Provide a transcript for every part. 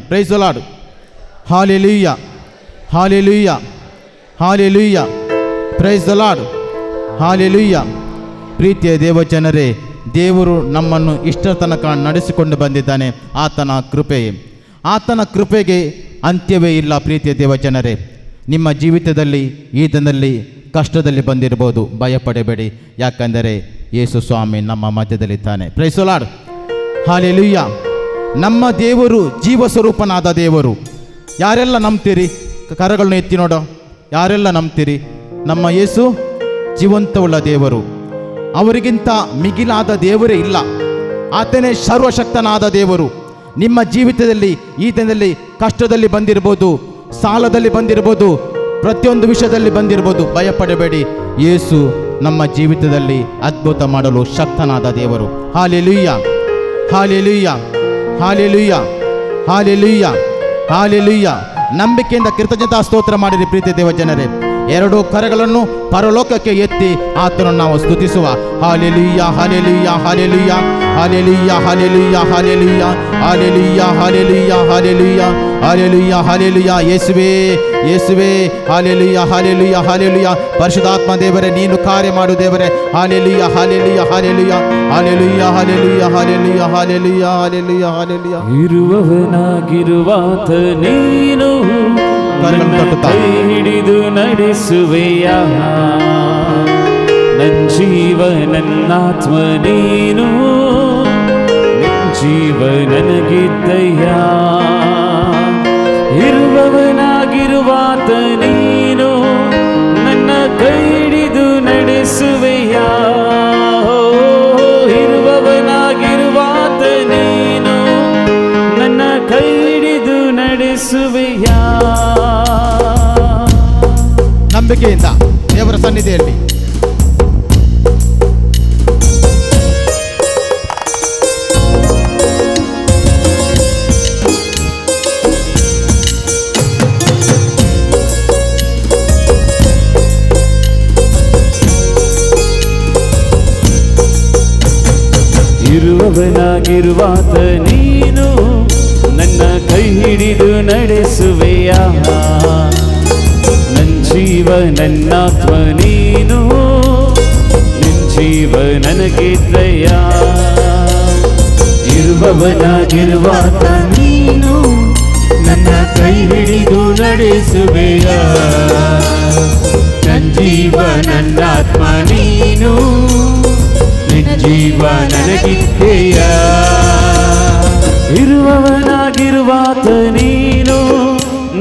Price the lord. Hallelujah, hallelujah, hallelujah. Praise the lord, hallelujah. ಪ್ರೀತಿಯ ದೇವಜನರೇ, ದೇವರು ನಮ್ಮನ್ನು ಇಷ್ಟರ ತನಕ ನಡೆಸಿಕೊಂಡು ಬಂದಿದ್ದಾನೆ. ಆತನ ಕೃಪೆಗೆ ಅಂತ್ಯವೇ ಇಲ್ಲ. ಪ್ರೀತಿಯ ದೇವಜನರೇ, ನಿಮ್ಮ ಜೀವಿತದಲ್ಲಿ ಈ ದಿನದಲ್ಲಿ ಕಷ್ಟದಲ್ಲಿ ಬಂದಿರಬಹುದು, ಭಯಪಡಬೇಡಿ. ಯಾಕಂದರೆ ಯೇಸು ಸ್ವಾಮಿ ನಮ್ಮ ಮಧ್ಯದಲ್ಲಿದ್ದಾನೆ. Praise the lord, hallelujah. ನಮ್ಮ ದೇವರು ಜೀವ ಸ್ವರೂಪನಾದ ದೇವರು. ಯಾರೆಲ್ಲ ನಂಬ್ತೀರಿ? ಕರಗಳನ್ನು ಎತ್ತಿ ನೋಡೋ. ಯಾರೆಲ್ಲ ನಂಬ್ತೀರಿ? ನಮ್ಮ ಯೇಸು ಜೀವಂತವುಳ್ಳ ದೇವರು. ಅವರಿಗಿಂತ ಮಿಗಿಲಾದ ದೇವರೇ ಇಲ್ಲ. ಆತನೇ ಸರ್ವಶಕ್ತನಾದ ದೇವರು. ನಿಮ್ಮ ಜೀವಿತದಲ್ಲಿ ಈ ದಿನದಲ್ಲಿ ಕಷ್ಟದಲ್ಲಿ ಬಂದಿರ್ಬೋದು, ಸಾಲದಲ್ಲಿ ಬಂದಿರ್ಬೋದು, ಪ್ರತಿಯೊಂದು ವಿಷಯದಲ್ಲಿ ಬಂದಿರ್ಬೋದು, ಭಯಪಡಬೇಡಿ. ಯೇಸು ನಮ್ಮ ಜೀವಿತದಲ್ಲಿ ಅದ್ಭುತ ಮಾಡಲು ಶಕ್ತನಾದ ದೇವರು. Hallelujah, hallelujah, hallelujah, hallelujah, hallelujah. ನಂಬಿಕೆಯಿಂದ ಕೃತಜ್ಞತಾ ಸ್ತೋತ್ರ ಮಾಡಿರಿ. ಪ್ರೀತಿ ದೇವಜನರೇ, ಎರಡೂ ಕರಗಳನ್ನು ಪರಲೋಕಕ್ಕೆ ಎತ್ತಿ ಆತನನ್ನು ನಾವು ಸ್ತುತಿಸುವ. Hallelujah, hallelujah, hallelujah, hallelujah, hallelujah, hallelujah, hallelujah, hallelujah, hallelujah, hallelujah, hallelujah. ಯೇಸುವೇ, ಯೇಸುವೇ, ಹಾಲೆಲೂಯಾ, ಹಾಲೆಲೂಯಾ, ಹಾಲೆಲೂಯಾ. ಪರಿಶುದ್ಧಾತ್ಮ ದೇವರೇ, ನೀನು ಕಾರ್ಯ ಮಾಡು ದೇವರೇ. Hallelujah, hallelujah, hallelujah, hallelujah, hallelujah, hallelujah, hallelujah, hallelujah, hallelujah. ಇರುವವನಾಗಿರುವಾತ ನೀನು ಕೈ ಹಿಡಿದು ನಡೆಸುವೆಯ. ನನ್ನ ಜೀವ ನನ್ನಾತ್ಮ ನೀನು, ನಿನ್ನ ಜೀವ ನನಗಿದ್ದಯ್ಯ. ಇರುವವನಾಗಿರುವಾತ ನೀನು ನನ್ನ ಕೈ ಹಿಡಿದು ನಡೆಸುವೆಯ. ಇರುವವನಾಗಿರುವಾತ ನೀನು ನನ್ನ ಕೈ ಹಿಡಿದು ನಡೆಸುವೆಯ. ನಂಬಿಕೆಯಿಂದ ದೇವರ ಸನ್ನಿಧಿಯಲ್ಲಿ ಇರುವವನಾಗಿರುವಾತ ನೀನು ನನ್ನ ಕೈ ಹಿಡಿದು ನಡೆಸುವೆಯ. ನನ್ನ ಜೀವ ನನ್ನಾತ್ಮ ನೀನು, ನಿನ್ನ ಜೀವ ನನಗಿದ್ದಯ್ಯ. ಇರುವವನಾಗಿರುವಾತ ನೀನು ನನ್ನ ಕೈ ಹಿಡಿದು ನಡೆಸುವೆಯ. ನನ್ನ ಜೀವ ನನ್ನಾತ್ಮ ನೀನು, ನಿನ್ನ ಜೀವ ನನಗಿದ್ದೆಯ. ಇರುವವನಾಗಿರುವಾತ ನೀನು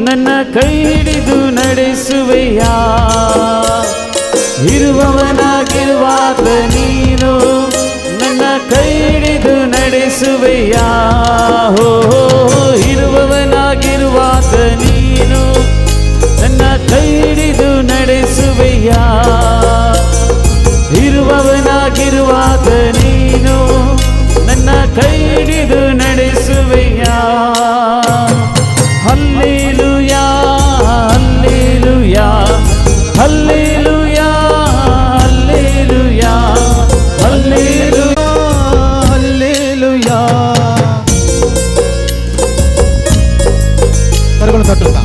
ನನ್ನ ಕೈ ಹಿಡಿದು ನಡೆಸುವೆಯ. ಇರುವವನಾಗಿರುವಾತ ನೀನು ನನ್ನ ಕೈ ಹಿಡಿದು ನಡೆಸುವೆಯ. ಇರುವವನಾಗಿರುವಾತ ನೀನು ನನ್ನ ಕೈ ಹಿಡಿದು ನಡೆಸುವೆಯ. ಇರುವವನಾಗಿರುವಾತ ನೀನು ನನ್ನ ಕೈ ಹಿಡಿದು ನಡೆಸುವೆಯ. Hallelujah, hallelujah, hallelujah, hallelujah, hallelujah, hallelujah. ಕರಗಳನ್ನು ತಟ್ಟುತ್ತಾ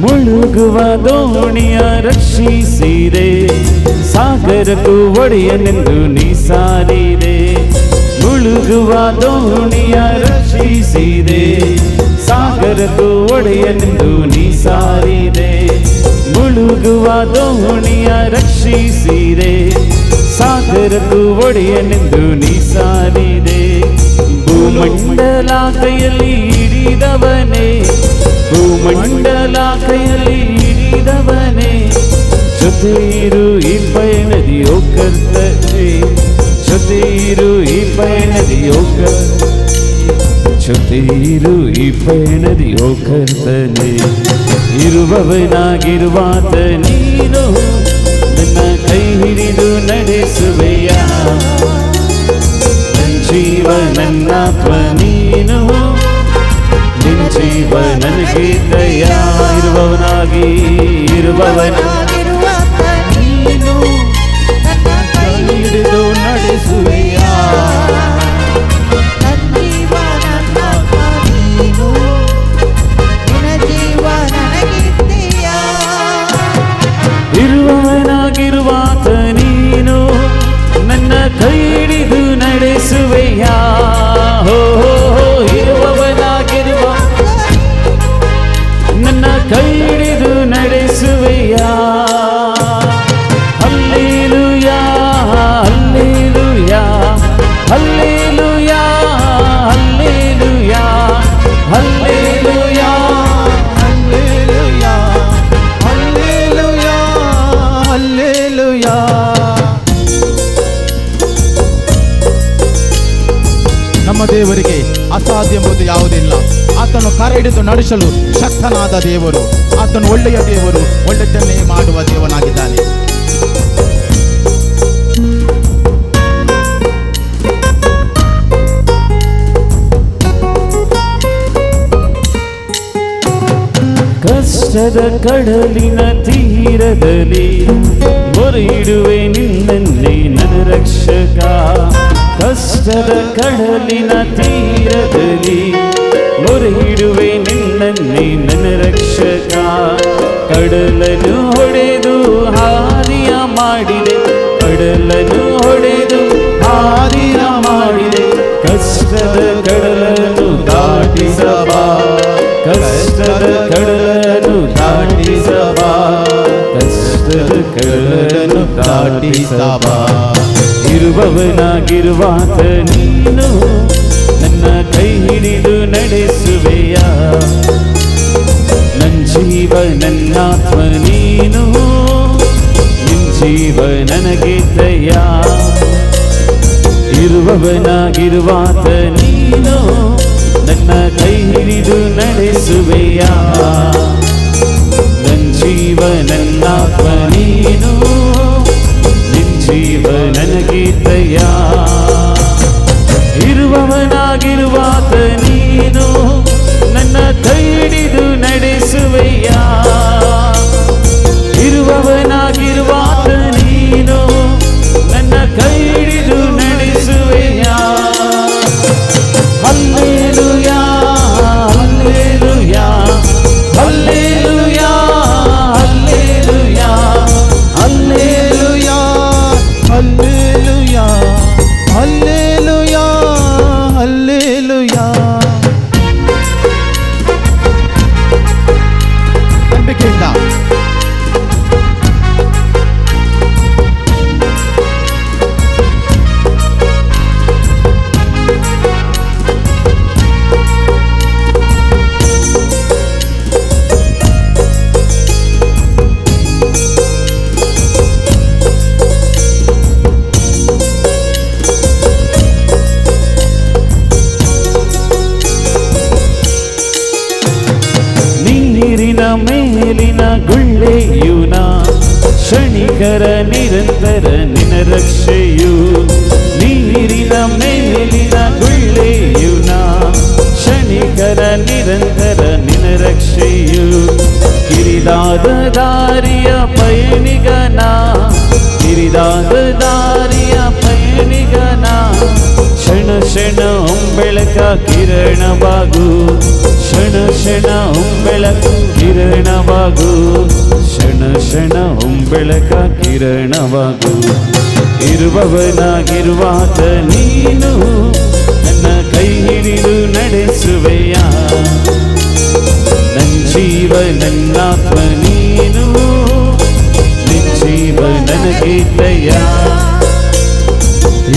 ಮುಳುಗುವ ದೋಣಿಯ ರಕ್ಷಿಸಿದೆ, ಸಾಗರಕ್ಕೂ ಒಡೆಯನೆಂದು ನೀ ಸಾರಿದೆ. ಮುಳುಗುವ ದೋಣಿಯ ರಕ್ಷಿಸಿದೆ, ಸಾಗರಕ್ಕೂ ಒಡೆಯನೆಂದು ನೀ ಸಾರಿದೆ. ಮುಳುಗುವ ದೋಣಿಯ ರಕ್ಷಿಸಿದೆ, ಸಾಗರಕ್ಕೂ ಒಡೆಯನೆಂದು ನೀ ಸಾರಿದೆ. ಭೂಮಂಡಲ ಕೈಯಲ್ಲಿ ಹಿಡಿದವನೇ, ಭೂಮಂಡಲ ಕೈಯಲ್ಲಿ ಹಿಡಿದವನೇ, ಜೊತೆ ಇರು ಈ ಪಯಣದಿಯೋ ಕರ್ತನೆ, ಜೊತೆ ಇರು ಈ ಪಯಣದಿಯೋ ಕರ್ತನೆ. ಜೊತೆಯಿರು ಈ ಪಯಣದಿ ಓ ಕರ್ತನೆ, ಇರುವವನಾಗಿರುವಾತ ನೀನು ನನ್ನ ಕೈ ಹಿಡಿದು ನಡೆಸುವೆಯ. ನನ್ನ ಜೀವ ನನ್ನಾತ್ಮ ನೀನು, ನಿನ್ನ ಜೀವ ನನಗೆ ದಯ. ಇರುವವನ ನೀನು ನನ್ನ ಕೈ ಹಿಡಿದು ನಡೆಸುವೆಯ. ಇರುವವನಾಗಿರುವಾತ ನೀನು ನನ್ನ ಕೈ ಹಿಡಿದು ನಡೆಸುವೆಯ. ಇರುವವನಾಗಿರುವ ನನ್ನ ಕೈ ಹಿಡಿದು ನಡೆಸುವೆಯ. Hallelujah hallelujah hallelujah hallelujah hallelujah hallelujah hallelujah hallelujah. ನಮ್ಮ ದೇವರಿಗೆ ಅಸಾಧ್ಯ ಎಂಬುದು ಯಾವುದಿಲ್ಲ. ಆತನು ಕರ ಹಿಡಿದು ನಡೆಸಲು ಶಕ್ತನಾದ ದೇವರು. ಆತನು ಒಳ್ಳೆಯ ದೇವರು, ಒಳ್ಳೆಯದನ್ನೇ ಮಾಡುವ ದೇವನಾಗಿದ್ದಾನೆ. ಕಷ್ಟದ ಕಡಲಿನ ತೀರದಲ್ಲಿ ಮೊರೆ ಇಡುವೆ ನಿನ್ನನ್ನೇ ನನ್ನ ರಕ್ಷಕ. ಕಷ್ಟದ ಕಡಲಿನ ತೀರದಲ್ಲಿ ಮೊರೆ ಇಡುವೆ ನಿನ್ನನ್ನೇ ನನ್ನ ರಕ್ಷಕ. ಕಡಲನ್ನು ಹೊಡೆದು ಹಾದಿಯ ಮಾಡಿದೆ, ಕಡಲನ್ನು ಹೊಡೆದು ಹಾದಿಯ ಮಾಡಿದೆ. ಕಷ್ಟದ ಕಡಲನ್ನು ದಾಟಿಸಬಾ, ಕಷ್ಟದ ಕಡಲನ್ನು ದಾಟಿಸಬಾ, ಕಷ್ಟದ ಕಡಲನ್ನು ದಾಟಿಸಬಾ. ಇರುವವನಾಗಿರುವಾತ ನೀನು ನನ್ನ ಕೈ ಹಿಡಿದು ನಡೆಸುವೆಯ. ನನ್ನ ಜೀವ ನನ್ನಾತ್ಮ ನೀನು, ನಿನ್ನ ಜೀವ ನನಗೆ ದಯ. ಇರುವವನಾಗಿರುವಾತ ನೀನು ನನ್ನ ಕೈ ಹಿಡಿದು ನಡೆಸುವೆಯ. ನನ್ನ ಜೀವ ನನ್ನಾತ್ಮ ನೀನು, ನಿನ್ನ ಜೀವ ನನಗೆ ದಯ. ಇರುವವನಾಗಿರುವಾತ ನೀನು ನನ್ನ ಕೈ ಹಿಡಿದು ನಡೆಸುವೆಯ. ಇರುವವನಾಗಿರುವಾತ ನೀನು ನನ್ನ ಕೈ ಹಿಡಿದು ನಡೆಸುವೆಯ. Hallelujah hallelujah hallelujah hallelujah hallelujah hallelujah hallelujah hallelujah. ನಂಬಿಕೆಯಿಂದ ಮೇಲಿನ ಗುಳ್ಳೆಯುನ ಕ್ಷಣಿಕರ ನಿರಂತರ ನಿನ್ನ ರಕ್ಷೆಯು. ನೀರಿನ ಮೇಲಿನ ಗುಳ್ಳೆಯುನ ಕ್ಷಣಿಕರ ನಿರಂತರ ನಿನ್ನ ರಕ್ಷೆಯು. ಕಿರಿದಾದ ದಾರಿಯ ಪಯಣಿಗನ, ಕಿರಿದಾದ ದಾರಿಯ ಪಯಣಿಗನ. ಕ್ಷಣ ಕ್ಷಣ ಬೆಳಕ ಕಿರಣವಾಗು, ಕ್ಷಣ ಕ್ಷಣ ಬೆಳಕ ಕಿರಣವಾಗು, ಕ್ಷಣ ಕ್ಷಣ ಬೆಳಕ ಕಿರಣವಾಗು. ಇರುವವನಾಗಿರುವಾತ ನೀನು ನನ್ನ ಕೈ ಹಿಡಿದು ನಡೆಸುವೆಯ. ನನ್ನ ಜೀವ ನನ್ನಾತ್ಮ ನೀನು, ನಿನ್ನ ಜೀವ ನನಗೆ ದಯ.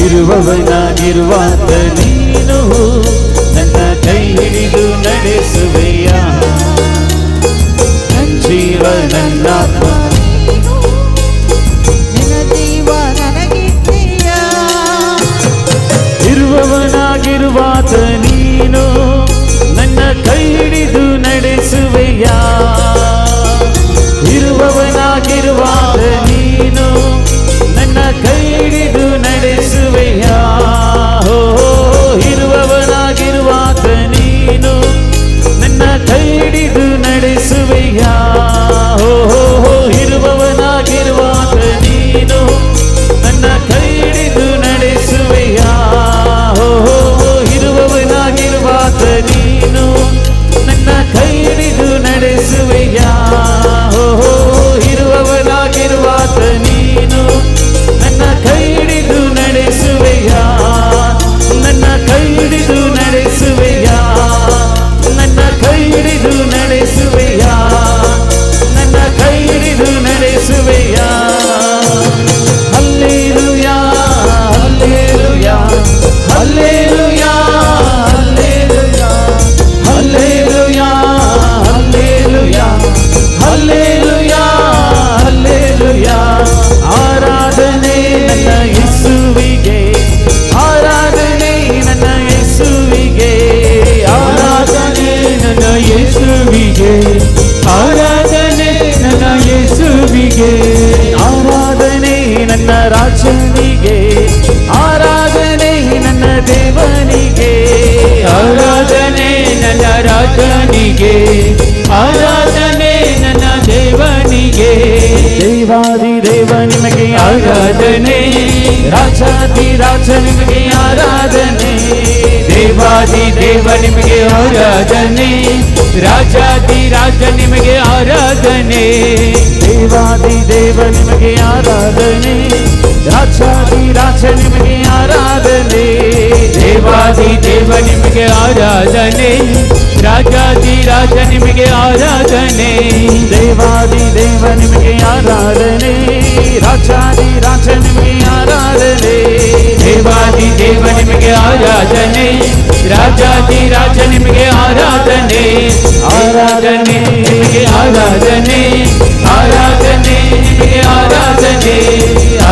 ಇರುವವನಾಗಿರುವಾತ ನೀನು ನನ್ನ ಕೈ ಹಿಡಿದು ನಡೆಸುವೆಯ. ನನ್ನ ಜೀವ ನನ್ನಾತ್ಮ ನಿನ್ನ ಜೀವ ನನಗಿದ್ದೀಯ. ಇರುವವನಾಗಿರುವಾತ ನೀನು ಕೈ ಹಿಡಿದು ನಡೆಸುವೆಯ. ಇರುವವನಾಗಿರುವಾಗ ನೀನು ನನ್ನ ಕೈ ಹಿಡಿದು ನಡೆಸುವೆಯ. ಇರುವವನಾಗಿರುವಾಗ ನೀನು ನನ್ನ ಕೈ ಹಿಡಿದು ನಡೆಸುವೆಯ. ಇರುವವನಾಗಿರುವಾಗ ನೀನು ನನ್ನ ಕೈ ಹಿಡಿದು ನಡೆಸುವೆಯ. ಇರುವವನಾಗಿರುವಾಗ ನೀನು ನನ್ನ ಕೈ ಹಿಡಿದು ನಡೆಸುವೆಯ. ಇರುವವನಾಗಿರುವಾಗ ನೀನು ನನ್ನ ಕೈ ಹಿಡಿದು ನಡೆಸುವೆಯ. ನನ್ನ ಕೈ ಹಿಡಿದು ನಡೆಸುವೆಯ. ನನ್ನ ಕೈ ಹಿಡಿದು ನಡೆಸುವೆಯ. ನನ್ನ ಕೈ ಹಿಡಿದು ನಡೆಸುವೆಯ. Hallelujah hallelujah hallelujah hallelujah hallelujah hallelujah hallelujah. ಆರಾಧನೆ ನನ್ನ ಯೇಸುವಿಗೆ, ಆರಾಧನೆ ನನ್ನ ಯೇಸುವಿಗೆ, ಆರಾಧನೆ ನನ್ನ ಯೇಸುವಿಗೆ, ಆರಾಧನೆ ನನ್ನ ಯೇಸುವಿಗೆ, ಆರಾಧನೆ ನನ್ನ ರಾಜನಿಗೆ, ಆರಾಧನೆ ನನ್ನ ದೇವನಿಗೆ, ಆರಾಧನೆ ನನ್ನ ರಾಜನಿಗೆ, ಆರಾಧನೆ ನನ್ನ ದೇವನಿಗೆ. ದೇವಾದಿ ದೇವ ನಿಮಗೆ ಆರಾಧನೆ, ರಾಜಾದಿ ರಾಜ ನಿಮಗೆ ಆರಾಧನೆ. ದೇವಾದಿ ದೇವ ನಿಮಗೆ ಆರಾಧನೆ, ರಾಜಾದಿ ರಾಜ ನಿಮಗೆ ಆರಾಧನೆ. ದೇವಾದಿ ದೇವ ನಿಮಗೆ ಆರಾಧನೆ, ರಾಜಾದಿ ರಾಜ ನಿಮಗೆ ಆರಾಧನೆ. ದೇವಾದಿ ದೇವ ನಿಮಗೆ ಆರಾಧನೆ, ರಾಜಾದಿ ರಾಜ ನಿಮಗೆ ಆರಾಧನೆ. ದೇವಾದಿ ದೇವ ನಿಮಗೆ ಆರಾಧನೆ, ರಾಜಾದಿ ರಾಜ ನಿಮಗೆ ಆರಾಧನೆ. ದೇವಾದಿ ದೇವ ನಿಮಗೆ ಆರಾಧನೆ, ರಾಜಾದಿ ರಾಜ ನಿಮಗೆ ಆರಾಧನೆ. ಆರಾಧನೆ ನಿಮಗೆ ಆರಾಧನೆ, ಆರಾಧನೆ ನಿಮಗೆ ಆರಾಧನೆ,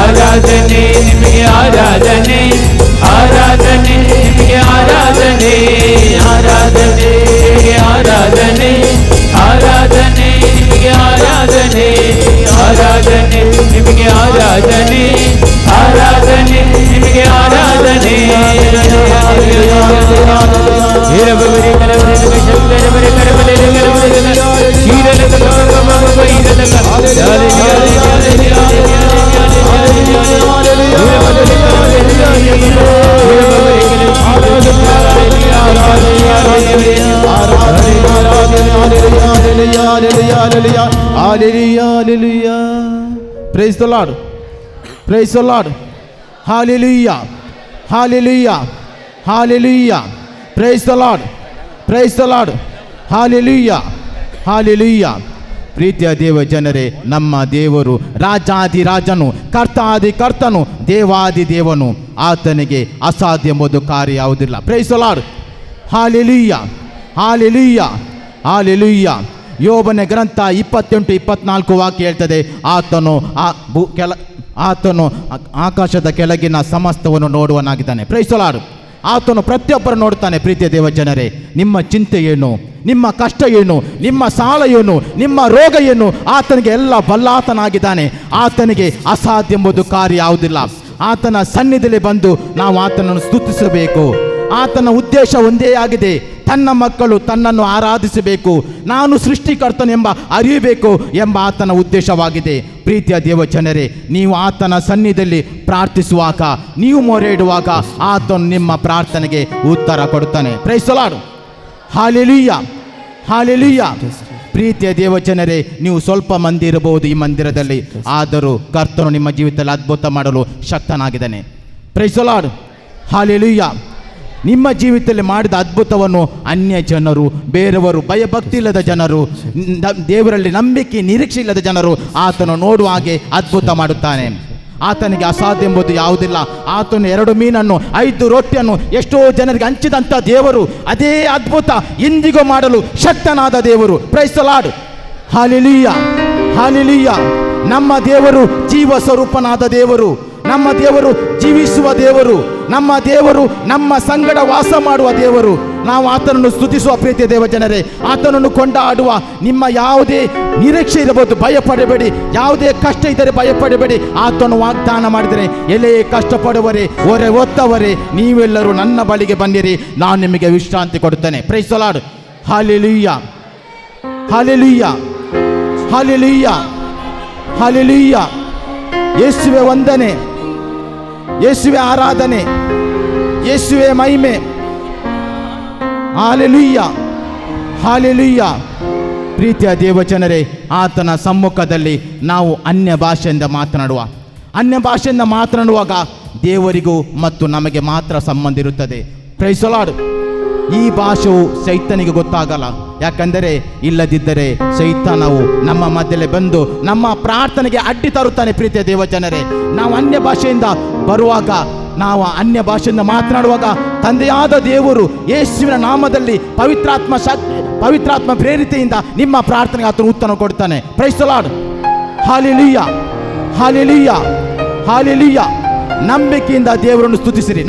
ಆರಾಧನೆ ನಿಮಗೆ ಆರಾಧನೆ, ಆರಾಧನೆ ನಿಮಗೆ ಆರಾಧನೆ, ಆರಾಧನೆ ನಿಮಗೆ ಆರಾಧನೆ, ಆರಾಧನೆ ನಿಮಗೆ ಆರಾಧನೆ, ಆರಾಧನೆ ನಿಮಗೆ ಆರಾಧನೆ, ಆರಾಧನೆ ನಿಮಗೆ ಆರಾಧನೆ. Praise the Lord. Praise the Lord. Hallelujah. Hallelujah. Hallelujah. Praise the Lord. Praise the Lord. Hallelujah. Hallelujah. ಪ್ರೀತಿಯ ದೇವ ಜನರೇ, ನಮ್ಮ ದೇವರು ರಾಜಾದಿ ರಾಜನು, ಕರ್ತಾದಿ ಕರ್ತನು, ದೇವಾದಿ ದೇವನು. ಆತನಿಗೆ ಅಸಾಧ್ಯ ಎಂಬುದು ಕಾರ್ಯ ಯಾವುದಿಲ್ಲ. Praise the lord. Hallelujah hallelujah hallelujah. ಯೋಬನ ಗ್ರಂಥ 28-24 ವಾಕ್ಯ ಹೇಳ್ತದೆ, ಆತನು ಆಕಾಶದ ಕೆಳಗಿನ ಸಮಸ್ತವನ್ನು ನೋಡುವನಾಗಿದ್ದಾನೆ. Praise the lord. ಆತನು ಪ್ರತಿಯೊಬ್ಬರು ನೋಡ್ತಾನೆ. ಪ್ರೀತಿಯ ದೇವ ಜನರೇ, ನಿಮ್ಮ ಚಿಂತೆ ಏನು, ನಿಮ್ಮ ಕಷ್ಟ ಏನು, ನಿಮ್ಮ ಸಾಲ ಏನು, ನಿಮ್ಮ ರೋಗ ಏನು, ಆತನಿಗೆ ಎಲ್ಲ ಬಲ್ಲಾತನಾಗಿದ್ದಾನೆ. ಆತನಿಗೆ ಅಸಾಧ್ಯ ಎಂಬುದು ಕಾರ್ಯ ಯಾವುದಿಲ್ಲ. ಆತನ ಸನ್ನಿಧಿಯಲ್ಲಿ ಬಂದು ನಾವು ಆತನನ್ನು ಸ್ತುತಿಸಬೇಕು. ಆತನ ಉದ್ದೇಶ ಒಂದೇ ಆಗಿದೆ, ತನ್ನ ಮಕ್ಕಳು ತನ್ನನ್ನು ಆರಾಧಿಸಬೇಕು, ನಾನು ಸೃಷ್ಟಿಕರ್ತನೆಂಬ ಅರಿಯಬೇಕು ಎಂಬ ಆತನ ಉದ್ದೇಶವಾಗಿದೆ. ಪ್ರೀತಿಯ ದೇವ ಜನರೇ, ನೀವು ಆತನ ಸನ್ನಿಧಿಯಲ್ಲಿ ಪ್ರಾರ್ಥಿಸುವಾಗ, ನೀವು ಮೊರೆ ಇಡುವಾಗ ಆತನು ನಿಮ್ಮ ಪ್ರಾರ್ಥನೆಗೆ ಉತ್ತರ ಕೊಡುತ್ತಾನೆ. Price the lord. Hallelujah hallelujah. ಪ್ರೀತಿಯ ದೇವ ಜನರೇ, ನೀವು ಸ್ವಲ್ಪ ಮಂದಿ ಇರಬಹುದು ಈ ಮಂದಿರದಲ್ಲಿ, ಆದರೂ ಕರ್ತನು ನಿಮ್ಮ ಜೀವಿತದಲ್ಲಿ ಅದ್ಭುತ ಮಾಡಲು ಶಕ್ತನಾಗಿದ್ದಾನೆ. Praise the lord. ಹಾಲೆಲೂಯಾ. ನಿಮ್ಮ ಜೀವಿತದಲ್ಲಿ ಮಾಡಿದ ಅದ್ಭುತವನ್ನು ಅನ್ಯ ಜನರು, ಬೇರೆಯವರು, ಭಯಭಕ್ತಿ ಇಲ್ಲದ ಜನರು, ದೇವರಲ್ಲಿ ನಂಬಿಕೆ ನಿರೀಕ್ಷೆ ಇಲ್ಲದ ಜನರು ಆತನು ನೋಡುವ ಹಾಗೆ ಅದ್ಭುತ ಮಾಡುತ್ತಾನೆ. ಆತನಿಗೆ ಅಸಾಧ್ಯ ಎಂಬುದು ಯಾವುದಿಲ್ಲ. ಆತನು 2 ಮೀನನ್ನು 5 ರೊಟ್ಟಿಯನ್ನು ಎಷ್ಟೋ ಜನರಿಗೆ ಹಂಚಿದಂಥ ದೇವರು ಅದೇ ಅದ್ಭುತ ಇಂದಿಗೂ ಮಾಡಲು ಶಕ್ತನಾದ ದೇವರು. Price the lord. Hallelujah hallelujah. ನಮ್ಮ ದೇವರು ಜೀವ ಸ್ವರೂಪನಾದ ದೇವರು. ನಮ್ಮ ದೇವರು ಜೀವಿಸುವ ದೇವರು, ನಮ್ಮ ದೇವರು ನಮ್ಮ ಸಂಗಡ ವಾಸ ಮಾಡುವ ದೇವರು. ನಾವು ಆತನನ್ನು ಸ್ತುತಿಸುವ ಪ್ರೀತಿಯ ದೇವ ಜನರೇ, ಆತನನ್ನು ಕೊಂಡಾಡುವ. ನಿಮ್ಮ ಯಾವುದೇ ನಿರೀಕ್ಷೆ ಇರಬಹುದು, ಭಯಪಡಬೇಡಿ. ಯಾವುದೇ ಕಷ್ಟ ಇದ್ದರೆ ಭಯಪಡಬೇಡಿ. ಆತನು ವಾಗ್ದಾನ ಮಾಡಿದರೆ, ಎಲೆ ಕಷ್ಟಪಡುವರೆ ಹೊರೆ ಹೊತ್ತವರೇ ನೀವೆಲ್ಲರೂ ನನ್ನ ಬಳಿಗೆ ಬನ್ನಿರಿ, ನಾನು ನಿಮಗೆ ವಿಶ್ರಾಂತಿ ಕೊಡುತ್ತೇನೆ. Praise the Lord. Hallelujah, hallelujah, hallelujah, hallelujah. ಯೇಸುವೆ ವಂದನೆ, ಯೇಸುವೆ ಆರಾಧನೆ, ಯೇಸುವೆ ಮಹಿಮೆ. Hallelujah, hallelujah. ಪ್ರೀತಿಯ ದೇವಜನರೇ, ಆತನ ಸಮ್ಮುಖದಲ್ಲಿ ನಾವು ಅನ್ಯ ಭಾಷೆಯಿಂದ ಮಾತನಾಡುವಾಗ ದೇವರಿಗೂ ಮತ್ತು ನಮಗೆ ಮಾತ್ರ ಸಂಬಂಧ ಇರುತ್ತದೆ. Praise the Lord. ಈ ಭಾಷೆಯು ಸೈತಾನಿಗೆ ಗೊತ್ತಾಗಲ್ಲ. ಯಾಕಂದರೆ ಇಲ್ಲದಿದ್ದರೆ ಸೈತಾನವು ನಮ್ಮ ಮಧ್ಯದಲ್ಲಿ ಬಂದು ನಮ್ಮ ಪ್ರಾರ್ಥನೆಗೆ ಅಡ್ಡಿ ತರುತ್ತಾನೆ. ಪ್ರೀತಿಯ ದೇವಜನರೇ, ನಾವು ಅನ್ಯ ಭಾಷೆಯಿಂದ ಬರುವಾಗ, ನಾವು ಅನ್ಯ ಭಾಷೆಯಿಂದ ಮಾತನಾಡುವಾಗ ತಂದೆಯಾದ ದೇವರು ಯೇಸುವಿನ ನಾಮದಲ್ಲಿ ಪವಿತ್ರಾತ್ಮ ಪ್ರೇರಿತೆಯಿಂದ ನಿಮ್ಮ ಪ್ರಾರ್ಥನೆಗೆ ಆತನು ಉತ್ತರ ಕೊಡ್ತಾನೆ. Praise the Lord. Hallelujah, hallelujah, hallelujah. ನಂಬಿಕೆಯಿಂದ ದೇವರನ್ನು ಸ್ತುತಿಸಿರಿ.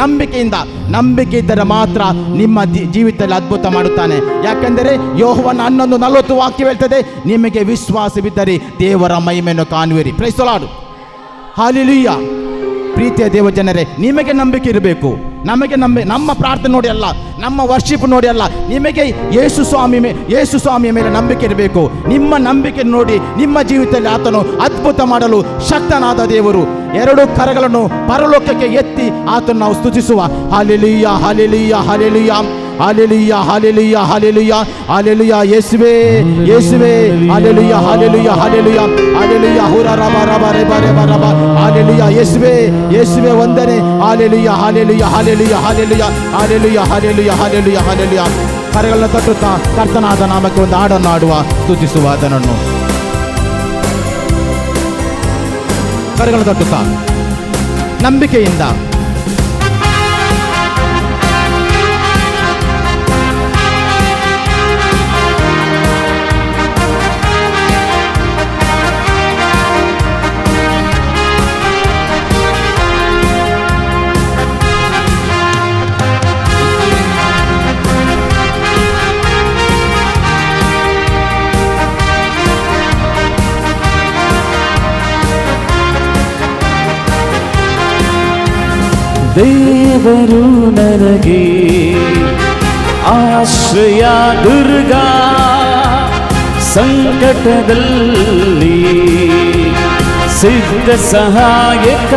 ನಂಬಿಕೆ ಇದ್ದರೆ ಮಾತ್ರ ನಿಮ್ಮ ಜೀವಿತದಲ್ಲಿ ಅದ್ಭುತ ಮಾಡುತ್ತಾನೆ. ಯಾಕೆಂದರೆ ಯೋಹನ 11:40 ವಾಕ್ಯ ಹೇಳ್ತದೆ, ನಿಮಗೆ ವಿಶ್ವಾಸವಿದ್ದರೆ ದೇವರ ಮಹಿಮೆಯನ್ನು ಕಾಣುವಿರಿ. Praise the Lord. ಹಲ್ಲೆಲೂಯಾ. ಪ್ರೀತಿಯ ದೇವಜನರೇ, ನಿಮಗೆ ನಂಬಿಕೆ ಇರಬೇಕು. ನಮ್ಮ ಪ್ರಾರ್ಥನೆ ನೋಡಿ ಅಲ್ಲ, ನಮ್ಮ ವರ್ಷಿಪ್ ನೋಡಿ ಅಲ್ಲ, ನಿಮಗೆ ಯೇಸು ಸ್ವಾಮಿಯ ಮೇಲೆ ನಂಬಿಕೆ ಇರಬೇಕು. ನಿಮ್ಮ ನಂಬಿಕೆ ನೋಡಿ ನಿಮ್ಮ ಜೀವಿತದಲ್ಲಿ ಆತನು ಅದ್ಭುತ ಮಾಡಲು ಶಕ್ತನಾದ ದೇವರು. 2 ಕರಗಳನ್ನು ಪರಲೋಕಕ್ಕೆ ಎತ್ತಿ ಆತನು ನಾವು ಸ್ತುತಿಸುವ. Hallelujah, hallelujah, hallelujah, hallelujah, hallelujah, hallelujah, hallelujah. ಯೇಸುವೇ, ಯೇಸುವೇ, ಹಲ್ಲೆಲೂಯಾ, ಹಲ್ಲೆಲೂಯಾ, ಹಲ್ಲೆಲೂಯಾ, ಹಲ್ಲೆಲೂಯಾ. ಹುರ ರಬ ರಬ ರೆಬ ರೆಬ ರಬ. ಹಲ್ಲೆಲೂಯಾ. ಯೇಸುವೇ, ಯೇಸುವೇ ವಂದನೆ. Hallelujah, hallelujah, hallelujah, hallelujah, hallelujah, hallelujah, hallelujah, hallelujah. ಕರಗಳನ್ನು ತಟ್ಟುತ್ತಾ ಕರ್ತನಾದ ನಾಮಕ್ಕೆ ಒಂದು ಹಾಡನ್ನು ಆಡುವ, ಸ್ತುತಿಸುವ ಅದನನ್ನು. ಕರಗಳನ್ನು ತಟ್ಟುತ್ತಾ ನಂಬಿಕೆಯಿಂದ. ದೇವರು ನನಗೆ ಆಶ್ರಯ ದುರ್ಗ, ಸಂಕಟದಲ್ಲಿ ಸಿದ್ಧ ಸಹಾಯಕ.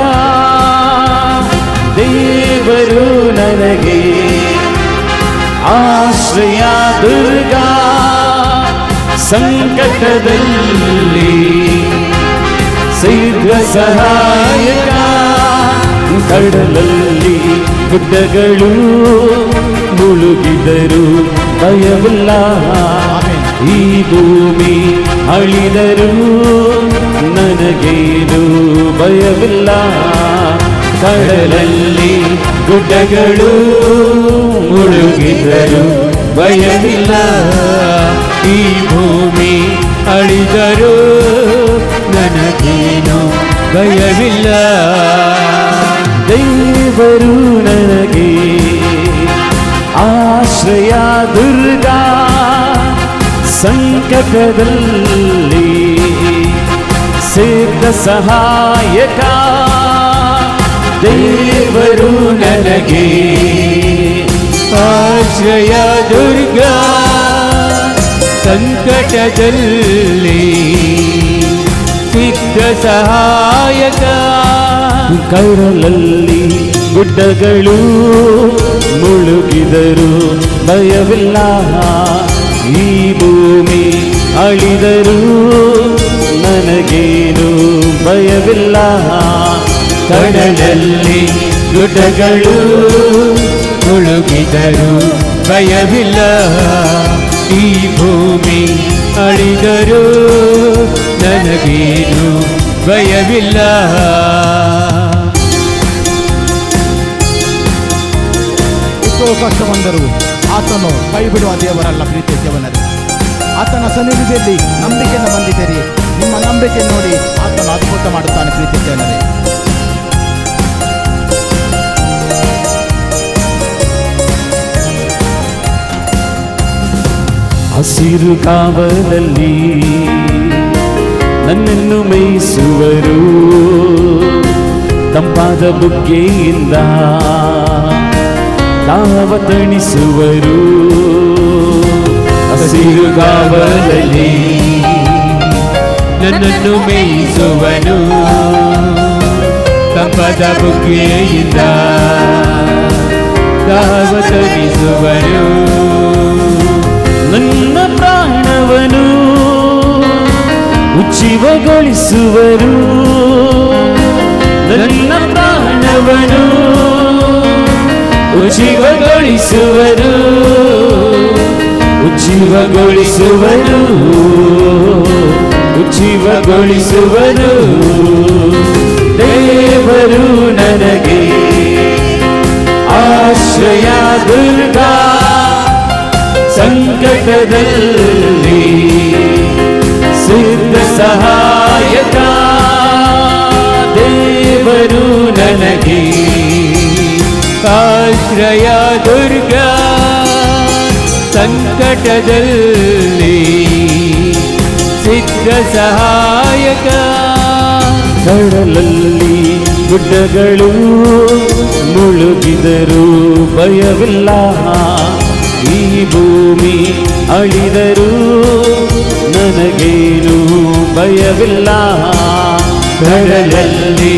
ದೇವರು ನನಗೆ ಆಶ್ರಯ ದುರ್ಗ, ಸಂಕಟದಲ್ಲಿ ಸಿದ್ಧ ಸಹಾಯಕ. ಕಡಲಲ್ಲಿ ಗುಡ್ಡಗಳು ಮುಳುಗಿದರು ಭಯವಿಲ್ಲ, ಈ ಭೂಮಿ ಅಳಿದರು ನನಗೇನು ಭಯವಿಲ್ಲ. ಕಡಲಲ್ಲಿ ಗುಡ್ಡಗಳು ಮುಳುಗಿದರು ಭಯವಿಲ್ಲ, ಈ ಭೂಮಿ ಅಳಿದರು ನನಗೇನು ಭಯವಿಲ್ಲ. ದೇವರು ನನಗೆ ಆಶ್ರಯ ದುರ್ಗ, ಸಂಕಟದಲ್ಲಿ ಸಿದ್ಧ ಸಹಾಯಕ. ದೇವರು ನನಗೆ ಆಶ್ರಯ ದುರ್ಗ, ಸಂಕಟದಲ್ಲಿ ಸಿದ್ಧ ಸಹಾಯಕ. ಕಡಲಲ್ಲಿ ಗುಡ್ಡಗಳು ಮುಳುಗಿದರು ಭಯವಿಲ್ಲ, ಈ ಭೂಮಿ ಅಳಿದರು ನನಗೇನು ಭಯವಿಲ್ಲ. ಕಡಲಲ್ಲಿ ಗುಡ್ಡಗಳು ಮುಳುಗಿದರು ಭಯವಿಲ್ಲ, ಈ ಭೂಮಿ ಅಳಿದರು ನನಗೇನು ಭಯವಿಲ್ಲ. ಎಷ್ಟೋ ಕಷ್ಟ ಬಂದರು ಆತನು ಕೈ ಬಿಡುವ ದೇವರಲ್ಲ. ಪ್ರೀತಿಯ ದೇವನರೇ, ಆತನ ಸನ್ನಿಧಿಯಲ್ಲಿ ನಂಬಿಕೆಯನ್ನು ಬಂದಿದ್ದೀರಿ. ನಿಮ್ಮ ನಂಬಿಕೆ ನೋಡಿ ಆತನು ಅದ್ಭುತ ಮಾಡುತ್ತಾನೆ. ಪ್ರೀತಿಯ ದೇವನರೇ, ಹಸಿರು ಕಾವಲಲ್ಲಿ ನನ್ನನ್ನು ಮೇಯಿಸುವರು, ತಂಪಾದ ಬುಗ್ಗೆಯಿಂದ ತಾವ ತಣಿಸುವರು. ಹಸಿರು ಕಾವಲಲ್ಲಿ ನನ್ನನ್ನು ಮೇಯಿಸುವನು, ತಂಪಾದ ಬುಗ್ಗೆಯಿಂದ ತಾವ ತಣಿಸುವರು. ನನ್ನ ಪ್ರಾಣವನು ಉಜ್ಜೀವಗೊಳಿಸುವರು, ನನ್ನ ಪ್ರಾಣವನು ಉಜ್ಜೀವಗೊಳಿಸುವರು, ಉಜ್ಜೀವಗೊಳಿಸುವರು, ಉಜ್ಜೀವಗೊಳಿಸುವರು. ದೇವರು ನನಗೆ ಆಶ್ರಯ ದುರ್ಗ, ಸಂಕಟದಲ್ಲಿ ಸಿದ್ಧ ಸಹಾಯಕ. ದೇವರು ನನಗೆ ಆಶ್ರಯ ದುರ್ಗ, ಸಂಕಟದಲ್ಲಿ ಸಿದ್ಧ ಸಹಾಯಕ. ಕಡಲಲ್ಲಿ ಗುಡ್ಡಗಳು ಮುಳುಗಿದರೂ ಭಯವಿಲ್ಲ, ಈ ಭೂಮಿ ಅಳಿದರೂ ನನಗೇನು ಭಯವಿಲ್ಲ. ಕಡಲಲ್ಲಿ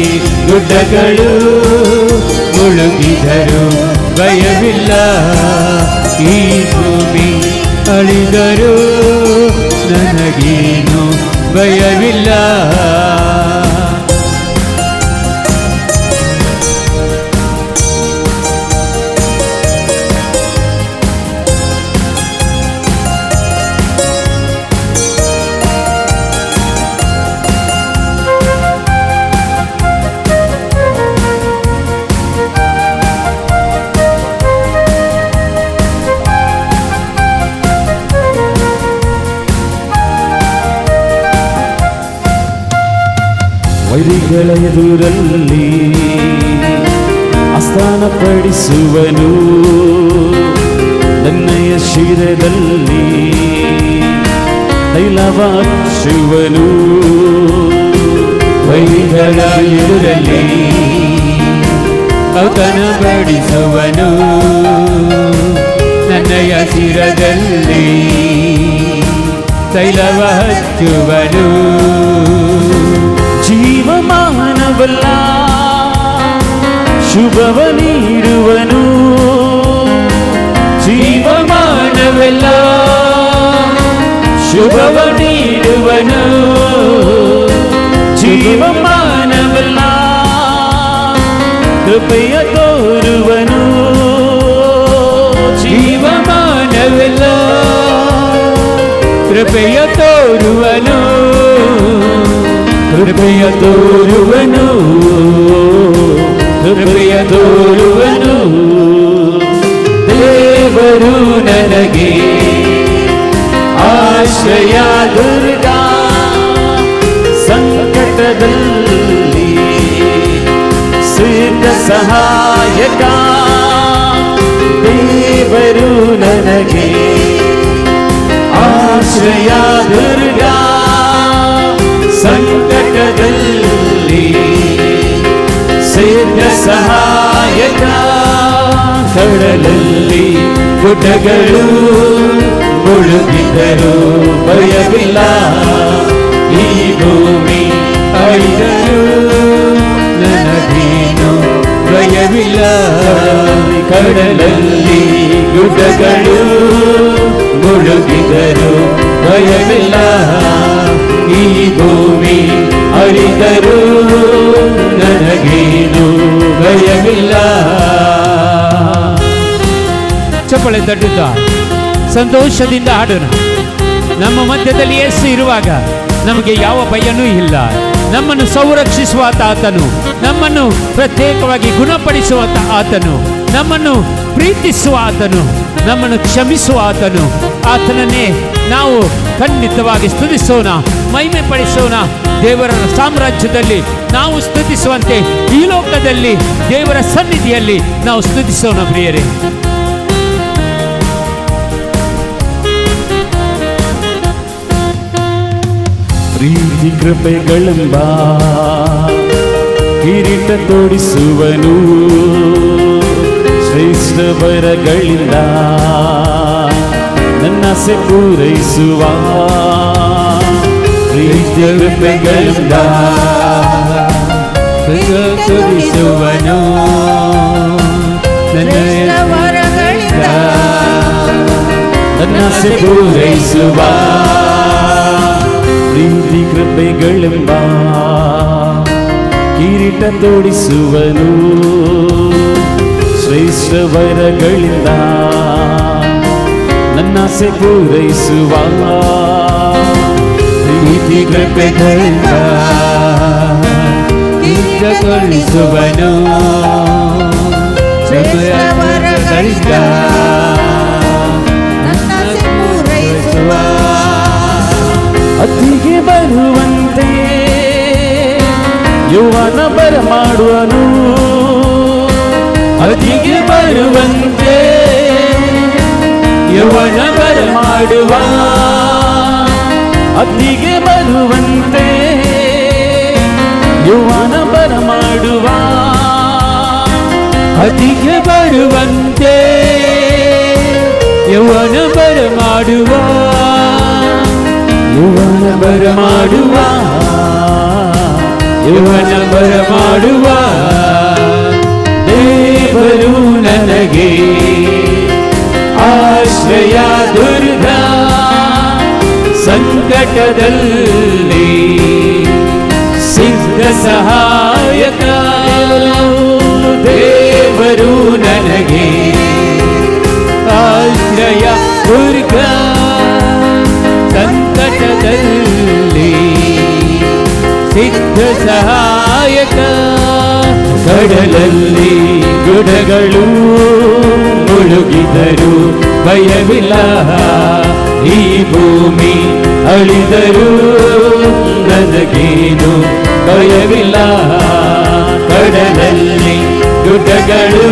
ಗುಡ್ಡಗಳು ಮುಳುಗಿದರೂ ಭಯವಿಲ್ಲ, ಈ ಭೂಮಿ ಅಳಿದರೂ ನನಗೇನು ಭಯವಿಲ್ಲ. ವೈರಿಗಳ ಎದುರಲ್ಲಿ ಆಸ್ಥಾನಪಡಿಸುವನು, ನನ್ನಯ ಶಿರದಲ್ಲಿ ತೈಲವ ಹಚ್ಚುವನು. ವೈರಿಗಳ ಎದುರಲ್ಲಿ ಔತಣ ಬಡಿಸುವನು, ನನ್ನಯ ಶಿರದಲ್ಲಿ ತೈಲವ ಹಚ್ಚುವನು. ಜೀವಮಾನವಲ್ಲ ಶುಭವ ನೀಡುವನು, ಜೀವಮಾನವಲ್ಲ ಶುಭವ ನೀಡುವನು. ಜೀವಮಾನವಲ್ಲ ಕೃಪೆಯ ತೋರುವನು, ಜೀವಮಾನವಲ್ಲ ಕೃಪೆಯ ತೋರುವನು, ಕೃಪೆಯ ತೋರುವನು, ಕೃಪೆಯ ತೋರುವನು. ದೇವರು ನನಗೆ ಆಶ್ರಯ ದುರ್ಗ, ಸಂಕಟದಲ್ಲಿ ಸಿದ್ಧ ಸಹಾಯಕ. ದೇವರು ನನಗೆ ಆಶ್ರಯ ದುರ್ಗ, ಸಂಕಟದಲ್ಲಿ ಸಿದ್ಧ ಸಹಾಯಕ. ಕಡಲಲ್ಲಿ ಗುಡ್ಡಗಳು ಮುಳುಗಿದರೂ ಭಯವಿಲ್ಲ, ಈ ಭೂಮಿ ಅಳಿದರೂ ನನಗೇನು ಭಯವಿಲ್ಲ. ಕಡಲಲ್ಲಿ ಗುಡ್ಡಗಳು ಮುಳುಗಿದರೂ ಭಯವಿಲ್ಲ, ಈ ಭೂಮಿ ಅಳಿದರೂ ನನಗೇನು ಭಯವಿಲ್ಲ. ಚಪ್ಪಳೆ ತಟ್ಟುತ್ತಾ ಸಂತೋಷದಿಂದ ಹಾಡೋಣ. ನಮ್ಮ ಮಧ್ಯದಲ್ಲಿ ಯೇಸು ಇರುವಾಗ ನಮಗೆ ಯಾವ ಭಯನೂ ಇಲ್ಲ. ನಮ್ಮನ್ನು ಸಂರಕ್ಷಿಸುವ ಆತನು, ನಮ್ಮನ್ನು ಪ್ರತ್ಯೇಕವಾಗಿ ಗುಣಪಡಿಸುವ ಆತನು, ನಮ್ಮನ್ನು ಪ್ರೀತಿಸುವ ಆತನು, ನಮ್ಮನ್ನು ಕ್ಷಮಿಸುವ ಆತನು. ಆತನನ್ನೇ ನಾವು ಖಂಡಿತವಾಗಿ ಸ್ತುತಿಸೋಣ, ಮಹಿಮೆ ಪಡಿಸೋಣ. ದೇವರ ಸಾಮ್ರಾಜ್ಯದಲ್ಲಿ ನಾವು ಸ್ತುತಿಸುವಂತೆ ಈ ಲೋಕದಲ್ಲಿ ದೇವರ ಸನ್ನಿಧಿಯಲ್ಲಿ ನಾವು ಸ್ತುತಿಸೋಣ ಪ್ರಿಯರೇ. ಪ್ರೀತಿ ಕೃಪೆಗಳೆಂಬ ಕಿರೀಟ ತೊಡಿಸುವನು, ಶ್ರೇಷ್ಠ ವರಗಳಿಂದ ನನ್ನಾಸೆ ಪೂರೈಸುವ. ಪ್ರೀತಿ ಕೃಪೆಗಳಿಂದ ತೊಡಿಸುವನು, ನನ್ನಾಸೆ ಪೂರೈಸುವ. ಪ್ರೀತಿ ಕೃಪೆಗಳೆಂಬ ಕಿರೀಟ ತೊಡಿಸುವನು, ಶ್ರೇಷ್ಠ ವರಗಳಿಂದ ನನ್ನಾಸೆ ಪೂರೈಸುವ. ಪ್ರೀತಿ ಕೃಪೆಗಳಿಂದ ತೊಡಿಸುವನು, ವರಗಳಿಂದ ನನ್ನಾಸೆ ಪೂರೈಸುವ. ಅತ್ತಿಗೆ ಬರುವಂತೆ ಯೌವನ ಬರಮಾಡುವನು, ಅತಿಗೆ ಬರುವಂತೆ ಯೌವನ ಬರಮಾಡುವ. ಅತ್ತಿಗೆ ಬರುವಂತೆ ಯೌವನ ಬರಮಾಡುವ. ಅತಿಗೆ ಬರುವಂತೆ ಯೌವನ ಬರಮಾಡುವ. ಯೌವನ ಬರಮಾಡುವ, ಯೌವನ ಬರಮಾಡುವ. ದೇವರು ನನಗೆ ಆಶ್ರಯ ದುರ್ಗ, ಸಂಕಟದಲ್ಲಿ ಸಿದ್ಧ ಸಹಾಯಕ. ದೇವರು ನನಗೆ ಆಶ್ರಯ ದುರ್ಗ, ಸಂಕಟದಲ್ಲಿ ಸಿದ್ಧ ಸಹಾಯಕ. ಕಡಲಲ್ಲಿ ಗುಡಗಳು ಮುಳುಗಿದರು ಭಯವಿಲ್ಲ, ಈ ಭೂಮಿ ಅಳಿದರು ನನಗೇನು ಭಯವಿಲ್ಲ. ಕಡಲಲ್ಲಿ ಗುಡ್ಡಗಳು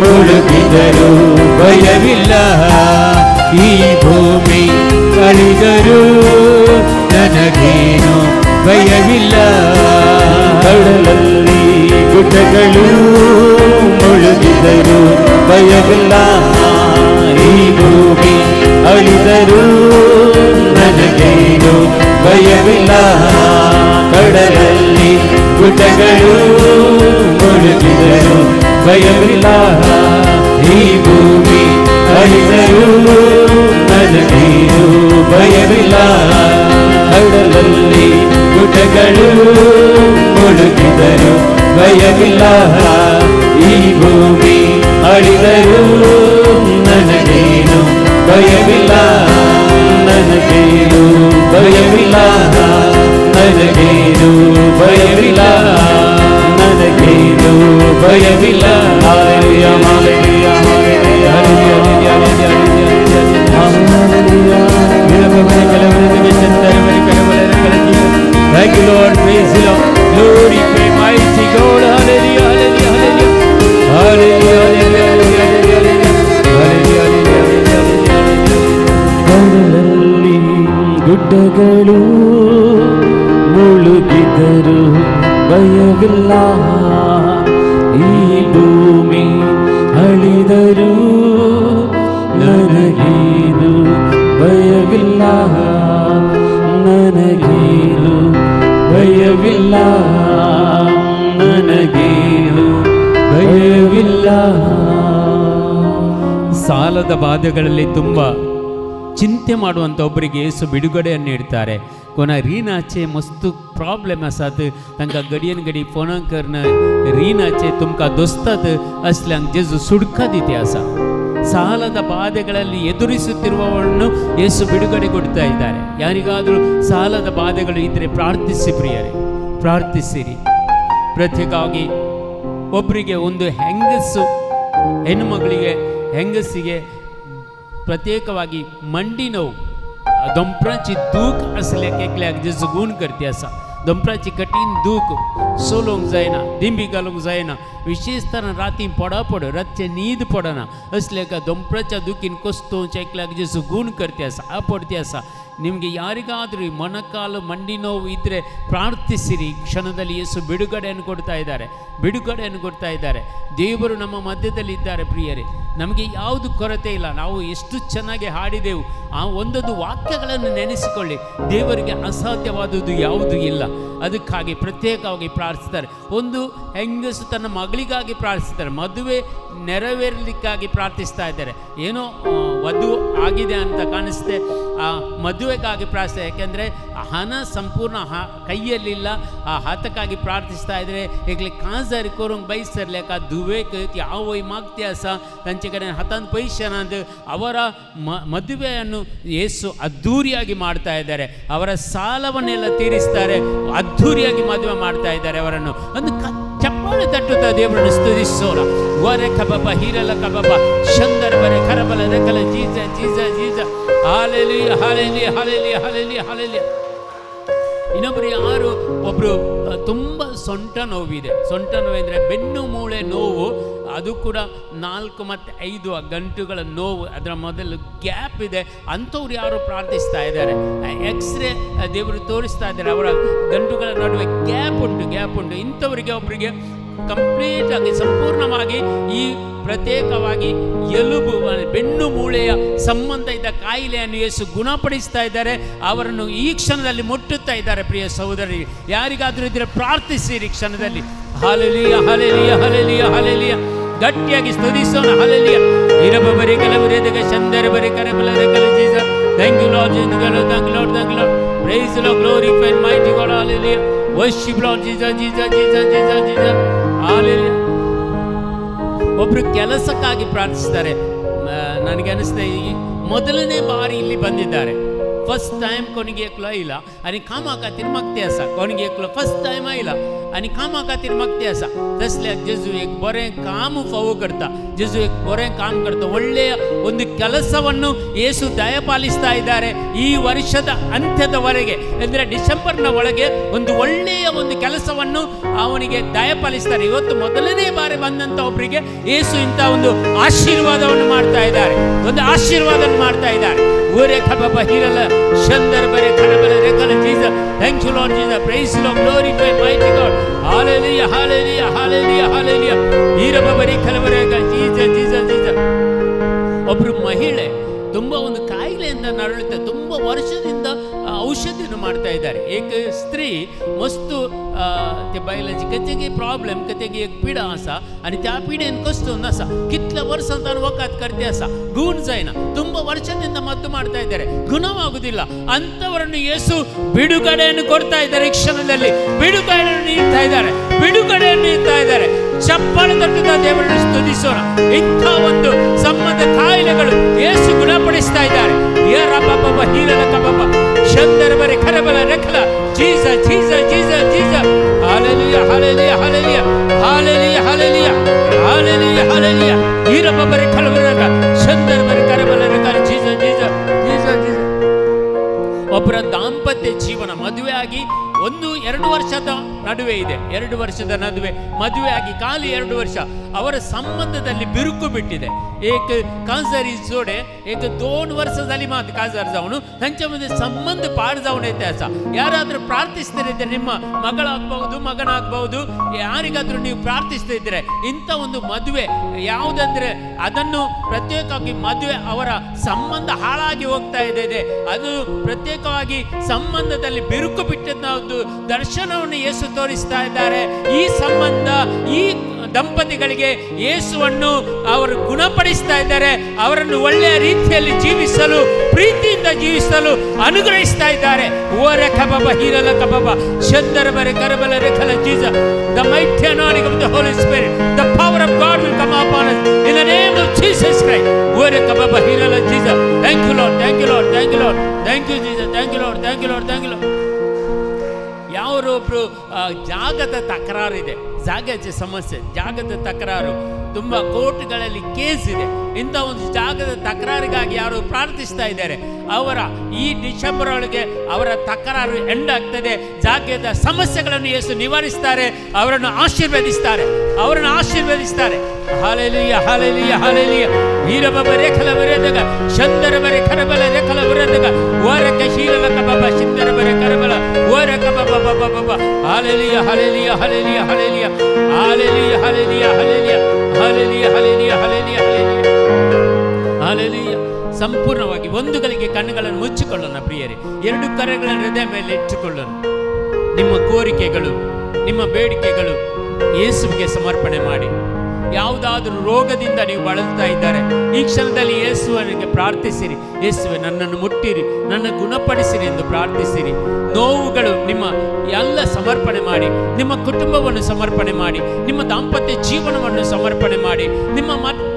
ಮುಳುಗಿದರು ಭಯವಿಲ್ಲ, ಈ ಭೂಮಿ ಅಳಿದರು ನನಗೇನು ಭಯವಿಲ್ಲ. ಕಡಲಲ್ಲಿ ಗುಡ್ಡಗಳು ಮುಳುಗಿದರು ಭಯವಿಲ್ಲ, ಈ ಭೂಮಿ ಅಳಿದರು ನನಗೇನು ಭಯವಿಲ್ಲ. ಕಡಲಲ್ಲಿ ಗುಡ್ಡಗಳು ಮುಳುಗಿದರು ಭಯವಿಲ್ಲ, ಈ ಭೂಮಿ ಅಳಿದರು ನನಗೇನು ಭಯವಿಲ್ಲ. ಕಡಲಲ್ಲಿ ಗುಡ್ಡಗಳು ಮುಳುಗಿದರು ಭಯವಿಲ್ಲ, ಈ ಭೂಮಿ ಅಳಿದರು ನನಗೇನು ಭಯವಿಲ್ಲ. ನನಗೇನು ಭಯವಿಲ್ಲ, ನನಗೇನು ಭಯವಿಲ್ಲ, ನನಗೇನು ಭಯವಿಲ್ಲ. Hallelujah, hallelujah, hallelujah, hallelujah, hallelujah. Thank you, Lord. Praise you, Lord. Glory, pray, mighty God. Hallelujah, hallelujah, hallelujah. Hallelujah, hallelujah, hallelujah, hallelujah. ಕಡಲಲ್ಲಿ ಗುಡ್ಡಗಳು ಮುಳುಗಿದರು ಭಯವಿಲ್ಲ, ಈ ಭೂಮಿ ಅಳಿದರು ನನಗೇನು ಭಯವಿಲ್ಲ. ನನಗೇನು ಭಯವಿಲ್ಲ, ನನಗೇನು ಭಯವಿಲ್ಲ. ಸಾಲದ ಬಾಧೆಗಳಲ್ಲಿ ತುಂಬ ಚಿಂತೆ ಮಾಡುವಂಥ ಒಬ್ಬರಿಗೆ ಯೇಸು ಬಿಡುಗಡೆಯನ್ನು ನೀಡ್ತಾರೆ. ಕೊನ ರೀನಾಚೆ ಮಸ್ತು ಪ್ರಾಬ್ಲಮ್ ಅಸಾತ್ ತಂಕ ಗಡಿಯನ್ ಗಡಿ ಫೋನಕರ್ನ ರೀನಾಚೆ ತುಮಕ ದೊಸ್ತತ್ ಅಸ್ಲಂಗ್ ಜೇಸು ಸುಡ್ಕದಿತೆ ಅಸ. ಸಾಲದ ಬಾಧೆಗಳಲ್ಲಿ ಎದುರಿಸುತ್ತಿರುವವರನ್ನು ಯೇಸು ಬಿಡುಗಡೆ ಕೊಡ್ತಾ ಇದ್ದಾರೆ. ಯಾರಿಗಾದರೂ ಸಾಲದ ಬಾಧೆಗಳು ಇದ್ದರೆ ಪ್ರಾರ್ಥಿಸಿ ಪ್ರಿಯರೇ, ಪ್ರಾರ್ಥಿಸಿರಿ. ಪ್ರತ್ಯೇಕವಾಗಿ ಒಬ್ಬರಿಗೆ ಒಂದು ಹೆಂಗಸಿಗೆ ಪ್ರತ್ಯೇಕವಾಗಿ मंडी नऊ दंपराची दूख असल्या केकल्याक जे जगून करते आसा. दंपराची कठीण दूख सोलोंक जायना, दिंबी घालूंक जायना, विशेषतः राती पड रातचे न्हीद पडना असल्या का दंपराच्या दुखीन कस्तो चेकल्याक जे जगून करते आसा, आपडते आसा. ನಿಮಗೆ ಯಾರಿಗಾದರೂ ಈ ಮೊಣಕಾಲು ಮಂಡಿ ನೋವು ಇದ್ದರೆ ಪ್ರಾರ್ಥಿಸಿರಿ. ಕ್ಷಣದಲ್ಲಿ ಯೇಸು ಬಿಡುಗಡೆಯನ್ನು ಕೊಡ್ತಾ ಇದ್ದಾರೆ, ಬಿಡುಗಡೆಯನ್ನು ಕೊಡ್ತಾ ಇದ್ದಾರೆ. ದೇವರು ನಮ್ಮ ಮಧ್ಯದಲ್ಲಿ ಇದ್ದಾರೆ ಪ್ರಿಯರೇ. ನಮಗೆ ಯಾವುದು ಕೊರತೆ ಇಲ್ಲ. ನಾವು ಎಷ್ಟು ಚೆನ್ನಾಗಿ ಹಾಡಿದೆವು. ಆ ಒಂದೊಂದು ವಾಕ್ಯಗಳನ್ನು ನೆನೆಸಿಕೊಳ್ಳಿ. ದೇವರಿಗೆ ಅಸಾಧ್ಯವಾದುದು ಯಾವುದೂ ಇಲ್ಲ. ಅದಕ್ಕಾಗಿ ಪ್ರತ್ಯೇಕವಾಗಿ ಪ್ರಾರ್ಥಿಸ್ತಾರೆ. ಒಂದು ಹೆಂಗಸು ತನ್ನ ಮಗಳಿಗಾಗಿ ಪ್ರಾರ್ಥಿಸ್ತಾರೆ, ಮದುವೆ ನೆರವೇರಲಿಕ್ಕಾಗಿ ಪ್ರಾರ್ಥಿಸ್ತಾ ಇದ್ದಾರೆ. ಏನೋ ವಧು ಆಗಿದೆ ಅಂತ ಕಾಣಿಸುತ್ತೆ, ಆ ಮದುವೆಗಾಗಿ ಪ್ರಾರ್ಥಿಸ್ತಾರೆ. ಯಾಕೆಂದರೆ ಹಣ ಸಂಪೂರ್ಣ ಕೈಯಲ್ಲಿಲ್ಲ, ಆ ಹತಕ್ಕಾಗಿ ಪ್ರಾರ್ಥಿಸ್ತಾ ಇದ್ದಾರೆ. ಏಕಲೆ ಕಾಜಾರಿ ಕೋರಂಗೆ ಬಯಸಿರ್ಲೇಕ ದುವೇಕ್ ಯಾವ ಮಾಗ್ತ್ಯಾಸ ತಂಚೆ ಕಡೆ ಹತನ್ ಪೈಸನಂದು ಅವರ ಮದುವೆಯನ್ನು ಯೇಸು ಅದ್ಧೂರಿಯಾಗಿ ಮಾಡ್ತಾ ಇದ್ದಾರೆ. ಅವರ ಸಾಲವನ್ನೆಲ್ಲ ತೀರಿಸ್ತಾರೆ, ಅದ್ಧೂರಿಯಾಗಿ ಮದುವೆ ಮಾಡ್ತಾ ಇದ್ದಾರೆ ಅವರನ್ನು. ಒಂದು ಚಪ್ಪಾಳೆ ತಟ್ಟುತ್ತಾ ದೇವರನ್ನು ಸ್ತುತಿಸೋಣ. ವರೆ ಕಬಬ ಹೀರಲ ಕಬಬ ಶಂದರ ಬರೆ ಕರಬಲ ರೆಕಲ ಜೀಜ ಜೀಜ ಜೀಜ hallelujah hallelujah hallelujah hallelujah hallelujah. ಇನ್ನೊಬ್ಬರು ಒಬ್ಬರು ತುಂಬ ಸೊಂಟ ನೋವಿದೆ. ಸೊಂಟ ನೋವು ಅಂದರೆ ಬೆನ್ನು ಮೂಳೆ ನೋವು, ಅದು ಕೂಡ 4 ಮತ್ತು 5 ಗಂಟುಗಳ ನೋವು, ಅದರ ಮೊದಲು ಗ್ಯಾಪ್ ಇದೆ. ಅಂಥವ್ರು ಯಾರು ಪ್ರಾರ್ಥಿಸ್ತಾ ಇದ್ದಾರೆ. ಎಕ್ಸ್ರೇ ದೇವರು ತೋರಿಸ್ತಾ ಇದ್ದಾರೆ, ಅವರ ಗಂಟುಗಳ ನಡುವೆ ಗ್ಯಾಪ್ ಉಂಟು. ಇಂಥವರಿಗೆ ಒಬ್ಬರಿಗೆ ಕಂಪ್ಲೀಟಾಗಿ ಸಂಪೂರ್ಣವಾಗಿ ಈ ಪ್ರತ್ಯೇಕವಾಗಿ ಎಲುಬು ಬೆನ್ನು ಮೂಳೆಯ ಸಂಬಂಧ ಇದ್ದ ಕಾಯಿಲೆಯನ್ನು ಯೇಸು ಗುಣಪಡಿಸ್ತಾ ಇದ್ದಾರೆ. ಅವರನ್ನು ಈ ಕ್ಷಣದಲ್ಲಿ ಮುಟ್ಟುತ್ತಾ ಇದ್ದಾರೆ. ಪ್ರಿಯ ಸಹೋದರಿ, ಯಾರಿಗಾದರೂ ಇದ್ದರೆ ಪ್ರಾರ್ಥಿಸಿರಿ ಕ್ಷಣದಲ್ಲಿ. Hallelujah hallelujah hallelujah hallelujah. ಗಟ್ಟಿಯಾಗಿ ಸ್ತುತಿಸೋಣ. ಹಾಲೆಲುಯಾ. ಇರಬರಿ ಕೆಲವರೆದಗ ಚಂದರ ಬರಿ ಕರೆಬಲರ ಕಲ Jesus. Thank you lord Jesus. Thank you Lord. Thank you Lord. Praise the lord. Glorify mighty God. Hallelujah. Worship Lord Jesus Jesus Jesus Jesus Jesus. Hallelujah. ಒಬ್ಬರು ಕೆಲಸಕ್ಕಾಗಿ ಪ್ರಾರ್ಥಿಸ್ತಾರೆ. ನನಗೆ ಅನಿಸ್ತದೆ ಈ ಮೊದಲನೇ ಬಾರಿ ಇಲ್ಲಿ ಬಂದಿದ್ದಾರೆ. फर्स्ट टाइम कोणी एकलो आयला आनी कामा खातीर मागते आसा. कोणी एकलो फर्स्ट टाइम आयला आनी कामा खातीर मागते आसा. तसल्याक जेजू एक बरें काम फावो करता. जेजू एक बरें काम करता. ಒಳ್ಳೆಯ ಒಂದು ಕೆಲಸವನ್ನು ಯೇಸು ದಯಪಾಲಿಸ್ತಾ ಇದ್ದಾರೆ. ಈ ವರ್ಷದ ಅಂತ್ಯದವರೆಗೆ ಅಂದರೆ ಡಿಸೆಂಬರ್ನ ಒಳಗೆ ಒಂದು ಒಳ್ಳೆಯ ಒಂದು ಕೆಲಸವನ್ನು ಅವನಿಗೆ ದಯಪಾಲಿಸ್ತಾರೆ. ಇವತ್ತು ಮೊದಲನೇ ಬಾರಿ ಬಂದಂಥ ಒಬ್ಬರಿಗೆ ಯೇಸು ಇಂಥ ಒಂದು ಆಶೀರ್ವಾದವನ್ನು ಮಾಡ್ತಾ ಇದ್ದಾರೆ. ಒಂದು ಆಶೀರ್ವಾದವನ್ನು ಮಾಡ್ತಾ ಇದ್ದಾರೆ. ಊರೇ ಕಬಬ ಹೀರಲ ಶಂದರ ಬರೆ ಕರಬಲ ರೆಕಲ Jesus. Thank you lord Jesus. Praise the lord. Glorify mighty god. Hallelujah hallelujah hallelujah hallelujah. ಹೀರಬ ಬರೆ ಕಲಬರೆ ಜೀಸಸ್ ಜೀಸಸ್ ಜೀಸಸ್. ಒಬ್ಬರು ಮಹಿಳೆ ತುಂಬ ಒಂದು ಕಾಯಿಲೆಯಿಂದ ನರಳುತ್ತೆ. ತುಂಬ ವರ್ಷದಿಂದ ಔಷಧಿಯನ್ನು ಮಾಡ್ತಾ ಇದ್ದಾರೆ. एक स्त्री मस्त ते बायलाची कतेगी प्रॉब्लेम कतेगी एक पिडा आसा आणि त्या पिडेन कस्तून आसा. कितल्या वर्सां तान वकात करते आसा, गुण जायना. ತುಂಬ ವರ್ಷದಿಂದ ಮದ್ದು ಮಾಡ್ತಾ ಇದ್ದಾರೆ, ಗುಣವಾಗುವುದಿಲ್ಲ. ಅಂಥವರನ್ನು ಯೇಸು ಬಿಡುಗಡೆಯನ್ನು ಕೊಡ್ತಾ ಇದ್ದಾರೆ. ಈ ಕ್ಷಣದಲ್ಲಿ ಬಿಡುಗಡೆಯನ್ನು ನೀಡ್ತಾ ಇದ್ದಾರೆ, ಬಿಡುಗಡೆಯನ್ನು ನೀಡ್ತಾ ಇದ್ದಾರೆ. ಚಪ್ಪಾಳೆ ತಟ್ಟುತ್ತಾ ದೇವರನ್ನು ಸ್ತುತಿಸೋಣ. ಇಂಥ ಒಂದು ಸಂಬಂಧ ಕಾಯಿಲೆಗಳು ಯೇಸು ಗುಣಪಡಿಸ್ತಾ ಇದ್ದಾರೆ. ಯರಬಬ ಹೀರಲ ಕಬಬ ಶಂದರ ಬರೆ ಕರಬಲ ರೆಕಲ Jesus Jesus Jesus Jesus. Hallelujah hallelujah hallelujah hallelujah hallelujah hallelujah hallelujah. ಹೀರಬ ಬರೆ ಕಲಬರಗ ಶಂದರ ಬರೆ ಕರಬಲ ರೆಕಲ ಜೀಸಸ್ ಜೀಸಸ್ ಜೀಸಸ್ ಜೀಸಸ್. ಒಬ್ಬರ ದಾಂಪತ್ಯ ಜೀವನ ಮದುವೆ ಆಗಿ 1-2 ವರ್ಷದ ನಡುವೆ ಇದೆ. 2 ವರ್ಷದ ನಡುವೆ ಮದುವೆ ಆಗಿ ಖಾಲಿ 2 ವರ್ಷ ಅವರ ಸಂಬಂಧದಲ್ಲಿ ಬಿರುಕು ಬಿಟ್ಟಿದೆ. एक काजर जोडे एक 2 ವರ್ಷದಲ್ಲಿ ಮಾತು ಕಾಜರ್ ಜಾವನು ತಂಚमध्ये ಸಂಬಂಧ ಪಾಡ್ ಜಾವನು ಐತೆ ಅಸ. ಯಾರಾದರೂ ಪ್ರಾರ್ಥಿಸ್ತಿದ್ರೆ ನಿಮ್ಮ ಮಗಳಾಗಬಹುದು ಮಗನಾಗಬಹುದು, ಯಾರಿಗಾದ್ರೂ ನೀವು ಪ್ರಾರ್ಥಿಸ್ತಿದ್ರೆ ಇಂಥ ಒಂದು ಮದುವೆ ಯಾವುದಂದ್ರೆ ಅದನ್ನು ಪ್ರತ್ಯೇಕವಾಗಿ ಮದುವೆ ಅವರ ಸಂಬಂಧ ಹಾಳಾಗಿ ಹೋಗ್ತಾ ಇದೆ. ಅದು ಪ್ರತ್ಯೇಕವಾಗಿ ಸಂಬಂಧದಲ್ಲಿ ಬಿರುಕು ಬಿಟ್ಟಿದ್ದ ಒಂದು ದರ್ಶನವನ್ನು ಯೇಸು ತೋರಿಸ್ತಾ ಇದ್ದಾರೆ. ಈ ಸಂಬಂಧ ಈ ದಂಪತಿಗಳಿಗೆ ಯೇಸುವನ್ನು ಅವರು ಗುಣಪಡಿಸ್ತಾ ಇದ್ದಾರೆ. ಅವರನ್ನು ಒಳ್ಳೆಯ ರೀತಿಯಲ್ಲಿ ಜೀವಿಸಲು, ಪ್ರೀತಿಯಿಂದ ಜೀವಿಸಲು ಅನುಗ್ರಹಿಸ್ತಾ ಇದ್ದಾರೆ. ಓರೆ ಕಬಬ ಹೀರಲ ಕಬಬ ಶಂದರ ಬರೆ ಕರಬಲ ರೆಕಲ Jesus. The mighty anointing of the Holy Spirit, the power of God will come upon us in the name of Jesus Christ. ಓರೆ ಕಬಬ ಹೀರಲ Jesus. Thank you Lord, thank you Lord, thank you Lord, thank you Jesus, thank you Lord, thank you Lord, thank you Lord. ಯಾರೊಬ್ರು ಜಾಗದ ತಕರಾರಿದೆ, ಜಾಗದ ಸಮಸ್ಯೆ, ಜಾಗದ ತಕರಾರು, ತುಂಬ ಕೋರ್ಟ್ಗಳಲ್ಲಿ case ಇದೆ. ಇಂಥ ಒಂದು ಜಾಗದ ತಕರಾರಿಗಾಗಿ ಯಾರು ಪ್ರಾರ್ಥಿಸ್ತಾ ಇದ್ದಾರೆ, ಅವರ ಈ ಡಿಸೆಂಬರ್ ಒಳಗೆ ಅವರ ತಕರಾರು ಎಂಡ್ ಆಗ್ತದೆ. ಜಾಗದ ಸಮಸ್ಯೆಗಳನ್ನು ಯೇಸು ನಿವಾರಿಸ್ತಾರೆ, ಅವರನ್ನು ಆಶೀರ್ವದಿಸ್ತಾರೆ, ಅವರನ್ನು ಆಶೀರ್ವದಿಸ್ತಾರೆ. Hallelujah, hallelujah, hallelujah. ವೀರಬಬ ರೇಖಲ ಬರೆದಾಗ ಚಂದರ ಬರೆ ಕರಬಲ ರೇಖಲ ಬರೆದಾಗ ಓರಕ ಶೀಲಲ ಕಬಬ ಚಿಂದರ ಬರೆ ಕರಬಲ ಓರಕ ಬಬ ಬಬ ಬಬ. Hallelujah, hallelujah, hallelujah, hallelujah, hallelujah, hallelujah, hallelujah, hallelujah, hallelujah, hallelujah, hallelujah. ಸಂಪೂರ್ಣವಾಗಿ ಒಂದು ಗಳಿಗೆ ಕಣ್ಣುಗಳನ್ನು ಮುಚ್ಚಿಕೊಳ್ಳೋಣ ಪ್ರಿಯರೇ, ಎರಡು ಕರೆಗಳನ್ನು ಹೃದಯ ಮೇಲೆ ಇಟ್ಟುಕೊಳ್ಳೋಣ. ನಿಮ್ಮ ಕೋರಿಕೆಗಳು, ನಿಮ್ಮ ಬೇಡಿಕೆಗಳು ಯೇಸುವಿಗೆ ಸಮರ್ಪಣೆ ಮಾಡಿ. ಯಾವುದಾದರೂ ರೋಗದಿಂದ ನೀವು ಬಳಲ್ತಾ ಇದ್ದಾರೆ, ಈ ಕ್ಷಣದಲ್ಲಿ ಯೇಸುವಿಗೆ ಪ್ರಾರ್ಥಿಸಿರಿ. ಯೇಸುವೆ, ನನ್ನನ್ನು ಮುಟ್ಟಿರಿ, ನನ್ನ ಗುಣಪಡಿಸಿರಿ ಎಂದು ಪ್ರಾರ್ಥಿಸಿರಿ. ನೋವುಗಳು ನಿಮ್ಮ ಎಲ್ಲ ಸಮರ್ಪಣೆ ಮಾಡಿ, ನಿಮ್ಮ ಕುಟುಂಬವನ್ನು ಸಮರ್ಪಣೆ ಮಾಡಿ, ನಿಮ್ಮ ದಾಂಪತ್ಯ ಜೀವನವನ್ನು ಸಮರ್ಪಣೆ ಮಾಡಿ, ನಿಮ್ಮ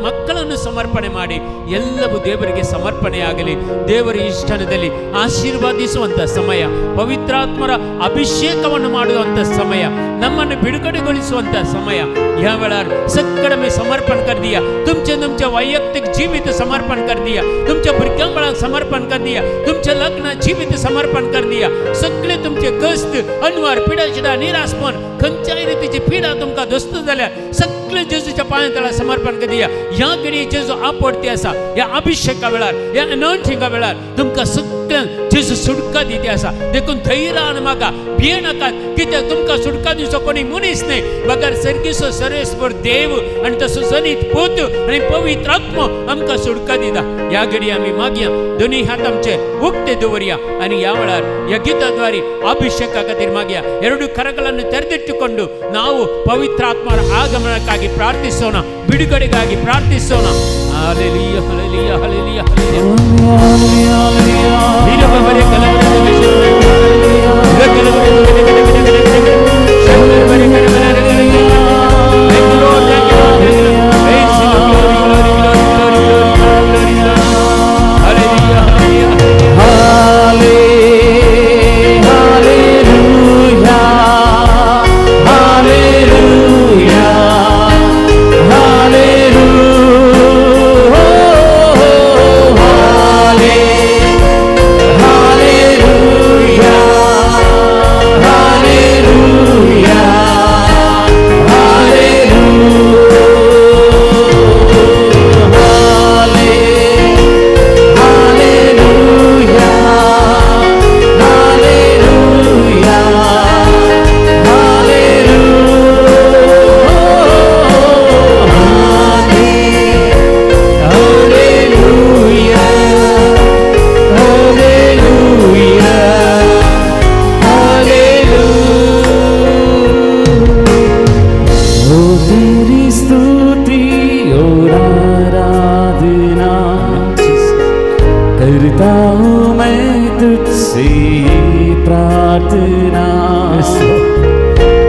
ಮಕ್ಕಳನ್ನು ಸಮರ್ಪಣೆ ಮಾಡಿ. ಎಲ್ಲವೂ ದೇವರಿಗೆ ಸಮರ್ಪಣೆಯಾಗಲಿ. ದೇವರ ಇಷ್ಟದಲ್ಲಿ ಆಶೀರ್ವಾದಿಸುವಂಥ ಸಮಯ, ಪವಿತ್ರಾತ್ಮರ ಅಭಿಷೇಕವನ್ನು ಮಾಡುವಂಥ ಸಮಯ, ನಮ್ಮನ್ನು ಬಿಡುಗಡೆಗೊಳಿಸುವಂಥ ಸಮಯ. यावेळा सगळं मी समर्पण कर दिया, तुमच्या वैयक्तिक जीवित समर्पण कर दिया, तुमच्या भुरग्यांबाळांक समर्पण कर दिया, तुमच्या लग्न जीवित समर्पण कर दिया. सगळे तुमचे कष्ट, अनवर, पिडाशिडा, निराशपण, खंयच्याय रीतीची पिडा तुमकां दोस्त जाल्या, सगळे जेजूच्या पांयां समर्पण कर दिया. ह्या घडी जेजू आपडते आसा, ह्या अभिषेका वेळार, ह्या अनॉइंटिंगा वेळार तुमकां सगळ्यांक जेजू सुटका दिते आसा. देखून धैर्यान म्हाका भिये नाकात, कित्याक तुमकां सुटका दिवचो कोणी मनीस न्हय, बगर सर्गीचो सर्वेस्वर देव आनी तसो जनीत पूत आनी पवित्र आत्मा आमकां सुटका दिता. ह्या घडी आमी मागया, दोनी हात आमचे उक्ते दवरया आनी ह्या वेळार ह्या गीताद्वारे अभिषेका खातीर मागया. ಎರಡು ಕರಗಳನ್ನು ತೆರೆದಿಟ್ಟುಕೊಂಡು ನಾವು ಪವಿತ್ರಾತ್ಮರ ಆಗಮನಕ್ಕಾಗಿ ಪ್ರಾರ್ಥಿಸೋಣ, ಬಿಡುಗಡೆಗಾಗಿ ಪ್ರಾರ್ಥಿಸೋಣ. ಹಾಲೆಲೂಯ, ಹಾಲೆಲೂಯ, ಹಾಲೆಲೂಯ,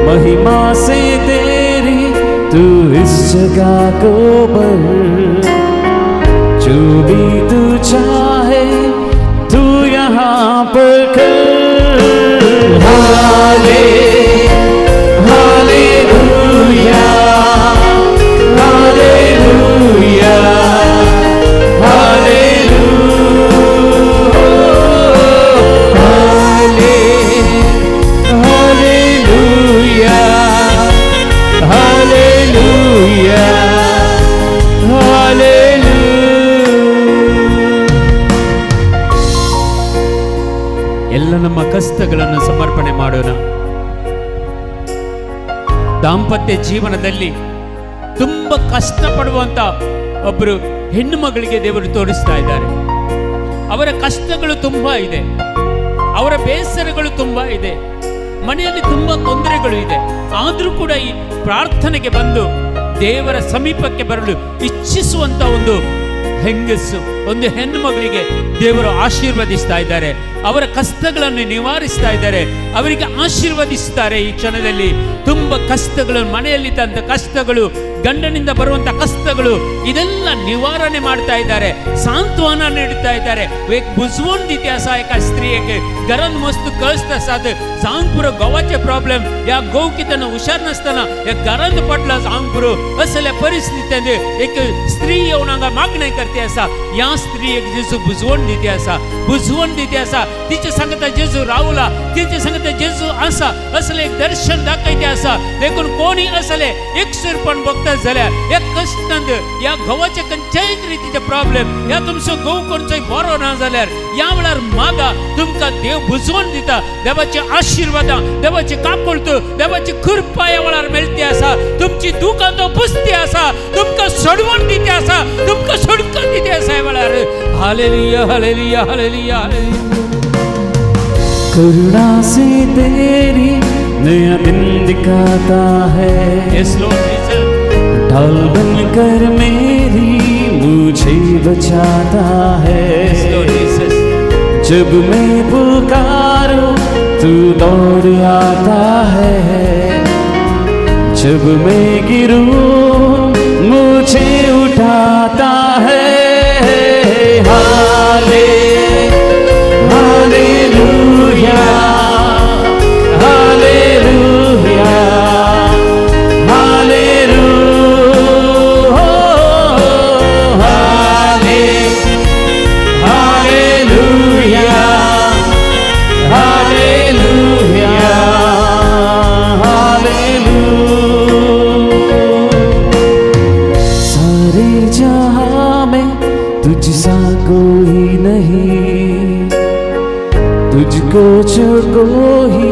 महिमा से तेरी तू इस जगह को भर, जो भी तू चाहे तू यहाँ पर कर. हाले हालेलुया, हालेलुया, ಎಲ್ಲ ನಮ್ಮ ಕಷ್ಟಗಳನ್ನು ಸಮರ್ಪಣೆ ಮಾಡೋಣ. ದಾಂಪತ್ಯ ಜೀವನದಲ್ಲಿ ತುಂಬ ಕಷ್ಟಪಡುವಂತ ಒಬ್ಬರು ಹೆಣ್ಣು ಮಗಳಿಗೆ ದೇವರು ತೋರಿಸ್ತಾ ಇದ್ದಾರೆ. ಅವರ ಕಷ್ಟಗಳು ತುಂಬಾ ಇದೆ, ಅವರ ಬೇಸರಗಳು ತುಂಬಾ ಇದೆ, ಮನೆಯಲ್ಲಿ ತುಂಬಾ ತೊಂದರೆಗಳು ಇದೆ. ಆದರೂ ಕೂಡ ಈ ಪ್ರಾರ್ಥನೆಗೆ ಬಂದು ದೇವರ ಸಮೀಪಕ್ಕೆ ಬರಲು ಇಚ್ಛಿಸುವಂತ ಒಂದು ಹೆಂಗಸು, ಒಂದು ಹೆಣ್ಣು ಮಗಳಿಗೆ ದೇವರು ಆಶೀರ್ವದಿಸ್ತಾ ಇದ್ದಾರೆ. ಅವರ ಕಷ್ಟಗಳನ್ನು ನಿವಾರಿಸ್ತಾ ಇದ್ದಾರೆ, ಅವರಿಗೆ ಆಶೀರ್ವದಿಸ್ತಾರೆ. ಈ ಕ್ಷಣದಲ್ಲಿ ತುಂಬ ಕಷ್ಟಗಳು, ಮನೆಯಲ್ಲಿದ್ದಂಥ ಕಷ್ಟಗಳು ಗಂಡನಿಂದ ಬರುವಂತ ಕಷ್ಟಗಳು ಇದೆಲ್ಲ ನಿವಾರಣೆ ಮಾಡ್ತಾ ಇದ್ದಾರೆ, ಸಾಂತ್ವನ ನೀಡುತ್ತಾ ಇದ್ದಾರೆ. बुजवून दिते असा एका स्त्रियेक घरान मस्त कळसता साद जावंक पुरो गोवाचे प्रॉब्लेम या गोव कितें हुशार नासतना या घरान पडला जावंक पुरो असल्या परिस्थितींत एक स्त्री येवन हांगा मागणी करते आसा. या स्त्रियेक जेजू बुजवून दिते आसा, तिचे सांगता जेजू रावला, तिचे सांगता जेजू आसा असले एक दर्शन दाखयते आसा. देखून कोणी असले एक सुरपण बघता जाल्यार एक कष्टांत या गोवाचे खंयच्याच रितीचे प्रॉब्लेम या तुमचो गोव कोणचोय बरो ना जाल्यार या वेळार मागा, तुमकां देव बुजवून दिता. देवाचे आशीर्वाद, देवाची काकुळत, देवाची कृपा या वेळार मेळटी आसा. तुमची दुखां तो पुसती आसा, तुमकां सोडवून दिते आसा, तुमकां सोडकून दिते आसा या वेळार. Hallelujah hallelujah hallelujah hallelujah. करुणा से तेरी नया दिन दिखाता है, यस लॉर्ड जीसस. ढाल बनकर मेरी मुझे बचाता है. Yes Lord Jesus. जब मैं पुकारूं तू दौड़ आता है, जब मैं गिरूं मुझे उठाता है. Hallelujah hallelujah hallelujah hallelujah hallelujah hallelujah. सारे जहां में तुझसा कोई नहीं, तुझको जो कोई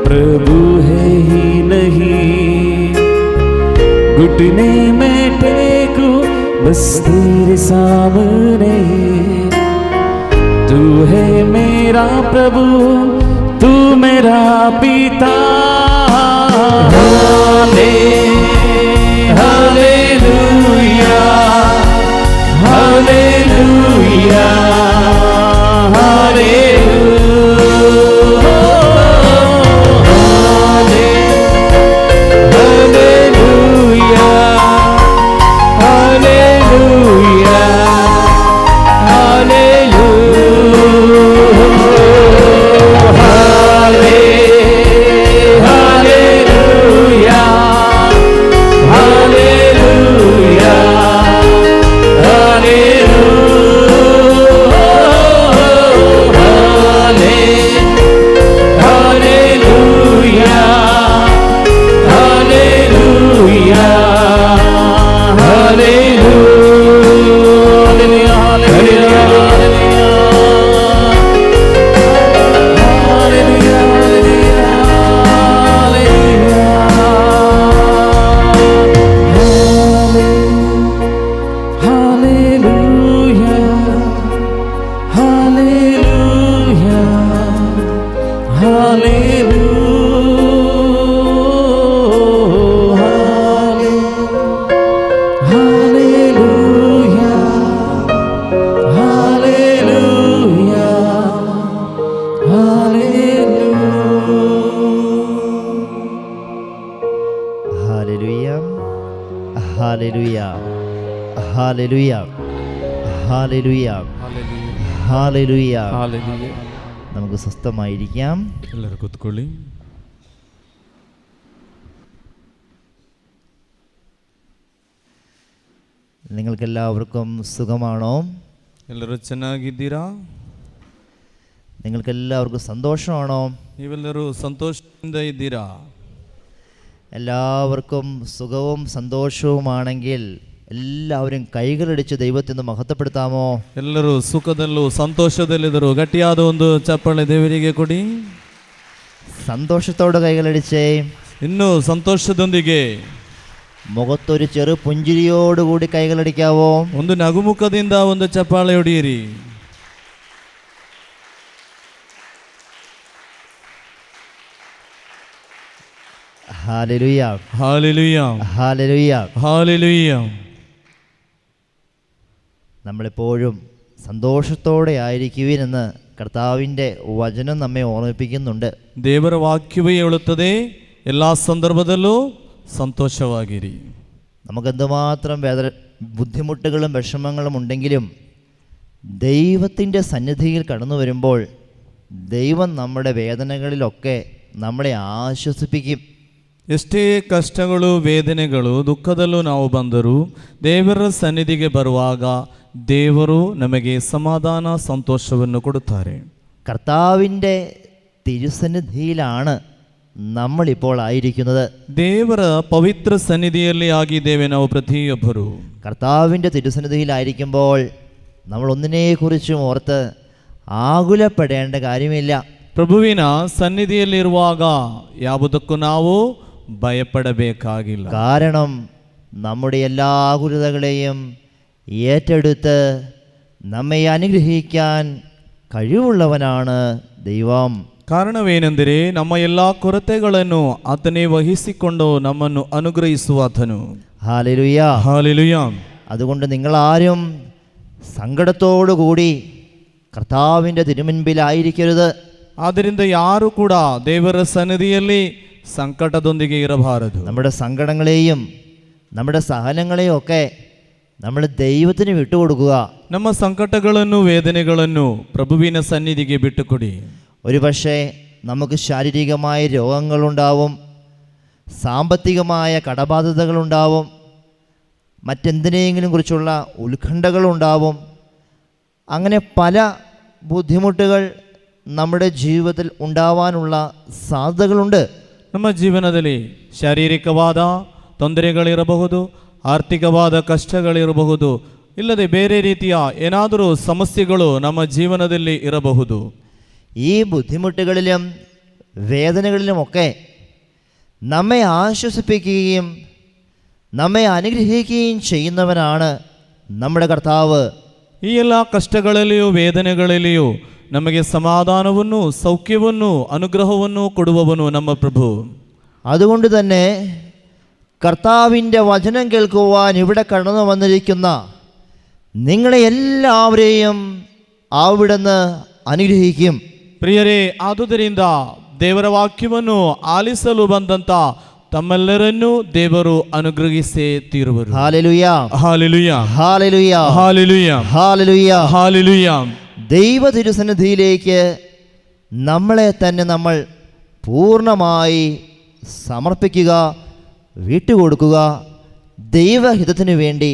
प्रभु है ही नहीं. घुटने में टेकू बस तेरे सामने, तू है मेरा प्रभु, तू मेरा पिता. Hallelujah hallelujah hallelujah hallelujah hallelujah. നമുക്ക് സ്വസ്ഥമായിരിക്കാം. എല്ലാവരും കൂത്തുകൊള്ളി. നിങ്ങൾക്കെല്ലാവർക്കും സുഖമാണോ? ಎಲ್ಲರೂ ಚೆನ್ನಾಗಿದ್ದೀರಾ? നിങ്ങൾക്കെല്ലാവർക്കും സന്തോഷമാണോ? ನೀವೆಲ್ಲರೂ ಸಂತೋಷದಿಂದ ಇದ್ದೀರಾ? എല്ലാവർക്കും സുഖവും സന്തോഷവുമാണെങ്കിൽ എല്ലാവരും കൈകളടിച്ച് ദൈവത്തിന്ന് മഹത്വപ്പെടുത്താമോ? ಎಲ್ಲರೂ ಸುಖದಲ್ಲೂ ಸಂತೋಷದಲ್ಲಿದ್ದರು ಗಟ್ಟಿಯಾದ ಒಂದು ಚಪ್ಪಾಳೆ ದೇವರಿಗೆ ಕೊಡಿ. സന്തോഷത്തോടെ കൈകളടിച്ചേ. ಇನ್ನೂ ಸಂತೋಷದೊಂದಿಗೆ മുഖത്തൊരു ചെറു പുഞ്ചിരിയോടുകൂടി കൈകളടിക്കാവോ? ಒಂದು ನಗುಮುಖದಿಂದ ಒಂದು ಚಪ್ಪಾಳೆ ಹೊಡೆಯಿರಿ. Hallelujah hallelujah hallelujah hallelujah. നമ്മളെപ്പോഴും സന്തോഷത്തോടെ ആയിരിക്കുവിനെന്ന് കർത്താവിൻ്റെ വചനം നമ്മെ ഓർമ്മിപ്പിക്കുന്നുണ്ട്. ದೇವರ ವಾಕ್ಯವೇ ಹೇಳುತ್ತದೆ, ಎಲ್ಲ ಸಂದರ್ಭದಲ್ಲೂ ಸಂತೋಷವಾಗಿರಿ. നമുക്കെന്തുമാത്രം ബുദ്ധിമുട്ടുകളും വിഷമങ്ങളും ഉണ്ടെങ്കിലും ദൈവത്തിൻ്റെ സന്നിധിയിൽ കടന്നു വരുമ്പോൾ ദൈവം നമ്മുടെ വേദനകളിലൊക്കെ നമ്മളെ ಆಶ್ವಸಿಪಿക്കും. ಎಷ್ಟೇ ಕಷ್ಟಗಳು ವೇದನೆಗಳು ದುಃಖದಲ್ಲೂ ನಾವು ಬಂದರೂ ದೇವರ ಸನ್ನಿಧಿಗೆ ಬರುವಾಗ ದೇವರು ನಮಗೆ ಸಮಾಧಾನ ಸಂತೋಷವನ್ನು ಕೊಡುತ್ತಾರೆ. കർത്താവിൻ്റെ തിരുസന്നിധിയിലാണ് നമ്മളിപ്പോൾ ആയിരിക്കുന്നത്. ದೇವರ ಪವಿತ್ರ ಸನ್ನಿಧಿಯಲ್ಲಿ ಆಗಿದ್ದೇವೆ ನಾವು ಪ್ರತಿಯೊಬ್ಬರು. കർത്താവിൻ്റെ തിരുസന്നിധിയിലായിരിക്കുമ്പോൾ നമ്മൾ ഒന്നിനെക്കുറിച്ചും ഓർത്ത് ആകുലപ്പെടേണ്ട കാര്യമില്ല. ಪ್ರಭುವಿನ ಸನ್ನಿಧಿಯಲ್ಲಿರುವಾಗ ಯಾವುದಕ್ಕೂ ನಾವು ഭയപ്പെടಬೇಕಾಗಿಲ್ಲ. കാരണം നമ്മുടെ എല്ലാ ആകുലതകളെയും ഏറ്റെടുത്ത് നമ്മെ അനുഗ്രഹിക്കാൻ കഴിവുള്ളവനാണ് ദൈവം. ಕಾರಣವೇನೆಂದರೆ ನಮ್ಮ ಎಲ್ಲ ಕೊರತೆಗಳನ್ನು ಆತನೇ ವಹಿಸಿಕೊಂಡು ನಮ್ಮನ್ನು ಅನುಗ್ರಹಿಸುವಾತನು. ഹല്ലേലൂയ. ಹಾಲೆಲೂಯ. അതുകൊണ്ട് നിങ്ങളാരും സങ്കടത്തോടുകൂടി കർത്താവിൻ്റെ തിരുമുൻപിലായിരിക്കരുത്. ಆದ್ದರಿಂದ ಯಾರು ಕೂಡ ದೇವರ ಸನ್ನಿಧಿಯಲ್ಲಿ ಸಂಕಟದೊಂದಿಗೆ ಇರಬಾರದು. നമ്മുടെ സങ്കടങ്ങളെയും നമ്മുടെ സഹനങ്ങളെയും ഒക്കെ നമ്മൾ ദൈവത്തിന് വിട്ടുകൊടുക്കുക. ನಮ್ಮ ಸಂಕಟಗಳನ್ನು ವೇದನೆಗಳನ್ನು ಪ್ರಭುವಿನ ಸನ್ನಿಧಿಗೆ ಬಿಟ್ಟುಕೊಡಿ. ഒരു പക്ഷേ നമുക്ക് ശാരീരികമായ രോഗങ്ങളുണ്ടാവും, സാമ്പത്തികമായ കടബാധ്യതകളുണ്ടാവും, മറ്റെന്തിനെങ്കിലും കുറിച്ചുള്ള ഉത്കണ്ഠകളുണ്ടാവും. അങ്ങനെ പല ബുദ്ധിമുട്ടുകൾ നമ്മുടെ ജീവിതത്തിൽ ഉണ്ടാവാനുള്ള സാധ്യതകളുണ്ട്. ನಮ್ಮ ಜೀವನದಲ್ಲಿ ಶಾರೀರಿಕವಾದ ತೊಂದರೆಗಳಿರಬಹುದು, ಆರ್ಥಿಕವಾದ ಕಷ್ಟಗಳಿರಬಹುದು, ಇಲ್ಲದೆ ಬೇರೆ ರೀತಿಯ ಏನಾದರೂ ಸಮಸ್ಯೆಗಳು ನಮ್ಮ ಜೀವನದಲ್ಲಿ ಇರಬಹುದು. ഈ ബുദ്ധിമുട്ടുകളിലും വേദനകളിലുമൊക്കെ നമ്മെ ആശ്വസിപ്പിക്കുകയും നമ്മെ അനുഗ്രഹിക്കുകയും ചെയ്യുന്നവനാണ് നമ്മുടെ കർത്താവ്. ಈ ಎಲ್ಲ ಕಷ್ಟಗಳಲ್ಲಿಯೂ ವೇದನೆಗಳಲ್ಲಿಯೂ ನಮಗೆ ಸಮಾಧಾನವನ್ನು ಸೌಖ್ಯವನ್ನು ಅನುಗ್ರಹವನ್ನು ಕೊಡುವವನು ನಮ್ಮ ಪ್ರಭು. അതുകൊണ്ട് തന്നെ കർത്താവിൻ്റെ വചനം കേൾക്കുവാൻ ഇവിടെ കടന്നു വന്നിരിക്കുന്ന നിങ്ങളെ എല്ലാവരെയും അവിടുന്ന് അനുഗ്രഹിക്കും. ಪ್ರಿಯರೇ, ಆದುದರಿಂದ ದೇವರ ವಾಕ್ಯವನ್ನು ಆಲಿಸಲು ಬಂದಂತ ತಮ್ಮೆಲ್ಲರನ್ನೂ ದೇವರು ಅನುಗ್ರಹಿಸೇ ತೀರುವರು. Hallelujah. Hallelujah. Hallelujah. Hallelujah. Hallelujah. Hallelujah. ദൈവ തിരുസന്നിധിയിലേക്ക് നമ്മളെ തന്നെ നമ്മൾ പൂർണ്ണമായി സമർപ്പിക്കുക, വിട്ടുകൊടുക്കുക, ദൈവഹിതത്തിനു വേണ്ടി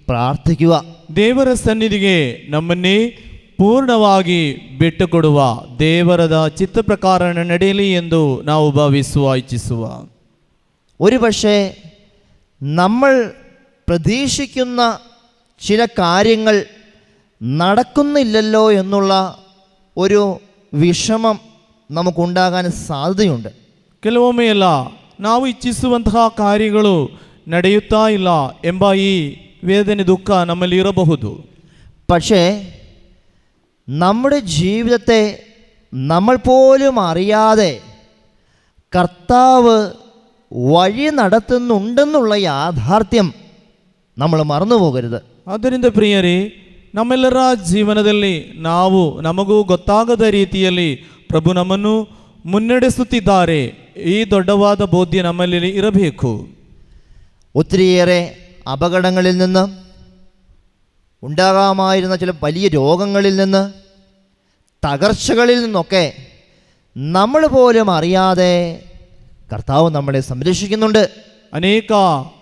പ്രാർത്ഥിക്കുക. ದೇವರ ಸನ್ನಿಧಿಗೆ ನಮ್ಮನ್ನೇ ಪೂರ್ಣವಾಗಿ ಬಿಟ್ಟುಕೊಡುವ, ದೇವರದ ಚಿತ್ತ ಪ್ರಕಾರ ನಡೆಯಲಿ ಎಂದು ನಾವು ಭಾವಿಸುವ, ಇಚ್ಛಿಸುವ. ഒരു പക്ഷേ നമ്മൾ പ്രതീക്ഷിക്കുന്ന ചില കാര്യങ്ങൾ നടക്കുന്നില്ലല്ലോ എന്നുള്ള ഒരു വിഷമം നമുക്കുണ്ടാകാൻ സാധ്യതയുണ്ട്. ಕೆಲವೊಮ್ಮೆ ಎಲ್ಲ ನಾವು ಇಚ್ಛಿಸುವಂತಹ ಕಾರ್ಯಗಳು ನಡೆಯುತ್ತಾ ಇಲ್ಲ ಎಂಬ ಈ ವೇದನೆ ದುಃಖ ನಮ್ಮಲ್ಲಿ ಇರಬಹುದು. പക്ഷേ നമ്മുടെ ജീവിതത്തെ നമ്മൾ പോലും അറിയാതെ കർത്താവ് വഴി നടത്തുന്നുണ്ടെന്നുള്ള യാഥാർത്ഥ്യം നമ്മൾ മറന്നു പോകരുത്. ಆದ್ದರಿಂದ ಪ್ರಿಯರೇ, ನಮ್ಮೆಲ್ಲರ ಜೀವನದಲ್ಲಿ ನಮಗೂ ಗೊತ್ತಾಗದ ರೀತಿಯಲ್ಲಿ ಪ್ರಭು ನಮ್ಮನ್ನು ಮುನ್ನಡೆಸುತ್ತಿದ್ದಾರೆ. ಈ ದೊಡ್ಡವಾದ ಬೋಧ್ಯ ನಮ್ಮಲ್ಲಿ ಇರಬೇಕು. ഒത്തിരിയേറെ അപകടങ്ങളിൽ നിന്ന്, ഉണ്ടാകാമായിരുന്ന ചില വലിയ രോഗങ്ങളിൽ നിന്ന്, തകർച്ചകളിൽ നിന്നൊക്കെ നമ്മൾ പോലും അറിയാതെ കർത്താവ് നമ്മളെ സംരക്ഷിക്കുന്നുണ്ട്. ಅನೇಕ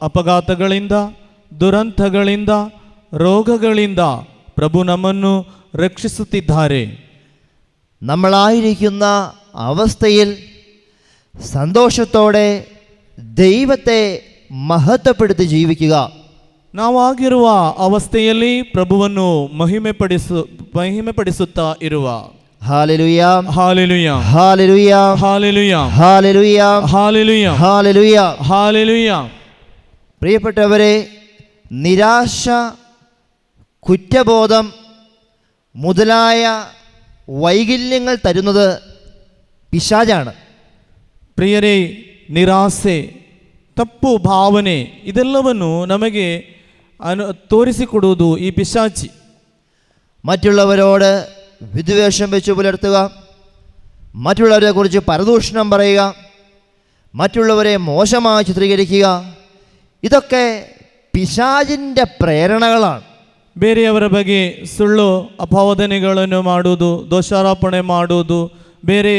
ಅಪಘಾತಗಳಿಂದ, ದುರಂತಗಳಿಂದ, ರೋಗಗಳಿಂದ ಪ್ರಭು ನಮ್ಮನ್ನು ರಕ್ಷಿಸುತ್ತಿದ್ದಾರೆ. നമ്മളായിരിക്കുന്ന അവസ്ഥയിൽ സന്തോഷത്തോടെ ദൈവത്തെ മഹത്വപ്പെടുത്തി ജീവിക്കുക. ನಾವಾಗಿರುವ ಅವಸ್ಥೆಯಲ್ಲಿ ಪ್ರಭುವನ್ನು ಮಹಿಮೆಪಡಿಸುತ್ತಾ ಇರುವ. Hallelujah. Hallelujah. Hallelujah. Hallelujah. Hallelujah. Hallelujah. Hallelujah. Hallelujah. പ്രിയപ്പെട്ടവരെ, നിരാശ, കുറ്റബോധം മുതലായ വൈകല്യങ്ങൾ തരുന്നത് പിശാചാണ്. ಪ್ರಿಯರೇ, ನಿರಾಸೆ, ತಪ್ಪು ಭಾವನೆ ಇದೆಲ್ಲವನ್ನು ನಮಗೆ ತೋರಿಸಿಕೊಡುವುದು ಈ ಪಿಶಾಚಿ. മറ്റുള്ളവരോട് വിദ്വേഷം വെച്ച് പുലർത്തുക, മറ്റുള്ളവരെ കുറിച്ച് പരദൂഷണം പറയുക, മറ്റുള്ളവരെ മോശമായി ചിത്രീകരിക്കുക, ഇതൊക്കെ പിശാചിൻ്റെ പ്രേരണകളാണ്. ಬೇರೆಯವರ ಬಗ್ಗೆ ಸುಳ್ಳು ಅಪವಾದನೆಗಳನ್ನು ಮಾಡುವುದು, ದೋಷಾರೋಪಣೆ ಮಾಡುವುದು, ಬೇರೆ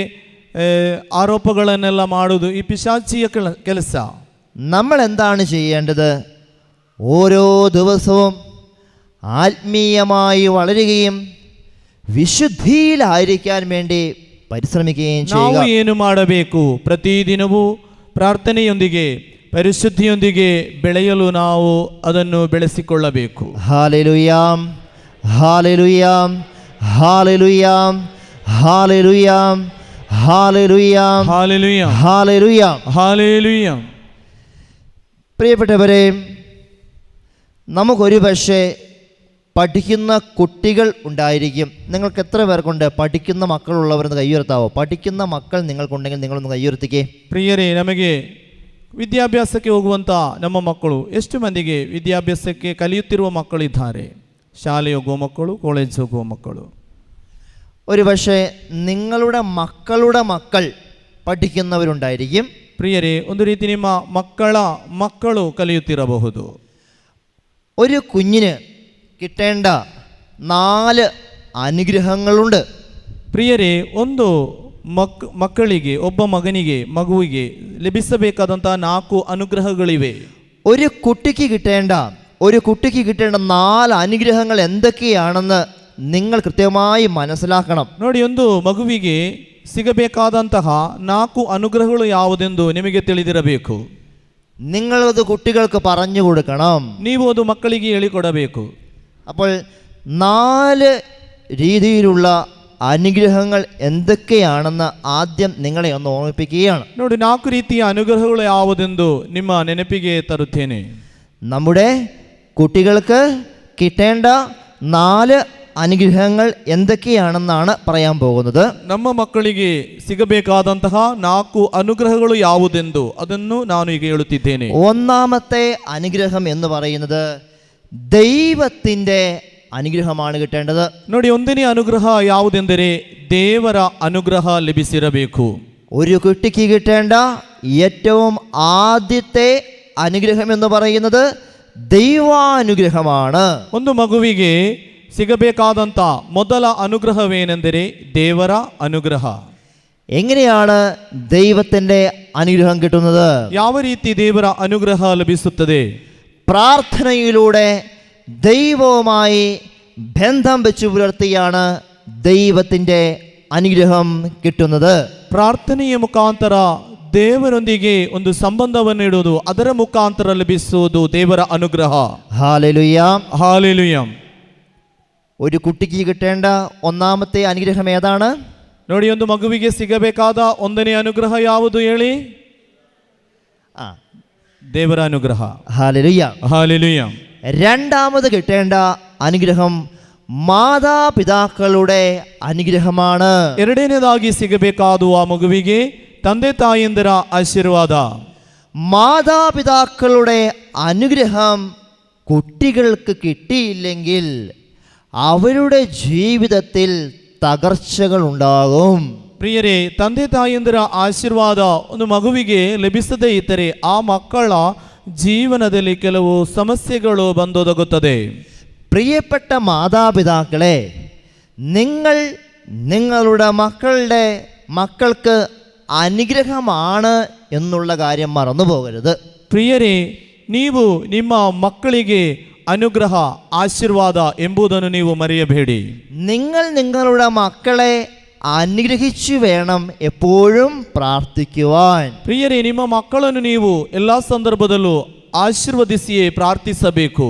ಆರೋಪಗಳನ್ನೆಲ್ಲ ಮಾಡುವುದು ಈ ಪಿಶಾಚಿಯ ಕೆಲಸ. നമ്മൾ എന്താണ് ചെയ്യേണ്ടത്? ഓരോ ദിവസവും ആത്മീയമായി വളരുകയും വിശുദ്ധിയിലായിരിക്കാൻ വേണ്ടി പരിശ്രമിക്കുകയും ನಾವು ചെയ്യുക. ಏನು ಮಾಡಬೇಕು? ಪ್ರತಿದಿನವೂ ಪ್ರಾರ್ಥನೆಯೊಂದಿಗೆ ಪರಿಶುದ್ಧಿಯೊಂದಿಗೆ ಬೆಳೆಯಲು ನಾವು ಅದನ್ನು ಬೆಳೆಸಿಕೊಳ್ಳಬೇಕು. ഹല്ലേലൂയാം, ഹല്ലേലൂയാം, ഹല്ലേലൂയാം, ഹല്ലേലൂയാം, ഹല്ലേലൂയാം, ಹಾಲೆಲೂಯ, ഹല്ലേലൂയാം. ಹಾಲೆಲೂಯ. പ്രിയപ്പെട്ടവരെ, നമുക്കൊരു പക്ഷേ പഠിക്കുന്ന കുട്ടികൾ ഉണ്ടായിരിക്കും. നിങ്ങൾക്ക് എത്ര പേർക്കുണ്ട് പഠിക്കുന്ന മക്കളുള്ളവരെന്ന് കയ്യുയർത്താവോ? പഠിക്കുന്ന മക്കൾ നിങ്ങൾക്കുണ്ടെങ്കിൽ നിങ്ങളൊന്ന് കയ്യുയർത്തിക്കേ. ಪ್ರಿಯರೇ, ನಮಗೆ ವಿದ್ಯಾಭ್ಯಾಸಕ್ಕೆ ಹೋಗುವಂಥ ನಮ್ಮ ಮಕ್ಕಳು ಎಷ್ಟು ಮಂದಿಗೆ ವಿದ್ಯಾಭ್ಯಾಸಕ್ಕೆ ಕಲಿಯುತ್ತಿರುವ ಮಕ್ಕಳಿದ್ದಾರೆ? ಶಾಲೆ ಹೋಗುವ ಮಕ್ಕಳು, ಕಾಲೇಜ್ ಹೋಗುವ ಮಕ್ಕಳು. ഒരു പക്ഷേ നിങ്ങളുടെ മക്കളുടെ മക്കൾ പഠിക്കുന്നവരുണ്ടായിരിക്കും. ಪ್ರಿಯರೇ, ಒಂದು ರೀತಿ ನಿಮ್ಮ ಮಕ್ಕಳ ಮಕ್ಕಳು ಕಲಿಯುತ್ತಿರಬಹುದು. ഒരു കുഞ്ഞിന് കിട്ടേണ്ട 4 അനുഗ്രഹങ്ങളുണ്ട്. ಪ್ರಿಯರೇ, ಒಂದು ಮಕ್ಕಳಿಗೆ, ಒಬ್ಬ ಮಗನಿಗೆ, ಮಗುವಿಗೆ ಲಭಿಸಬೇಕಾದಂಥ 4 ಅನುಗ್ರಹಗಳಿವೆ. ഒരു കുട്ടിക്ക് കിട്ടേണ്ട 4 അനുഗ്രഹങ്ങൾ എന്തൊക്കെയാണെന്ന് നിങ്ങൾ കൃത്യമായി മനസ്സിലാക്കണം. ನೋಡಿ, ಒಂದು ಮಗುವಿಗೆ ಸಿಗಬೇಕಾದಂತಹ 4 ಅನುಗ್ರಹಗಳು ಯಾವುದೆಂದು ನಿಮಗೆ ತಿಳಿದಿರಬೇಕು. നിങ്ങളത് കുട്ടികൾക്ക് പറഞ്ഞു കൊടുക്കണം. ನೀವು ಅದು ಮಕ್ಕಳಿಗೆ ಹೇಳಿಕೊಡಬೇಕು. അപ്പോൾ 4 രീതിയിലുള്ള അനുഗ്രഹങ്ങൾ എന്തൊക്കെയാണെന്ന് ആദ്യം നിങ്ങളെ ഒന്ന് ഓർമ്മിപ്പിക്കുകയാണ്. ನೋಡಿ, 4 ರೀತಿಯ ಅನುಗ್ರಹಗಳು ಯಾವುದೆಂದು ನಿಮ್ಮ ನೆನಪಿಗೆ ತರುತ್ತೇನೆ. നമ്മുടെ കുട്ടികൾക്ക് കിട്ടേണ്ട 4 അനുഗ്രഹങ്ങൾ എന്തൊക്കെയാണെന്നാണ് പറയാൻ പോകുന്നത്. ನಮ್ಮ ಮಕ್ಕಳಿಗೆ ಸಿಗಬೇಕಾದಂತಹ 4 ಅನುಗ್ರಹಗಳು ಯಾವುದೆಂದು ಅದನ್ನು ನಾನು ಈಗ ಹೇಳುತ್ತಿದ್ದೇನೆ. ഒന്നാമത്തെ അനുഗ്രഹം എന്ന് പറയുന്നത് ദൈവത്തിൻ്റെ അനുഗ്രഹമാണ് കിട്ടേണ്ടത്. ನೋಡಿ, 1ನೇ ಅನುಗ್ರಹ ಯಾವುದೆಂದರೆ ದೇವರ ಅನುಗ್ರಹ ಲಭಿಸಿರಬೇಕು. ഒരു കുട്ടിക്ക് കിട്ടേണ്ട ഏറ്റവും ആദ്യത്തെ അനുഗ്രഹം എന്ന് പറയുന്നത് ദൈവാനുഗ്രഹമാണ്. ಒಂದು ಮಗುವಿಗೆ ಸಿಗಬೇಕಾದಂಥ ಮೊದಲ ಅನುಗ್ರಹವೇನೆಂದರೆ ದೇವರ ಅನುಗ್ರಹ. എങ്ങനെയാണ് ദൈവത്തിൻ്റെ അനുഗ്രഹം കിട്ടുന്നത്? ಯಾವ ರೀತಿ ದೇವರ ಅನುಗ್ರಹ ಲಭಿಸುತ್ತದೆ? പ്രാർത്ഥനയിലൂടെ ദൈവവുമായി ബന്ധം വെച്ച് പുലർത്തിയാണ് ദൈവത്തിൻ്റെ അനുഗ്രഹം കിട്ടുന്നത്. ಪ್ರಾರ್ಥನೆಯ ಮುಖಾಂತರ ದೇವರೊಂದಿಗೆ ಒಂದು ಸಂಬಂಧವನ್ನು ಇಡುವುದು, ಅದರ ಮುಖಾಂತರ ಲಭಿಸುವುದು ದೇವರ ಅನುಗ್ರಹ. ഹല്ലേലൂയ. ಹಾಲೆಲೂಯ. ഒരു കുട്ടിക്ക് കിട്ടേണ്ട ഒന്നാമത്തെ അനുഗ്രഹം ഏതാണ്? ನೋಡಿ, ಒಂದು ಮಗುವಿಗೆ ಸಿಗಬೇಕಾದ 1ನೇ ಅನುಗ್ರಹ ಯಾವುದು ಹೇಳಿ? ದೇವರ ಅನುಗ್ರಹ. ഹല്ലേലൂയ. ಹಾಲೆಲೂಯ. രണ്ടാമത് കിട്ടേണ്ട അനുഗ്രഹം മാതാപിതാക്കളുടെ അനുഗ്രഹമാണ്. 2ನೇದಾಗಿ ಸಿಗಬೇಕಾದ ಆ ಮಗುವಿಗೆ ತಂದೆ ತಾಯಿಯಂದಿರ ಆಶೀರ್ವಾದ. മാതാപിതാക്കളുടെ അനുഗ്രഹം കുട്ടികൾക്ക് കിട്ടിയില്ലെങ്കിൽ അവരുടെ ജീവിതത്തിൽ തകർച്ചകൾ ഉണ്ടാകും. ಪ್ರಿಯರೇ, ತಂದೆ ತಾಯಿಯಂದಿರ ಆಶೀರ್ವಾದ ಒಂದು ಮಗುವಿಗೆ ಲಭಿಸದೇ ಇದ್ದರೆ ಆ ಮಕ್ಕಳ ಜೀವನದಲ್ಲಿ ಕೆಲವು ಸಮಸ್ಯೆಗಳು ಬಂದೊದಗುತ್ತದೆ. പ്രിയപ്പെട്ട മാതാപിതാക്കളെ, നിങ്ങൾ നിങ്ങളുടെ മക്കൾക്ക് അനുഗ്രഹമാണ് എന്നുള്ള കാര്യം മറന്നു പോകരുത്. ಪ್ರಿಯರೇ, ನೀವು ನಿಮ್ಮ ಮಕ್ಕಳಿಗೆ ಅನುಗ್ರಹ, ಆಶೀರ್ವಾದ ಎಂಬುದನ್ನು ನೀವು ಮರೆಯಬೇಡಿ. നിങ്ങൾ നിങ്ങളുടെ മക്കളെ അനുഗ്രഹിച്ചു വേണം എപ്പോഴും പ്രാർത്ഥിക്കുവാൻ. ಪ್ರಿಯರೇ, ನಿಮ್ಮ ಮಕ್ಕಳನ್ನು ನೀವು ಎಲ್ಲ ಸಂದರ್ಭದಲ್ಲೂ ಆಶೀರ್ವದಿಸಿಯೇ ಪ್ರಾರ್ಥಿಸಬೇಕು.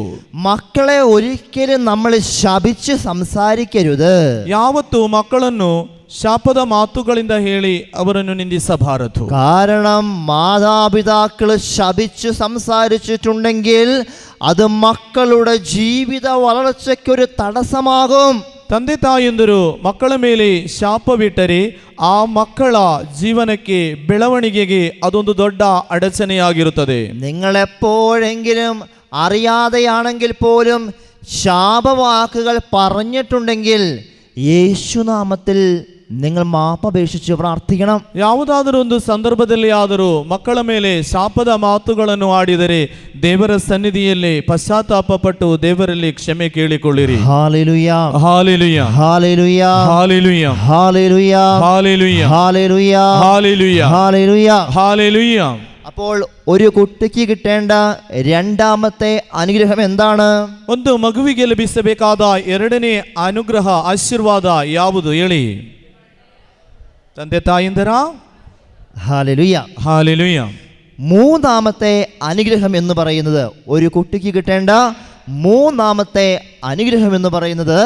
മക്കളെ ഒരിക്കലും നമ്മൾ ശപിച്ച് സംസാരിക്കരുത്. ಯಾವತ್ತೂ ಮಕ್ಕಳನ್ನು ಶಾಪದ ಮಾತುಗಳಿಂದ ಹೇಳಿ ಅವರನ್ನು ನಿಂದಿಸಬಾರದು. കാരണം മാതാപിതാക്കൾ ശപിച്ച് സംസാരിച്ചിട്ടുണ്ടെങ്കിൽ അത് മക്കളുടെ ജീവിത വളർച്ചയ്ക്കൊരു തടസ്സമാകും. ತಂದೆ ತಾಯಿಯಂದರು ಮಕ್ಕಳ ಮೇಲೆ ಶಾಪವಿಟ್ಟರೆ ಆ ಮಕ್ಕಳ ಜೀವನಕ್ಕೆ, ಬೆಳವಣಿಗೆಗೆ ಅದೊಂದು ದೊಡ್ಡ ಅಡಚಣೆಯಾಗಿರುತ್ತದೆ. നിങ്ങളെപ്പോഴെങ്കിലും അറിയാതെയാണെങ്കിൽ പോലും ശാപവാക്കുകൾ പറഞ്ഞിട്ടുണ്ടെങ്കിൽ യേശുനാമത്തിൽ നിങ്ങൾ മാപ്പപേക്ഷിച്ച് പ്രാർത്ഥിക്കണം. ಯಾವುದಾದರೂ ಒಂದು ಸಂದರ್ಭದಲ್ಲಿ ಆದರೂ ಮಕ್ಕಳ ಮೇಲೆ ಶಾಪದ ಮಾತುಗಳನ್ನು ಆಡಿದರೆ ದೇವರ ಸನ್ನಿಧಿಯಲ್ಲಿ ಪಶ್ಚಾತ್ತಾಪಪಟ್ಟು ದೇವರಲ್ಲಿ ಕ್ಷಮೆ ಕೇಳಿಕೊಳ್ಳಿರಿ. Hallelujah hallelujah hallelujah hallelujah hallelujah hallelujah hallelujah hallelujah hallelujah. Hallelujah. അപ്പോൾ ഒരു കുട്ടിക്ക് കിട്ടേണ്ട രണ്ടാമത്തെ അനുഗ്രഹം എന്താണ്? ಒಂದು ಮಗುವಿಗೆ ಲಭಿಸಬೇಕಾದ ಎರಡನೇ ಅನುಗ್ರಹ ಆಶೀರ್ವಾದ ಯಾವುದು ಹೇಳಿ? ತಂದೆ ತಾಯಿಂದರ ഹല്ലേലൂയ. ಹಾಲೆಲೂಯಾ. മൂന്നാമത്തെ അനുഗ്രഹം എന്ന് പറയുന്നത്, ഒരു കുട്ടിക്ക് കിട്ടേണ്ട മൂന്നാമത്തെ അനുഗ്രഹം എന്ന് പറയുന്നത്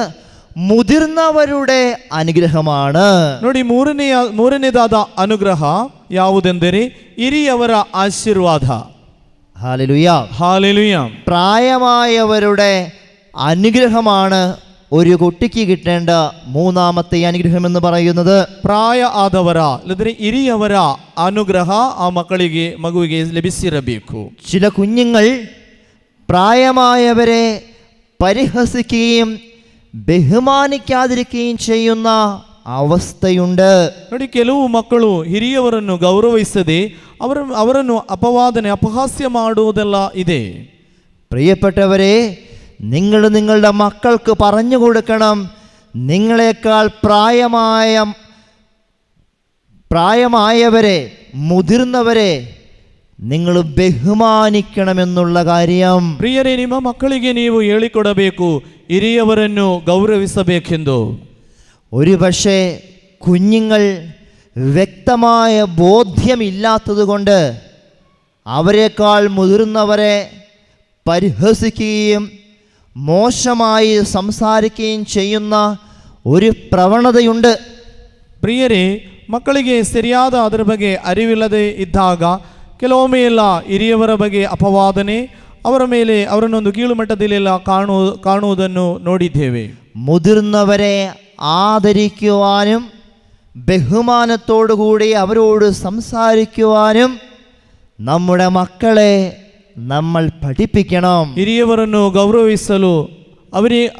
മുതിർന്നവരുടെ അനുഗ്രഹമാണ്. ನೋಡಿ, ಮೂರನೇದಾದ ಅನುಗ್ರಹ ಯಾವುದೆಂದರೆ ಹಿರಿಯವರ ಆಶೀರ್ವಾದ. ഹല്ലേലൂയ. ಹಾಲೆಲೂಯಾ. പ്രായമായവരുടെ അനുഗ്രഹമാണ് ഒരു കുട്ടിക്ക് കിട്ടേണ്ട മൂന്നാമത്തെ അനുഗ്രഹം എന്ന് പറയുന്നത്. ಪ್ರಾಯ ಆದವರ ಇಲ್ಲದ್ರೆ ಹಿರಿಯವರ ಅನುಗ್ರಹ ಆ ಮಗುವಿಗೆ ಲಭಿಸಿರಬೇಕು. ചില കുഞ്ഞുങ്ങൾ പ്രായമായവരെ പരിഹസിക്കുകയും ബഹുമാനിക്കാതിരിക്കുകയും ചെയ്യുന്ന അവസ്ഥയുണ്ട്. ನೋಡಿ, ಕೆಲವು ಮಕ್ಕಳು ಹಿರಿಯವರನ್ನು ಗೌರವಿಸದೆ ಅವರನ್ನು ಅಪಹಾಸ್ಯ ಮಾಡುವುದೆಲ್ಲ ಇದೆ. പ്രിയപ്പെട്ടവരെ, നിങ്ങൾ നിങ്ങളുടെ മക്കൾക്ക് പറഞ്ഞു കൊടുക്കണം, നിങ്ങളെക്കാൾ പ്രായമായവരെ, മുതിർന്നവരെ നിങ്ങൾ ബഹുമാനിക്കണമെന്നുള്ള കാര്യം. ಪ್ರಿಯರೇ, ನಿಮ್ಮ ಮಕ್ಕಳಿಗೆ ನೀವು ಹೇಳಿಕೊಡಬೇಕು, ಹಿರಿಯವರನ್ನು ಗೌರವಿಸಬೇಕೆಂದು. ഒരു പക്ഷേ കുഞ്ഞുങ്ങൾ വ്യക്തമായ ബോധ്യമില്ലാത്തതുകൊണ്ട് അവരെക്കാൾ മുതിർന്നവരെ പരിഹസിക്കുകയും മോശമായി സംസാരിക്കുകയും ചെയ്യുന്ന ഒരു പ്രവണതയുണ്ട്. ಪ್ರಿಯರೇ, ಮಕ್ಕಳಿಗೆ ಸರಿಯಾದ ಅದರ ಬಗ್ಗೆ ಅರಿವಿಲ್ಲದೆ ಇದ್ದಾಗ ಕೆಲವೊಮ್ಮೆ ಎಲ್ಲ ಹಿರಿಯವರ ಬಗ್ಗೆ ಅಪವಾದನೆ, ಅವರ ಮೇಲೆ ಅವರನ್ನೊಂದು ಕೀಳುಮಟ್ಟದಲ್ಲೆಲ್ಲ ಕಾಣುವುದನ್ನು ನೋಡಿದ್ದೇವೆ. മുതിർന്നവരെ ആദരിക്കുവാനും ബഹുമാനത്തോടുകൂടി അവരോട് സംസാരിക്കുവാനും നമ്മുടെ മക്കളെ നമ്മൾ പഠിപ്പിക്കണം. ಹಿರಿಯವರನ್ನು ಗೌರವಿಸಲು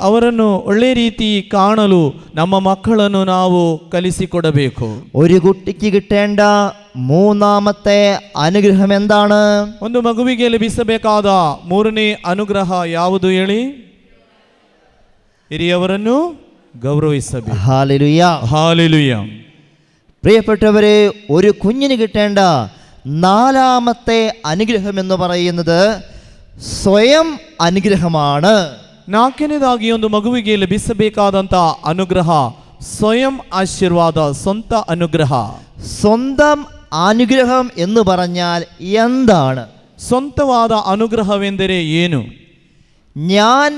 ಅವರನ್ನು ಒಳ್ಳೆ ರೀತಿ ಕಾಣಲು ನಮ್ಮ ಮಕ್ಕಳನ್ನು ನಾವು ಕಲಿಸಿಕೊಡಬೇಕು. ഒരു കുട്ടിക്ക് കിട്ടേണ്ട മൂന്നാമത്തെ അനുഗ്രഹം എന്താണ്? ಒಂದು ಮಗುವಿಗೆ ಲಭಿಸಬೇಕಾದ ಮೂರನೇ ಅನುಗ್ರಹ ಯಾವುದು ಹೇಳಿ? ಹಿರಿಯವರನ್ನು ಗೌರವಿಸಬೇಕು. ഹല്ലേലൂയ. ಹಾಲೆಲೂಯಾ. പ്രിയപ്പെട്ടവരെ, ഒരു കുഞ്ഞിന് കിട്ടേണ്ട നാലാമത്തെ അനുഗ്രഹം എന്ന് പറയുന്നത് സ്വയം അനുഗ്രഹമാണ്. ನಾಲ್ಕನೇದಾಗಿ ಒಂದು ಮಗುವಿಗೆ ಲಭಿಸಬೇಕಾದಂಥ ಅನುಗ್ರಹ ಸ್ವಯಂ ಆಶೀರ್ವಾದ, ಸ್ವಂತ ಅನುಗ್ರಹ. സ്വന്തം അനുഗ്രഹം എന്ന് പറഞ്ഞാൽ എന്താണ്? ಸ್ವಂತವಾದ ಅನುಗ್ರಹವೆಂದರೆ ಏನು? ഞാൻ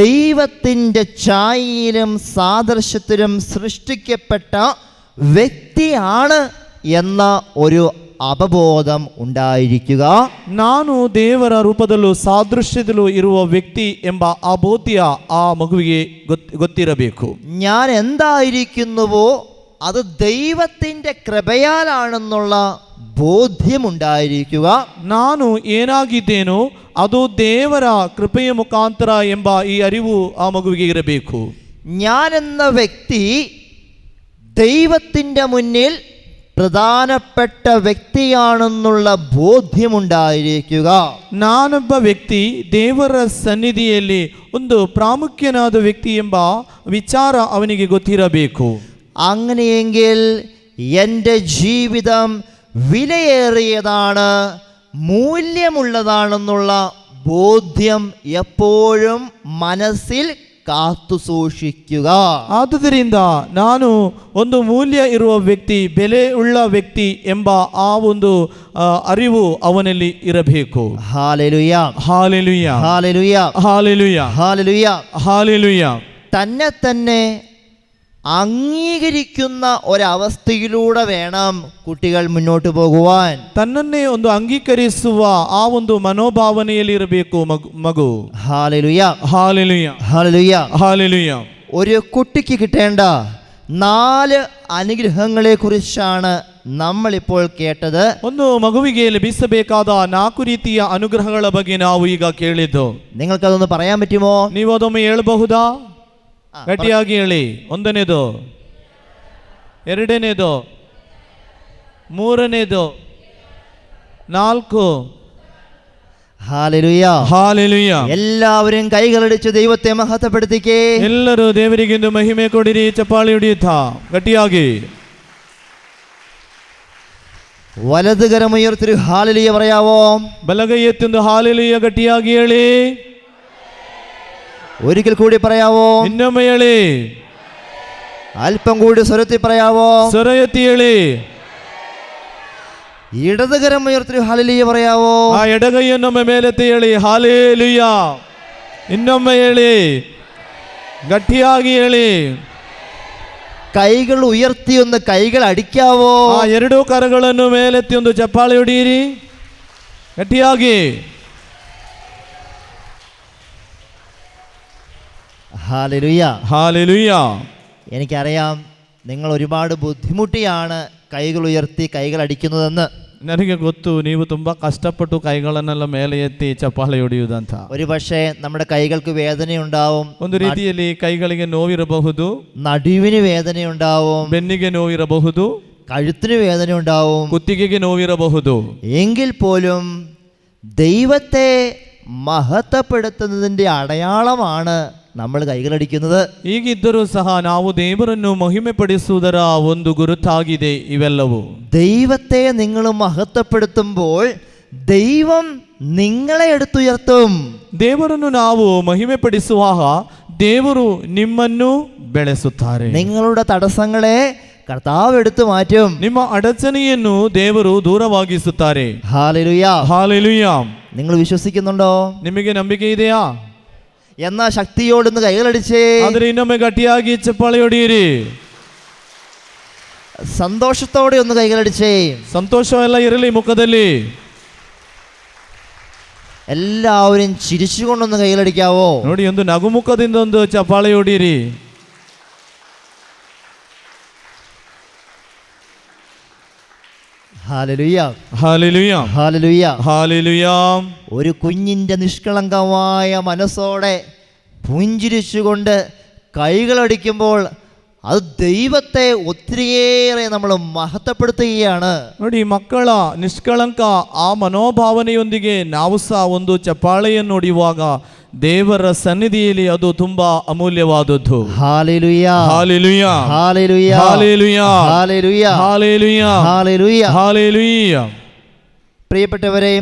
ദൈവത്തിൻ്റെ ഛായയിലും സാദൃശ്യത്തിലും സൃഷ്ടിക്കപ്പെട്ട വ്യക്തിയാണ് എന്ന ഒരു ಅವಬೋಧಂ ഉണ്ടായിരിക്കുക. ನಾನು ದೇವರ ರೂಪದಲ್ಲೂ ಸಾದೃಶ್ಯದಲ್ಲೂ ಇರುವ ವ್ಯಕ್ತಿ ಎಂಬ ಆ ಬೋಧ್ಯ ಆ ಮಗುವಿಗೆ ಗೊತ್ತಿರಬೇಕು. ഞാൻ എന്തായിരിക്കുന്നുവോ അത് ദൈവത്തിൻ്റെ കൃപയാലാണെന്നുള്ള ബോധ്യമുണ്ടായിരിക്കുക. ನಾನು ಏನಾಗಿದ್ದೇನೋ ಅದು ದೇವರ ಕೃಪೆಯ ಮುಖಾಂತರ ಎಂಬ ಈ ಅರಿವು ಆ ಮಗುವಿಗೆ ಇರಬೇಕು. ഞാനെന്ന വ്യക്തി ദൈവത്തിൻ്റെ മുന്നിൽ പ്രധാനപ്പെട്ട വ്യക്തിയാണെന്നുള്ള ബോധ്യമുണ്ടായിരിക്കുക. ನಾನೊಬ್ಬ ವ್ಯಕ್ತಿ ದೇವರ ಸನ್ನಿಧಿಯಲ್ಲಿ ಒಂದು ಪ್ರಾಮುಖ್ಯನಾದ ವ್ಯಕ್ತಿ ಎಂಬ ವಿಚಾರ ಅವನಿಗೆ ಗೊತ್ತಿರಬೇಕು. അങ്ങനെയെങ്കിൽ എൻ്റെ ജീവിതം വിലയേറിയതാണ്, മൂല്യമുള്ളതാണെന്നുള്ള ബോധ്യം എപ്പോഴും മനസ്സിൽ ಕಾತು ಸೂಕ್ಷಿക്കുക. ಆದುದರಿಂದ ನಾನು ಒಂದು ಮೂಲ್ಯ ಇರುವ ವ್ಯಕ್ತಿ, ಬೆಲೆ ಉಳ್ಳ ವ್ಯಕ್ತಿ ಎಂಬ ಆ ಒಂದು ಅರಿವು ಅವನಲ್ಲಿ ಇರಬೇಕು. Hallelujah, hallelujah, hallelujah, hallelujah, hallelujah, hallelujah. തന്നെ അംഗീകരിക്കുന്ന ഒരവസ്ഥയിലൂടെ വേണം കുട്ടികൾ മുന്നോട്ട് പോകുവാൻ. ತನ್ನನ್ನೇ ಒಂದು ಅಂಗೀಕರಿಸುವ ಆ ಒಂದು ಮನೋಭಾವನೆಯಲ್ಲಿ ಇರಬೇಕು ಮಗು. Hallelujah, hallelujah, hallelujah, hallelujah. ഒരു കുട്ടിക്ക് കിട്ടേണ്ട 4 അനുഗ്രഹങ്ങളെ കുറിച്ചാണ് നമ്മളിപ്പോൾ കേട്ടത്. ಒಂದು ಮಗುವಿಗೆ ಲಭಿಸಬೇಕಾದ 4 ರೀತಿಯ ಅನುಗ್ರಹಗಳ ಬಗ್ಗೆ ನಾವು ಈಗ ಕೇಳಿದ್ದು. നിങ്ങൾക്കതൊന്ന് പറയാൻ പറ്റുമോ? ನೀವು ಅದೊಮ್ಮೆ ಹೇಳಬಹುದಾ? ಗಟ್ಟಿಯಾಗಿ ಹೇಳಿ. ಒಂದನೇದು ಎರಡನೇದು, ಮೂರನೇದು, 4. ഹല്ലേലൂയ. ಹಾಲೆಲೂಯ. എല്ലാവരും കൈകളടിച്ച് ദൈവത്തെ മഹത്വപ്പെടുത്തിക്കേ. ಎಲ್ಲರೂ ದೇವರಿಗೆಂದು ಮಹಿಮೆ ಕೊಡಿರಿ. ಚಪ್ಪಾಳಿ ಹೊಡೆಯುತ್ತಾ ಗಟ್ಟಿಯಾಗಿ. വലത് കരമുയർത്തി ഹല്ലേലൂയ പറയാവോ? ಬಲಗೈ ಎತ್ತೊಂದು ಹಾಲೆಲೂಯ ಗಟ್ಟಿಯಾಗಿ ಹೇಳಿ. ഒരിക്കൽ കൂടി പറയാവോ? ಇನ್ನೊಮ್ಮೆ ಹೇಳಿ. അല്പം കൂടി സ്വരത്തിൽ പറയാവോ? ಸ್ವರ ಎತ್ತಿ ಹೇಳಿ. ഇടത് കരമുയർത്തി ഹല്ലേലൂയ പറയാവോ? ಆ ಎಡಗೈಯನ್ನೊಮ್ಮೆ ಮೇಲೆತ್ತಿ ಹೇಳಿ. ಹಾಲೆಲೂಯ. ಇನ್ನೊಮ್ಮೆ ಹೇಳಿ. ಗಟ್ಟಿಯಾಗಿ ಹೇಳಿ. കൈകൾ ഉയർത്തി ഒന്ന് കൈകൾ അടിക്കാവോ? ಆ ಎರಡೂ ಕರಗಳನ್ನು ಮೇಲೆತ್ತಿ ಒಂದು ಚಪ್ಪಾಳೆ ಹೊಡೆಯಿರಿ ಗಟ್ಟಿಯಾಗಿ. ഹല്ലേലൂയ. ಹಾಲೆಲೂಯ. എനിക്കറിയാം നിങ്ങൾ ഒരുപാട് ബുദ്ധിമുട്ടിയാണ് കൈകൾ ഉയർത്തി കൈകൾ അടിക്കുന്നതെന്ന്. ನನಗೆ ಗೊತ್ತು ನೀವು ತುಂಬಾ ಕಷ್ಟಪಟ್ಟು ಕೈಗಳನ್ನೆಲ್ಲ ಮೇಲೆ ಎತ್ತಿ ಚಪ್ಪಾಳೆ ಹೊಡೆಯುವುದಂತ. ഒരു പക്ഷേ നമ്മുടെ കൈകൾക്ക് വേദനയുണ്ടാവും, ಒಂದು ರೀತಿಯಲ್ಲಿ ಕೈಗಳಿಗೆ ನೋವಿರಬಹುದು, നടുവിന് വേദനയുണ്ടാവും, ಬೆನ್ನಿಗೆ ನೋವಿರಬಹುದು, കഴുത്തിന് വേദനയുണ്ടാവും. ಕುತ್ತಿಗೆಗೆ ನೋವಿರಬಹುದು. എങ്കിൽ പോലും ദൈവത്തെ മഹത്വപ്പെടുത്തുന്നതിൻ്റെ അടയാളമാണ് നമ്മൾ കൈകളടിക്കുന്നത്. ಹೀಗಿದ್ದರೂ ಸಹ ನಾವು ದೇವರನ್ನು ಮಹಿಮೆ ಪಡಿಸುವುದರ ಒಂದು ಗುರುತಾಗಿದೆ ಇವೆಲ್ಲವೂ. ദൈവത്തെ നിങ്ങൾ മഹത്വപ്പെടുത്തുമ്പോൾ ദൈവം നിങ്ങളെ എടുത്തുയർത്തും. ದೇವರನ್ನು ನಾವು ಮಹಿಮೆ ಪಡಿಸುವಾಗ ದೇವರು ನಿಮ್ಮನ್ನು ಬೆಳೆಸುತ್ತಾರೆ. നിങ്ങളുടെ തടസ്സങ്ങളെ കർത്താവ് എടുത്തു മാറ്റും. ನಿಮ್ಮ ಅಡಚಣೆಯನ್ನು ದೇವರು ದೂರವಾಗಿಸುತ್ತಾರೆ. ഹല്ലേലൂയ. ಹಾಲೆಲೂಯ. നിങ്ങൾ വിശ്വസിക്കുന്നുണ്ടോ? ನಿಮಗೆ ನಂಬಿಕೆ ಇದೆಯಾ? എന്നാ ശക്തിയോടൊന്ന് കൈകളടിച്ചേ. ಆದರೆ ಇನ್ನೊಮ್ಮೆ ಗಟ್ಟಿಯಾಗಿ ಚಪ್ಪಾಳೆ ಹೊಡೆಯಿರಿ. സന്തോഷത്തോടെ ഒന്ന് കൈകളടിച്ചേ. ಸಂತೋಷವೆಲ್ಲ ಇರಲಿ ಮುಖದಲ್ಲಿ. എല്ലാവരും ചിരിച്ചുകൊണ്ടൊന്ന് കൈകളടിക്കാവോ? ನೋಡಿ, ಒಂದು ನಗುಮುಖದಿಂದ ಒಂದು ಚಪ್ಪಾಳೆ ಹೊಡೆಯಿರಿ. ഹല്ലേലൂയ. ಹಾಲೆಲೂಯ. ഹല്ലേലൂയ. ಹಾಲೆಲೂಯ. ഒരു കുഞ്ഞിൻ്റെ നിഷ്കളങ്കമായ മനസ്സോടെ പുഞ്ചിരിച്ചുകൊണ്ട് കൈകളടിക്കുമ്പോൾ അത് ദൈവത്തെ ഒത്തിരിയേറെ നമ്മൾ മഹത്വപ്പെടുത്തുകയാണ്. ನೋಡಿ, ಮಕ್ಕಳ ನಿಷ್ಕಳಂಕ ಆ ಮನೋಭಾವನೆಯೊಂದಿಗೆ ನಾವು ಸಹ ಒಂದು ಚಪ್ಪಾಳೆಯನ್ನು ಹೊಡೆಯುವಾಗ ದೇವರ ಸನ್ನಿಧಿಯಲ್ಲಿ ಅದು ತುಂಬಾ ಅಮೂಲ್ಯವಾದದ್ದು. Hallelujah. Hallelujah. Hallelujah. Hallelujah. Hallelujah. Hallelujah. Hallelujah. Hallelujah. പ്രിയപ്പെട്ടവരെ,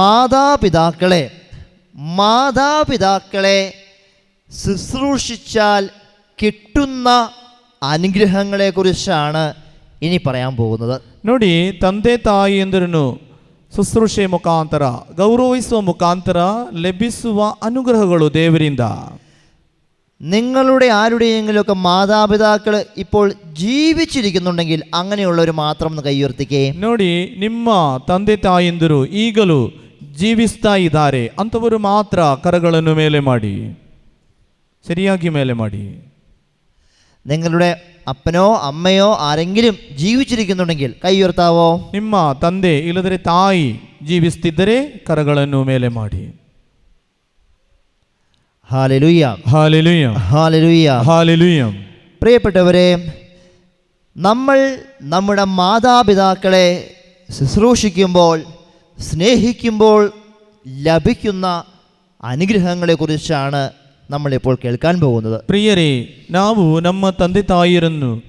മാതാപിതാക്കളെ ശുശ്രൂഷിച്ചാൽ കിട്ടുന്ന അനുഗ്രഹങ്ങളെക്കുറിച്ചാണ് ഇനി പറയാൻ പോകുന്നത്. ನೋಡಿ, ತಂದೆ ತಾಯಿ ಎಂದರನ್ನು ಶುಶ್ರೂಷೆ ಮುಖಾಂತರ, ಗೌರವಿಸುವ ಮುಖಾಂತರ ಲಭಿಸುವ ಅನುಗ್ರಹಗಳು ದೇವರಿಂದ. നിങ്ങളുടെ ആരുടെയെങ്കിലുമൊക്കെ മാതാപിതാക്കൾ ഇപ്പോൾ ജീവിച്ചിരിക്കുന്നുണ്ടെങ്കിൽ അങ്ങനെയുള്ളവർ മാത്രം ഒന്ന് കൈയുയർത്തിക്കേ. ನೋಡಿ, ನಿಮ್ಮ ತಂದೆ ತಾಯಿಂದರು ಈಗಲೂ ಜೀವಿಸ್ತಾ ಇದ್ದಾರೆ ಅಂಥವರು ಮಾತ್ರ ಕರಗಳನ್ನು ಮೇಲೆ ಮಾಡಿ, ശരിയാക്കി ಮೇಲೆ ಮಾಡಿ. നിങ്ങളുടെ അപ്പനോ അമ്മയോ ആരെങ്കിലും ജീവിച്ചിരിക്കുന്നുണ്ടെങ്കിൽ കൈയുയർത്താവോ? ನಿಮ್ಮ ತಂದೆ ಇಲ್ಲದ್ರೆ ತಾಯಿ ಜೀವಿಸ್ತಿದ್ದರೆ ಕರಗಳನ್ನು ಮೇಲೆ ಮಾಡಿ. ഹല്ലേലൂയ. ಹಾಲೆಲೂಯ. ഹല്ലേലൂയ. ಹಾಲೆಲೂಯ. പ്രിയപ്പെട്ടവരെ, നമ്മൾ നമ്മുടെ മാതാപിതാക്കളെ ശുശ്രൂഷിക്കുമ്പോൾ, സ്നേഹിക്കുമ്പോൾ ലഭിക്കുന്ന അനുഗ്രഹങ്ങളെക്കുറിച്ചാണ് നമ്മളിപ്പോൾ കേൾക്കാൻ പോകുന്നത്. ಪ್ರಿಯರೇ, ನಾವು ನಮ್ಮ ತಂದೆ ತಾಯಿಯರನ್ನು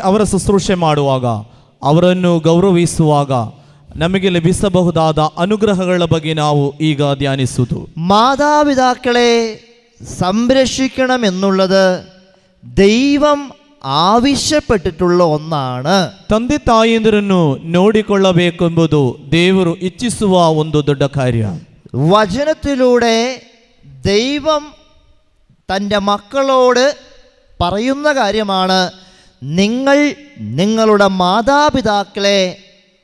ಅವರ ಶುಶ್ರೂಷೆ ಮಾಡುವಾಗ, ಅವರನ್ನು ಗೌರವಿಸುವಾಗ ನಮಗೆ ಲಭಿಸಬಹುದಾದ ಅನುಗ್ರಹಗಳ ಬಗ್ಗೆ ನಾವು ಈಗ ಧ್ಯಾನಿಸುವುದು. മാതാപിതാക്കളെ സംരക്ഷിക്കണമെന്നുള്ളത് ദൈവം ആവശ്യപ്പെട്ടിട്ടുള്ള ഒന്നാണ്. ತಂದೆ ತಾಯಿಯಂದಿರನ್ನು ನೋಡಿಕೊಳ್ಳಬೇಕೆಂಬುದು ದೇವರು ಇಚ್ಛಿಸುವ ಒಂದು ದೊಡ್ಡ ಕಾರ್ಯ. വചനത്തിലൂടെ ദൈവം തൻ്റെ മക്കളോട് പറയുന്ന കാര്യമാണ്, നിങ്ങൾ നിങ്ങളുടെ മാതാപിതാക്കളെ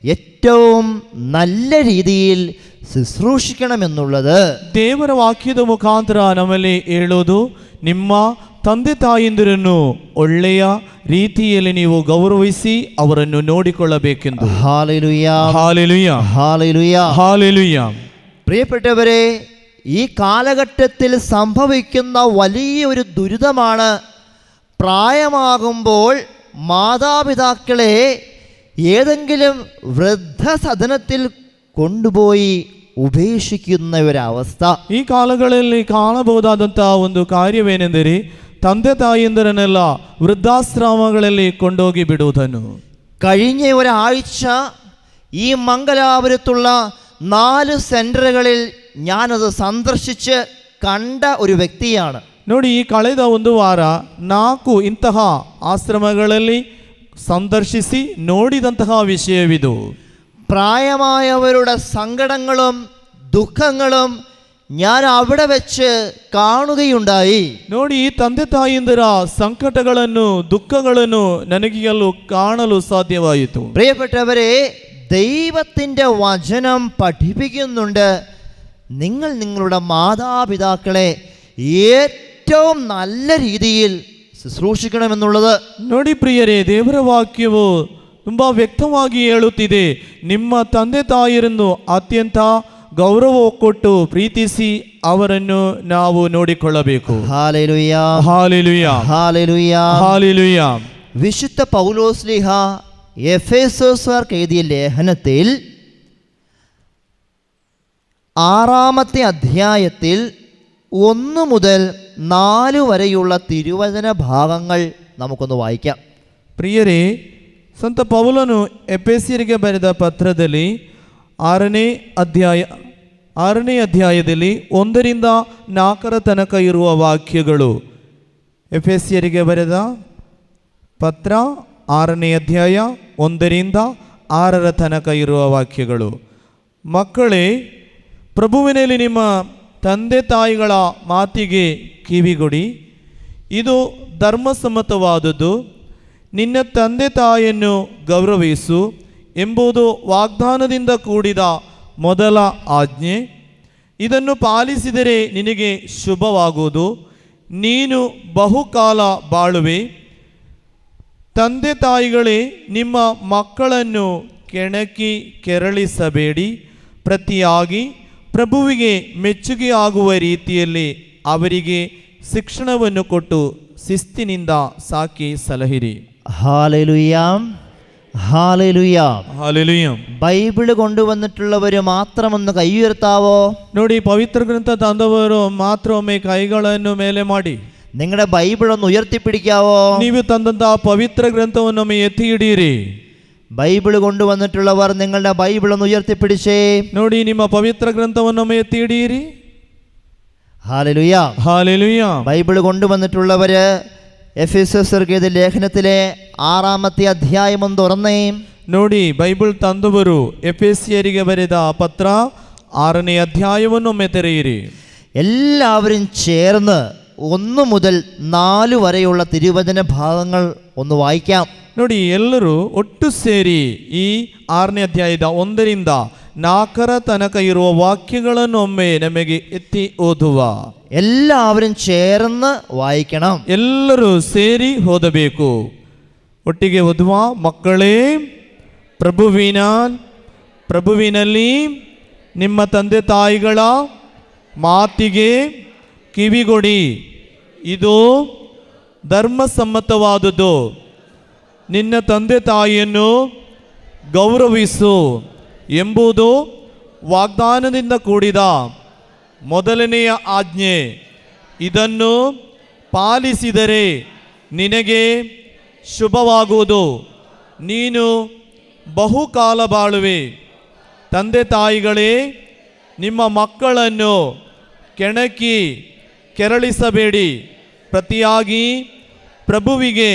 ഏറ്റവും നല്ല രീതിയിൽ ശുശ്രൂഷിക്കണമെന്നുള്ളത്. ದೇವರ ವಾಕ್ಯದ ಮುಖಾಂತರ ನಮ್ಮಲ್ಲಿ ಹೇಳೋದು, ನಿಮ್ಮ ತಂದೆ ತಾಯಿಂದಿರನ್ನು ಒಳ್ಳೆಯ ರೀತಿಯಲ್ಲಿ ನೀವು ಗೌರವಿಸಿ ಅವರನ್ನು ನೋಡಿಕೊಳ್ಳಬೇಕೆಂದು. ഹല്ലേലൂയ. ಹಾಲೆಲೂಯ. ഹല്ലേലൂയ. ಹಾಲೆಲೂಯ. പ്രിയപ്പെട്ടവരെ, ഈ കാലഘട്ടത്തിൽ സംഭവിക്കുന്ന വലിയൊരു ദുരിതമാണ് പ്രായമാകുമ്പോൾ മാതാപിതാക്കളെ ഏതെങ്കിലും വൃദ്ധസദനത്തിൽ കൊണ്ടുപോയി ഉപേക്ഷിക്കുന്ന ഒരവസ്ഥ. ಈ ಕಾಲಗಳಲ್ಲಿ ಕಾಣಬಹುದಾದಂಥ ಒಂದು ಕಾರ್ಯವೇನೆಂದರೆ ತಂದೆ ತಾಯಿಯಂದರನ್ನೆಲ್ಲ ವೃದ್ಧಾಶ್ರಮಗಳಲ್ಲಿ ಕೊಂಡೋಗಿ ಬಿಡುವುದನ್ನು. കഴിഞ്ഞ ഒരാഴ്ച ഈ മംഗലാപുരത്തുള്ള 4 സെന്ററുകളിൽ ഞാനത് സന്ദർശിച്ച് കണ്ട ഒരു വ്യക്തിയാണ്. ನೋಡಿ, ಈ ಕಳೆದ ಒಂದು ವಾರ 4 ಇಂತಹ ಆಶ್ರಮಗಳಲ್ಲಿ സന്ദർശിಸಿ ನೋಡಿದಂತಹ ವಿಷಯವಿದು. പ്രായമായവരുടെ സങ്കടങ്ങളും ദുഃഖങ്ങളും ഞാൻ അവിടെ വെച്ച് കാണുകയുണ്ടായി. ನೋಡಿ, ಈ ತಂದೆ ತಾಯಿಯಂದರ ಸಂಕಟಗಳನ್ನು ದುಃಖಗಳನ್ನು ನನಗೆಲ್ಲೂ കാണಲು സാധ്യವಾಯಿತು. പ്രിയപ്പെട്ടവരെ, ദൈവത്തിൻ്റെ വചനം പഠിപ്പിക്കുന്നുണ്ട്, നിങ്ങൾ നിങ്ങളുടെ മാതാപിതാക്കളെ ഏറ്റവും നല്ല രീതിയിൽ ശുശ്രൂഷിക്കണമെന്നുള്ളത്. ನೋಡಿ ಪ್ರಿಯರೇ, ದೇವರ ವಾಕ್ಯವು ತುಂಬಾ ವ್ಯಕ್ತವಾಗಿ ಹೇಳುತ್ತಿದೆ, ನಿಮ್ಮ ತಂದೆ ತಾಯಿಯರನ್ನು ಅತ್ಯಂತ ಗೌರವ ಕೊಟ್ಟು ಪ್ರೀತಿಸಿ ಅವರನ್ನು ನಾವು ನೋಡಿಕೊಳ್ಳಬೇಕು. Hallelujah, hallelujah, hallelujah, hallelujah. വിശുദ്ധ പൗലോസ്ലീഹ എഫേസോസ്യർക്ക് എഴുതിയ ലേഖനത്തിൽ 6-ാമത്തെ അധ്യായത്തിൽ 1 മുതൽ 4 വരെയുള്ള തിരുവചന ഭാഗങ്ങൾ നമുക്കൊന്ന് വായിക്കാം. ಪ್ರಿಯರೇ, ಸಂತ ಪೌಲನು ಎಫೆಸಿಯರಿಗೆ ಬರೆದ ಪತ್ರದಲ್ಲಿ 6ನೇ ಅಧ್ಯಾಯದಲ್ಲಿ 1ರಿಂದ 4 ತನಕ ಇರುವ ವಾಕ್ಯಗಳು. ಎಫೆಸಿಯರಿಗೆ ಬರೆದ ಪತ್ರ 6ನೇ ಅಧ್ಯಾಯ 1ರಿಂದ 6 ತನಕ ಇರುವ ವಾಕ್ಯಗಳು. ಮಕ್ಕಳೇ, ಪ್ರಭುವಿನಲ್ಲಿ ನಿಮ್ಮ ತಂದೆ ತಾಯಿಗಳ ಮಾತಿಗೆ ಕಿವಿಗೊಡಿ, ಇದು ಧರ್ಮಸಮ್ಮತವಾದುದು. ನಿನ್ನ ತಂದೆ ತಾಯಿಯನ್ನು ಗೌರವಿಸು ಎಂಬುದು ವಾಗ್ದಾನದಿಂದ ಕೂಡಿದ ಮೊದಲ ಆಜ್ಞೆ. ಇದನ್ನು ಪಾಲಿಸಿದರೆ ನಿನಗೆ ಶುಭವಾಗುವುದು, ನೀನು ಬಹುಕಾಲ ಬಾಳುವೆ. ತಂದೆ ತಾಯಿಗಳೇ, ನಿಮ್ಮ ಮಕ್ಕಳನ್ನು ಕೆಣಕಿ ಕೆರಳಿಸಬೇಡಿ. ಪ್ರತಿಯಾಗಿ ಪ್ರಭುವಿಗೆ ಮೆಚ್ಚುಗೆಯಾಗುವ ರೀತಿಯಲ್ಲಿ ಅವರಿಗೆ ಶಿಕ್ಷಣವನ್ನು ಕೊಟ್ಟು ಶಿಸ್ತಿನಿಂದ ಸಾಕಿ ಸಲಹಿರಿ. Hallelujah, hallelujah, hallelujah. ബൈബിള് കൊണ്ടുവന്നിട്ടുള്ളവർ മാത്രമൊന്ന് കൈ ഉയർത്താവോ? ನೋಡಿ, ಪವಿತ್ರ ಗ್ರಂಥ ತಂದವರು ಮಾತ್ರ ಒಮ್ಮೆ ಕೈಗಳನ್ನು ಮೇಲೆ ಮಾಡಿ നിങ്ങളുടെ ബൈബിൾ ഒന്ന് ഉയർത്തിപ്പിടിക്കാവോ? ನೀವು ತಂದಂತಹ ಪವಿತ್ರ ಗ್ರಂಥವನ್ನೊಮ್ಮೆ ಎತ್ತಿ ಹಿಡಿಯಿರಿ. ബൈബിള് കൊണ്ടുവന്നിട്ടുള്ളവർ നിങ്ങളുടെ ബൈബിൾ ഒന്ന് ഉയർത്തിപ്പിടിച്ചേ. ನೋಡಿ, ನಿಮ್ಮ ಪವಿತ್ರ ಗ್ರಂಥವನ್ನೊಮ್ಮೆ ಎತ್ತಿ ಹಿಡಿಯಿರಿ. Hallelujah, hallelujah. ബൈബിള് കൊണ്ടുവന്നിട്ടുള്ളവര് എഫെസോസ്യർക്ക് എഴുതിയ ലേഖനത്തിലെ 6-ാമത്തെ അധ്യായം ഒന്ന് തുറന്നേ. ನೋಡಿ, ಬೈಬಲ್ ತಂದವರು ಎಫೆಸಿಯರಿಗೆ ಬರೆದ ಪತ್ರ 6ನೇ ಅಧ್ಯಾಯವನ್ನೊಮ್ಮೆ ತೆರೆಯಿರಿ. എല്ലാവരും ചേർന്ന് 1 മുതൽ 4 വരെയുള്ള തിരുവചന ഭാഗങ്ങൾ ഒന്ന് വായിക്കാം. ನೋಡಿ, ಎಲ್ಲರೂ ಒಟ್ಟು ಸೇರಿ ಈ 6ನೇ ಅಧ್ಯಾಯದ 1ರಿಂದ 4 ತನಕ ಇರುವ ವಾಕ್ಯಗಳನ್ನು ಒಮ್ಮೆ ನಮಗೆ ಎತ್ತಿ ಓದುವ. എല്ലാവരും ചേർന്ന് വായിക്കണം. ಎಲ್ಲರೂ ಸೇರಿ ಓದಬೇಕು. ಒಟ್ಟಿಗೆ ಓದುವ. ಮಕ್ಕಳೇ, ಪ್ರಭುವಿನಲ್ಲಿ ನಿಮ್ಮ ತಂದೆ ತಾಯಿಗಳ ಮಾತಿಗೆ ಕಿವಿಗೊಡಿ, ಇದು ಧರ್ಮಸಮ್ಮತವಾದುದು. ನಿನ್ನ ತಂದೆ ತಾಯಿಯನ್ನು ಗೌರವಿಸು ಎಂಬುದು ವಾಗ್ದಾನದಿಂದ ಕೂಡಿದ ಮೊದಲನೆಯ ಆಜ್ಞೆ. ಇದನ್ನು ಪಾಲಿಸಿದರೆ ನಿನಗೆ ಶುಭವಾಗುವುದು, ನೀನು ಬಹುಕಾಲ ಬಾಳುವೆ. ತಂದೆ ತಾಯಿಗಳೇ, ನಿಮ್ಮ ಮಕ್ಕಳನ್ನು ಕೆಣಕಿ ಕೆರಳಿಸಬೇಡಿ. ಪ್ರತಿಯಾಗಿ ಪ್ರಭುವಿಗೆ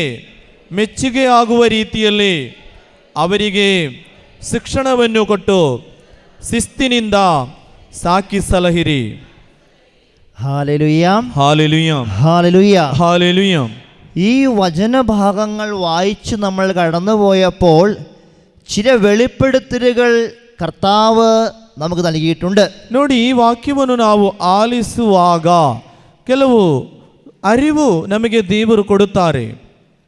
ಮೆಚ್ಚುಗೆ ಆಗುವ ರೀತಿಯಲ್ಲಿ ಅವರಿಗೆ ಶಿಕ್ಷಣವನ್ನು ಕೊಟ್ಟು ಶಿಸ್ತಿನಿಂದ ಸಾಕಿ ಸಲಹಿರಿ. Hallelujah, hallelujah, hallelujah, hallelujah. ഈ വചനഭാഗങ്ങൾ വായിച്ച് നമ്മൾ കടന്നുപോയപ്പോൾ ചില വെളിപ്പെടുത്തലുകൾ കർത്താവ് നമുക്ക് നൽകിയിട്ടുണ്ട്. ನೋಡಿ, ಈ ವಾಕ್ಯವನ್ನು ನಾವು ಆಲಿಸುವಾಗ ಕೆಲವು ಅರಿವು ನಮಗೆ ದೇವರು ಕೊಡುತ್ತಾರೆ.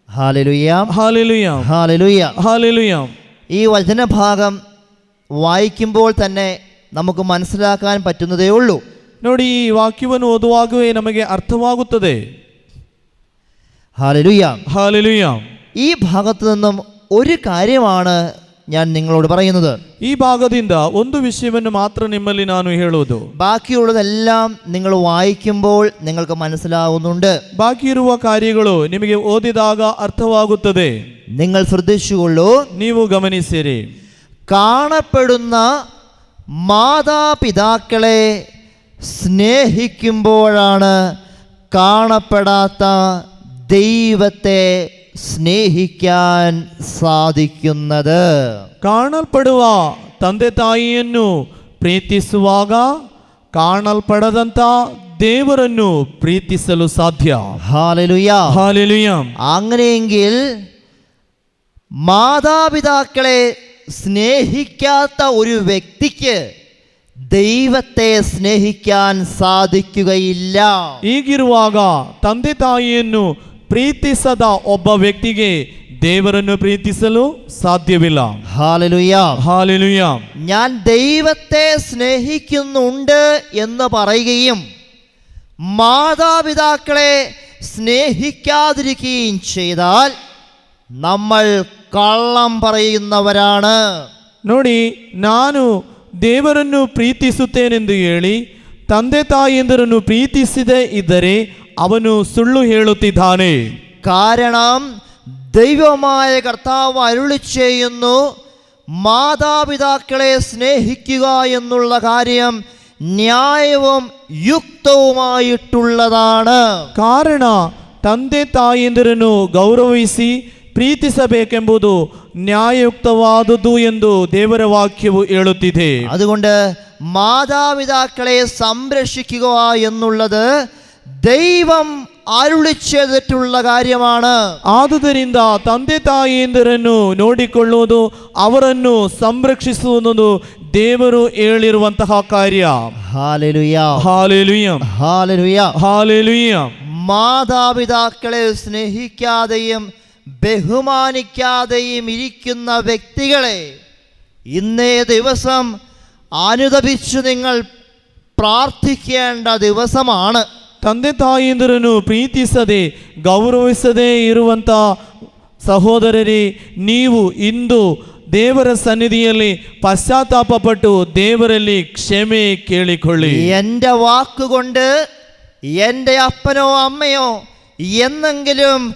Hallelujah, hallelujah, hallelujah. ഹല്ലേലൂയ. ഈ വചനഭാഗം വായിക്കുമ്പോൾ തന്നെ നമുക്ക് മനസ്സിലാക്കാൻ പറ്റുന്നതേ ഉള്ളൂ. ನೋಡಿ, ಈ ವಾಕ್ಯವನ್ನು ಓದುವಾಗವೇ ನಮಗೆ ಅರ್ಥವಾಗುತ್ತದೆ. ഹല്ലേലൂയ. ഹല്ലേലൂയ. ಈ ಭಾಗത്തു നിന്നും ഒരു കാര്യമാണ് ഞാൻ ನಿങ്ങളോട് പറയുന്നത്. ಈ ಭಾಗದಿಂದ ಒಂದು ವಿಷಯವನ್ನು ಮಾತ್ರ ನಿಮ್ಮಲ್ಲಿ ನಾನು ಹೇಳುವುದು. ബാക്കിയുള്ളതെല്ലാം നിങ്ങൾ വായിക്കുമ്പോൾ നിങ്ങൾക്ക് മനസ്സിലാവുന്നുണ്ട്. ಬಾಕಿ ಇರುವ ಕಾರ್ಯಗಳು ನಿಮಗೆ ಓದಿದಾಗ ಅರ್ಥವಾಗುತ್ತದೆ. നിങ്ങൾ ശ്രദ്ധിച്ചുകൊള്ളൂ. ನೀವು ಗಮನಿಸಿರಿ. കാണപ്പെടുന്ന മാതാപിതാക്കളെ സ്നേഹിക്കുമ്പോഴാണ് കാണപ്പെടാത്ത ദൈവത്തെ സ്നേഹിക്കാൻ സാധിക്കുന്നത്. ಕಾಣಲ್ಪಡುವ ತಂದೆ ತಾಯಿಯನ್ನು ಪ್ರೀತಿಸುವಾಗ ಕಾಣಲ್ಪಡದಂತ ದೇವರನ್ನು ಪ್ರೀತಿಸಲು ಸಾಧ್ಯ. ഹല്ലേലൂയ. ಹಾಲೆಲೂಯ. അങ്ങനെയെങ്കിൽ മാതാപിതാക്കളെ സ്നേഹിക്കാത്ത ഒരു വ്യക്തിക്ക് ദൈവത്തെ സ്നേഹിക്കാൻ സാധിക്കുകയില്ല. ಹೀಗಿರುವಾಗ ತಂದೆ ತಾಯಿಯನ್ನು ಪ್ರೀತಿಸದ ಒಬ್ಬ ವ್ಯಕ್ತಿಗೆ ದೇವರನ್ನು ಪ್ರೀತಿಸಲು ಸಾಧ್ಯವಿಲ್ಲ. ഹല്ലേലൂയ. ಹಾಲೆಲೂಯ. ഞാൻ ദൈവത്തെ സ്നേഹിക്കുന്നുണ്ട് എന്ന് പറയുകയും മാതാപിതാക്കളെ സ്നേഹിക്കാതിരിക്കുകയും ചെയ്താൽ നമ്മൾ കള്ളം പറയുന്നവരാണ്. ನೋಡಿ, ನಾನು ದೇವರನ್ನು ಪ್ರೀತಿಸುತ್ತೇನೆಂದು ಹೇಳಿ ತಂದೆ ತಾಯಿಯಂದರನ್ನು ಪ್ರೀತಿಸದೇ ಇದ್ದರೆ ಅವನು ಸುಳ್ಳು ಹೇಳುತ್ತಿದ್ದಾನೆ. കാരണം ദൈവമായ കർത്താവ് അരുളി ചെയ്യുന്നു, മാതാപിതാക്കളെ സ്നേഹിക്കുക എന്നുള്ള കാര്യം ന്യായവും യുക്തവുമായിട്ടുള്ളതാണ്. ಕಾರಣ ತಂದೆ ತಾಯಿಯಂದರನ್ನು ಗೌರವಿಸಿ ಪ್ರೀತಿಸಬೇಕೆಂಬುದು ನ್ಯಾಯಯುಕ್ತವಾದುದು ಎಂದು ದೇವರ ವಾಕ್ಯವು ಹೇಳುತ್ತಿದೆ. അതുകൊണ്ട് മാതാപിതാക്കളെ സംരക്ഷിക്കുക എന്നുള്ളത് ദൈവം അരുളി ചെയ്തിട്ടുള്ള കാര്യമാണ്. ಆದುದರಿಂದ ತಂದೆ ತಾಯಿಯಂದರನ್ನು ನೋಡಿಕೊಳ್ಳುವುದು, ಅವರನ್ನು ಸಂರಕ್ಷಿಸುವುದು ದೇವರು ಹೇಳಿರುವಂತಹ ಕಾರ್ಯ. ഹല്ലേലൂയ. ಹಾಲೆಲೂಯ. ഹല്ലേലൂയ. ಹಾಲೆಲೂಯ. മാതാപിതാക്കളെ സ്നേഹിക്കാതെയും ബഹുമാനിക്കാതെയും ഇരിക്കുന്ന വ്യക്തികളെ ഇന്നേ ദിവസം അനുതപിച്ചു നിങ്ങൾ പ്രാർത്ഥിക്കേണ്ട ദിവസമാണ്. ತಂದೆ ತಾಯಿಯಂದರನ್ನು ಪ್ರೀತಿಸದೆ ಗೌರವಿಸದೇ ಇರುವಂಥ ಸಹೋದರರೇ, ನೀವು ಇಂದು ದೇವರ ಸನ್ನಿಧಿಯಲ್ಲಿ ಪಶ್ಚಾತ್ತಾಪಪಟ್ಟು ದೇವರಲ್ಲಿ ಕ್ಷಮೆ ಕೇಳಿಕೊಳ್ಳಿ. എൻ്റെ വാക്കുകൊണ്ട് എൻ്റെ അപ്പനോ അമ്മയോ എന്നെങ്കിലും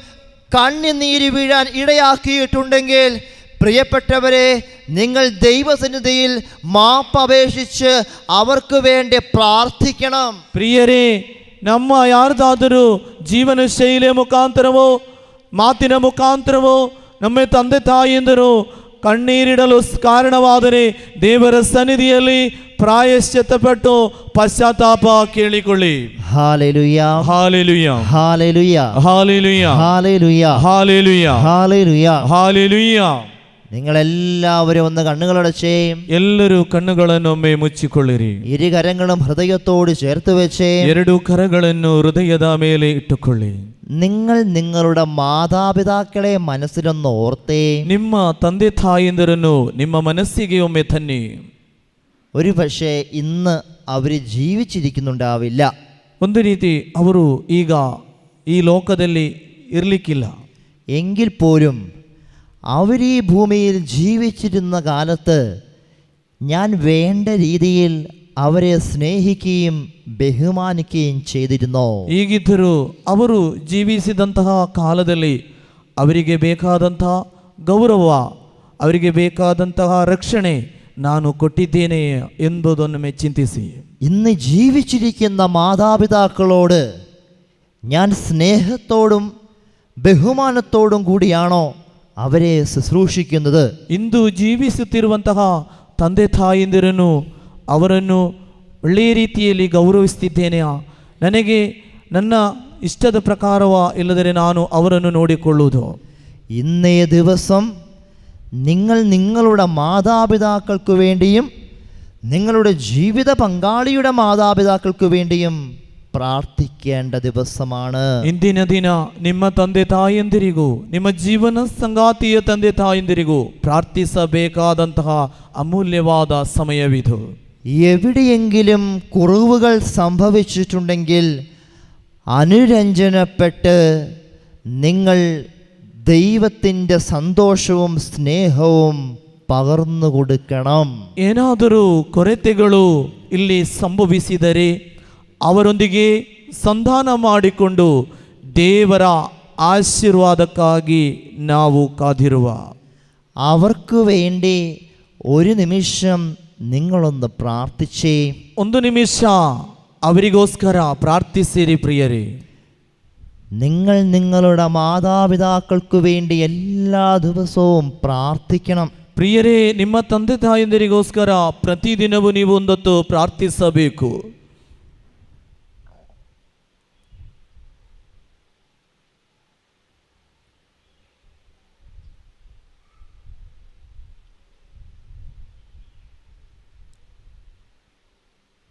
കണ്ണുനീര് വീഴാൻ ഇടയാക്കിയിട്ടുണ്ടെങ്കിൽ പ്രിയപ്പെട്ടവരെ, നിങ്ങൾ ദൈവസന്നിധിയിൽ മാപ്പപേക്ഷിച്ച് അവർക്ക് വേണ്ടി പ്രാർത്ഥിക്കണം. ಪ್ರಿಯರೇ, ನಮ್ಮ ಯಾರ್ದಾದರೂ ಜೀವನ ಶೈಲಿಯ ಮುಖಾಂತರವೋ ಮಾತಿನ ಮುಖಾಂತರವೋ ನಮ್ಮ ತಂದೆ ತಾಯಿಯಂದರು ಕಣ್ಣೀರಿಡಲು ಕಾರಣವಾದರೆ ದೇವರ ಸನ್ನಿಧಿಯಲ್ಲಿ ಪ್ರಾಯಶ್ಚಿತ್ತಪಟ್ಟು ಪಶ್ಚಾತ್ತಾಪ ಕೇಳಿಕೊಳ್ಳಿ. Hallelujah. Hallelujah. Hallelujah. Hallelujah. Hallelujah. Hallelujah. Hallelujah. Hallelujah. നിങ്ങളെല്ലാവരും ഒന്ന് കണ്ണുകളടച്ചേ. ಎಲ್ಲರೂ ಕಣ್ಣುಗಳನ್ನೊಮ್ಮೆ ಮುಚ್ಚಿಕೊಳ್ಳಿರಿ. ഇരുകരങ്ങളും ഹൃദയത്തോട് ചേർത്ത് വെച്ചേ. ಎರಡು ಕರಗಳನ್ನು ಹೃದಯದ ಮೇಲೆ ಇಟ್ಟುಕೊಳ್ಳಿ. നിങ്ങൾ നിങ്ങളുടെ മാതാപിതാക്കളെ മനസ്സിലൊന്ന് ഓർത്തേ. ನಿಮ್ಮ ತಂದೆ ತಾಯಿಯಂದರನ್ನು ನಿಮ್ಮ ಮನಸ್ಸಿಗೆ ಒಮ್ಮೆ ತನ್ನಿ. ഒരു പക്ഷേ ഇന്ന് അവർ ജീവിച്ചിരിക്കുന്നുണ്ടാവില്ല. ಒಂದು ರೀತಿ ಅವರು ಈಗ ಈ ಲೋಕದಲ್ಲಿ ಇರಲಿಕ್ಕಿಲ್ಲ. എങ്കിൽ പോലും അവർ ഈ ഭൂമിയിൽ ജീവിച്ചിരുന്ന കാലത്ത് ഞാൻ വേണ്ട രീതിയിൽ അവരെ സ്നേഹിക്കുകയും ബഹുമാനിക്കുകയും ചെയ്തിരുന്നോ? ಈಗಿದ್ದರೂ ಅವರು ಜೀವಿಸಿದಂತಹ ಕಾಲದಲ್ಲಿ ಅವರಿಗೆ ಬೇಕಾದಂತಹ ಗೌರವ, ಅವರಿಗೆ ಬೇಕಾದಂತಹ ರಕ್ಷಣೆ ನಾನು ಕೊಟ್ಟಿದ್ದೇನೆ ಎಂಬುದನ್ನು ಚಿಂತಿಸಿ. ഇന്ന് ജീവിച്ചിരിക്കുന്ന മാതാപിതാക്കളോട് ഞാൻ സ്നേഹത്തോടും ബഹുമാനത്തോടും കൂടിയാണോ അവരെ ശുശ്രൂഷിക്കുന്നത്? ಇಂದು ಜೀವಿಸುತ್ತಿರುವಂತಹ ತಂದೆ ತಾಯಿಯಂದಿರನ್ನು ಅವರನ್ನು ಒಳ್ಳೆಯ ರೀತಿಯಲ್ಲಿ ಗೌರವಿಸುತ್ತಿದ್ದೇನೆಯಾ? ನನಗೆ ನನ್ನ ಇಷ್ಟದ ಪ್ರಕಾರವ, ಇಲ್ಲದರೆ ನಾನು ಅವರನ್ನು ನೋಡಿಕೊಳ್ಳುವುದು. ഇന്നേ ദിവസം നിങ്ങൾ നിങ്ങളുടെ മാതാപിതാക്കൾക്ക് വേണ്ടിയും നിങ്ങളുടെ ജീവിത പങ്കാളിയുടെ മാതാപിതാക്കൾക്ക് വേണ്ടിയും പ്രാർത്ഥിക്കേണ്ട ദിവസമാണ്. ಇಂದಿನ ದಿನ ನಿಮ್ಮ ತಂದೆ ತಾಯಿಯಂದಿರಿಗೂ ನಿಮ್ಮ ಜೀವನ ಸಂಗಾತಿಯ ತಂದೆ ತಾಯಿಯಂದಿರಿಗೂ ಪ್ರಾರ್ಥಿಸಬೇಕಾದಂತಹ ಅಮೂಲ್ಯವಾದ ಸಮಯವಿದು. എവിടെയെങ്കിലും കുറവുകൾ സംഭവിച്ചിട്ടുണ്ടെങ്കിൽ അനുരഞ്ജനപ്പെട്ട് നിങ്ങൾ ദൈവത്തിൻ്റെ സന്തോഷവും സ്നേഹവും പകർന്നു കൊടുക്കണം. ಏನಾದರೂ ಕೊರತೆಗಳು ಇಲ್ಲಿ ಸಂಭವಿಸಿದರೆ ಅವರೊಂದಿಗೆ ಸಂಧಾನ ಮಾಡಿಕೊಂಡು ದೇವರ ಆಶೀರ್ವಾದಕ್ಕಾಗಿ ನಾವು ಕಾದಿರುವ. അവർക്ക് വേണ്ടി ഒരു നിമിഷം നിങ്ങളൊന്ന് പ്രാർത്ഥിച്ചേ. ಒಂದು ನಿಮಿಷ ಅವರಿಗೋಸ್ಕರ ಪ್ರಾರ್ಥಿಸಿರಿ ಪ್ರಿಯರೇ. നിങ്ങൾ നിങ്ങളുടെ മാതാപിതാക്കൾക്ക് വേണ്ടി എല്ലാ ദിവസവും പ്രാർത്ഥിക്കണം. ಪ್ರಿಯರೇ, ನಿಮ್ಮ ತಂದೆ ತಾಯಂದಿರಿಗೋಸ್ಕರ ಪ್ರತಿದಿನವೂ ನೀವು ಒಂದೊತ್ತು ಪ್ರಾರ್ಥಿಸಬೇಕು.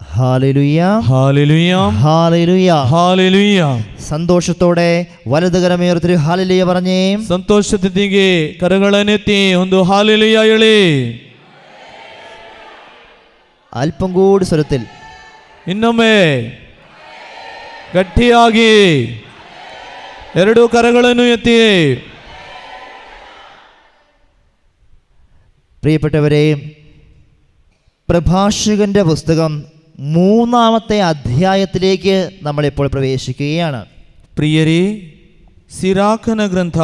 Hallelujah, hallelujah, hallelujah, hallelujah. സന്തോഷത്തോടെ വലതുകരമേർത്തി ഹല്ലേലൂയ പറഞ്ഞേ. ಸಂತೋಷದೊಂದಿಗೆ ಕರಗಳನ್ನೆತ್ತಿ ಒಂದು ಹಾಲೆಲೂಯ ಹೇಳಿ. അല്പം കൂടി സ്വരത്തിൽ ಇನ್ನೊಮ್ಮೆ ಗಟ್ಟಿಯಾಗಿ ಎರಡು ಕರಗಳನ್ನು ಎತ್ತಿ. പ്രിയപ്പെട്ടവരെ, പ്രഭാഷകന്റെ പുസ്തകം 3-ാമത്തെ അധ്യായത്തിലേക്ക് നമ്മളിപ്പോൾ പ്രവേശിക്കുകയാണ്. ಪ್ರಿಯರೇ, ಸಿರಾಕನ ಗ್ರಂಥ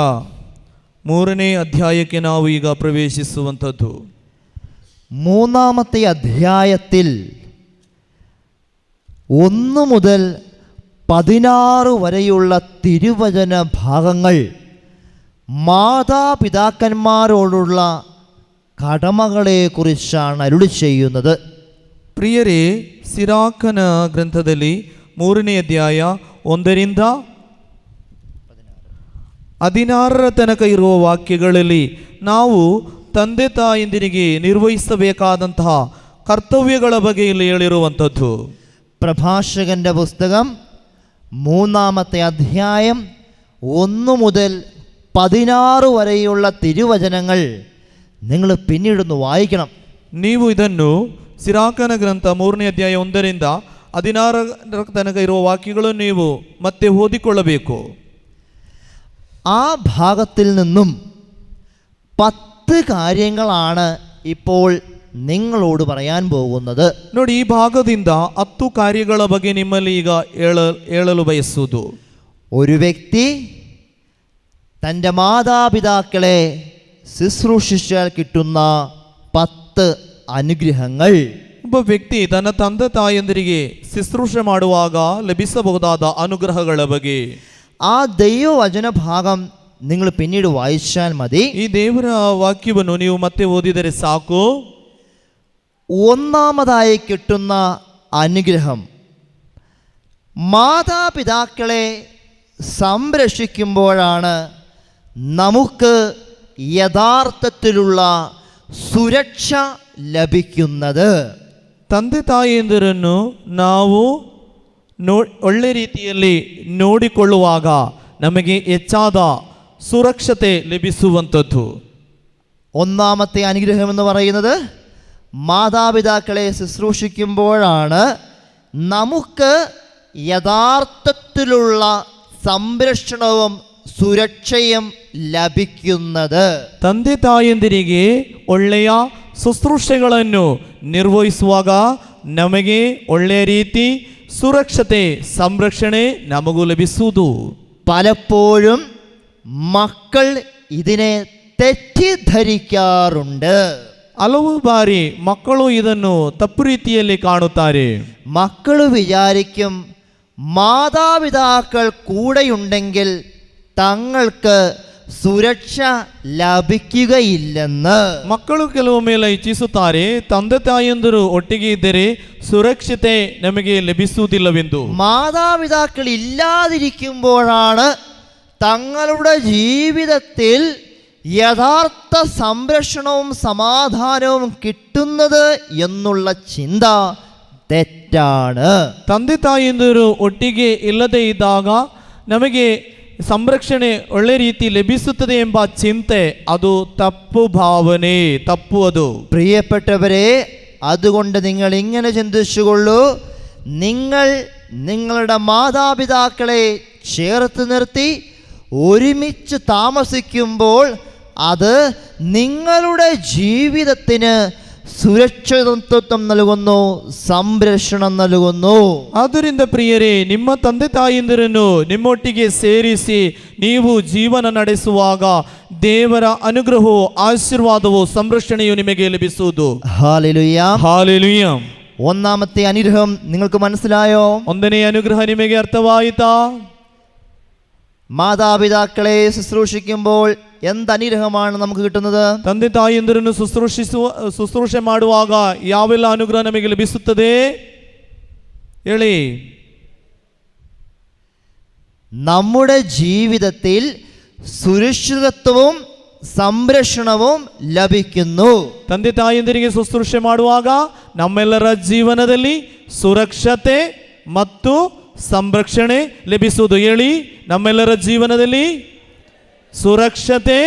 3ನೇ ಅಧ್ಯಾಯಕ್ಕೆ ನಾವು ಈಗ ಪ್ರವೇಶಿಸುವಂಥದ್ದು. 3-ാമത്തെ അധ്യായത്തിൽ 1 മുതൽ 16 വരെയുള്ള തിരുവചന ഭാഗങ്ങൾ മാതാപിതാക്കന്മാരോടുള്ള കടമകളെക്കുറിച്ചാണ് അരുളി ചെയ്യുന്നത്. ಪ್ರಿಯರೇ, ಸಿರಾಕನ ಗ್ರಂಥದಲ್ಲಿ 3ನೇ ಅಧ್ಯಾಯ 1ರಿಂದ 16 ತನಕ ಇರುವ ವಾಕ್ಯಗಳಲ್ಲಿ ನಾವು ತಂದೆ ತಾಯಂದಿರಿಗೆ ನಿರ್ವಹಿಸಬೇಕಾದಂತಹ ಕರ್ತವ್ಯಗಳ ಬಗ್ಗೆ ಇಲ್ಲಿ ಹೇಳಿರುವಂಥದ್ದು. പ്രഭാഷകന്റെ പുസ്തകം 3-ാമത്തെ അധ്യായം 1 മുതൽ 16 വരെയുള്ള തിരുവചനങ്ങൾ നിങ്ങൾ പിന്നീടൊന്ന് വായിക്കണം. ನೀವು ಇದನ್ನು ಸಿರಾಕನ ಗ್ರಂಥ 3ನೇ ಅಧ್ಯಾಯ 1ರಿಂದ 16 ತನಕ ಇರುವ ವಾಕ್ಯಗಳನ್ನು ನೀವು ಮತ್ತೆ ಓದಿಕೊಳ್ಳಬೇಕು. ആ ഭാഗത്തിൽ നിന്നും 10 കാര്യങ്ങളാണ് ഇപ്പോൾ നിങ്ങളോട് പറയാൻ പോകുന്നത്. ನೋಡಿ, ಈ ಭಾಗದಿಂದ 10 ಕಾರ್ಯಗಳ ಬಗ್ಗೆ ನಿಮ್ಮಲ್ಲಿ ಈಗ ಹೇಳಲು ಬಯಸುವುದು. ഒരു വ്യക്തി തൻ്റെ മാതാപിതാക്കളെ ശുശ്രൂഷിച്ചാൽ കിട്ടുന്ന 10 അനുഗ്രഹങ്ങൾ. ಒಬ್ಬ ವ್ಯಕ್ತಿ ತನ್ನ ತಂದೆ ತಾಯಂದಿರಿಗೆ ಶುಶ್ರೂಷೆ ಮಾಡುವಾಗ ಲಭಿಸಬಹುದಾದ ಅನುಗ್ರಹಗಳ ಬಗ್ಗೆ. ആ ദൈവവചന ഭാഗം നിങ്ങൾ പിന്നീട് വായിച്ചാൽ മതി. ಈ ದೇವರ ವಾಕ್ಯವನ್ನು ನೀವು ಮತ್ತೆ ಓದಿದರೆ ಸಾಕು. 1-ാമതായി കിട്ടുന്ന അനുഗ്രഹം, മാതാപിതാക്കളെ സംരക്ഷിക്കുമ്പോഴാണ് നമുക്ക് യഥാർത്ഥത്തിലുള്ള സുരക്ഷ ലഭിക്കുന്നത്. ತಂದೆ ತಾಯಿಯಂದಿರನ್ನು ನಾವು ಒಳ್ಳೆ ರೀತಿಯಲ್ಲಿ ನೋಡಿಕೊಳ್ಳುವಾಗ ನಮಗೆ ಹೆಚ್ಚಾದ ಸುರಕ್ಷತೆ ಲಭಿಸುವಂಥದ್ದು. 1-ാമത്തെ അനുഗ്രഹം എന്ന് പറയുന്നത് മാതാപിതാക്കളെ ശുശ്രൂഷിക്കുമ്പോഴാണ് നമുക്ക് യഥാർത്ഥത്തിലുള്ള സംരക്ഷണവും ಸುರಕ್ಷೆಯಂ ಲಭಿക്കുന്നത്. ತಂದೆ ತಾಯಂದಿರಿಗೆ ಒಳ್ಳೆಯ ಶುಶ್ರೂಷೆಗಳನ್ನು ನಿರ್ವಹಿಸುವಾಗ ನಮಗೆ ಒಳ್ಳೆಯ ರೀತಿ ಸುರಕ್ಷತೆ ಸಂರಕ್ಷಣೆ ನಮಗೂ ಲಭಿಸುವುದು. പലപ്പോഴും മക്കൾ ഇതിനെ തെറ്റിദ്ധരിക്കാറുണ്ട്. ಹಲವು ಬಾರಿ ಮಕ್ಕಳು ಇದನ್ನು ತಪ್ಪು ರೀತಿಯಲ್ಲಿ ಕಾಣುತ್ತಾರೆ. മക്കൾ വിചാരിക്കും മാതാപിതാക്കൾ കൂടെയുണ്ടെങ്കിൽ തങ്ങൾക്ക് ಸುರಕ್ಷ ಲಭಿക്കുകയില്ലെന്ന്. ಮಕ್ಕಳು ಕೆಲವೊಮ್ಮೆ ಇಚ್ಛಿಸುತ್ತಾರೆ, ತಂದೆ ತಾಯಂದಿರು ಒಟ್ಟಿಗೆ ಇದ್ದರೆ ಸುರಕ್ಷತೆ ನಮಗೆ ಲಭಿಸುವುದಿಲ್ಲವೆಂದು. മാതാപിതാക്കൾ ഇല്ലാതിരിക്കുമ്പോഴാണ് തങ്ങളുടെ ജീവിതത്തിൽ യഥാർത്ഥ സംരക്ഷണവും സമാധാനവും കിട്ടുന്നത് എന്നുള്ള ചിന്ത തെറ്റാണ്. ತಂದೆ ತಾಯಂದಿರು ಒಟ್ಟಿಗೆ ಇಲ್ಲದೆ ಇದ್ದಾಗ ನಮಗೆ ಸಂರಕ್ಷಣೆ ಒಳ್ಳೆ ರೀತಿ ಲಭಿಸುತ್ತದೆ ಎಂಬ ಚಿಂತೆ ಅದು ತಪ್ಪು ಭಾವನೆ, ತಪ್ಪು ಅದು. പ്രിയപ്പെട്ടവരെ, അതുകൊണ്ട് നിങ്ങൾ ഇങ്ങനെ ചിന്തിച്ചുകൊള്ളൂ, നിങ്ങൾ നിങ്ങളുടെ മാതാപിതാക്കളെ ചേർത്ത് നിർത്തി ഒരുമിച്ച് താമസിക്കുമ്പോൾ അത് നിങ്ങളുടെ ജീവിതത്തിന് ಸುರಕ್ಷಿತತ್ವ നൽകുന്നു, ಸಂರಕ್ಷಣ നൽകുന്നു. ಆದ್ದರಿಂದ ಪ್ರಿಯರೇ, ನಿಮ್ಮ ತಂದೆ ತಾಯಂದಿರನ್ನು ನಿಮ್ಮೊಟ್ಟಿಗೆ ಸೇರಿಸಿ ನೀವು ಜೀವನ ನಡೆಸುವಾಗ ದೇವರ ಅನುಗ್ರಹವು, ಆಶೀರ್ವಾದವು, ಸಂರಕ್ಷಣೆಯು ನಿಮಗೆ ಲಭಿಸುವುದು. Hallelujah, hallelujah. ഒന്നാമത്തെ അനുഗ്രഹം നിങ്ങൾക്ക് മനസ്സിലായോ? ಒಂದನೇ ಅನುಗ್ರಹ ನಿಮಗೆ ಅರ್ಥವಾಯಿತಾ? മാതാപിതാക്കളെ ശുശ്രൂഷിക്കുമ്പോൾ എന്ത് അനുഗ്രഹമാണ് നമുക്ക് കിട്ടുന്നത്? ತಂದೆ ತಾಯಿಯಂದಿರನ್ನು ಶುಶ್ರೂಷೆ ಮಾಡುವಾಗ ಯಾವೆಲ್ಲ ಅನುಗ್ರಹ ನಮಗೆ ಲಭಿಸುತ್ತದೆ ಹೇಳಿ. നമ്മുടെ ജീവിതത്തിൽ സുരക്ഷിതത്വവും സംരക്ഷണവും ലഭിക്കുന്നു. ತಂದೆ ತಾಯಿಯಂದಿರಿಗೆ ಶುಶ್ರೂಷೆ ಮಾಡುವಾಗ ನಮ್ಮೆಲ್ಲರ ಜೀವನದಲ್ಲಿ ಸುರಕ್ಷತೆ ಮತ್ತು ಸಂರಕ್ಷಣೆ ಲಭಿಸುವುದು. ಹೇಳಿ, ನಮ್ಮೆಲ್ಲರ ಜೀವನದಲ್ಲಿ ಸುರಕ್ಷತೆ,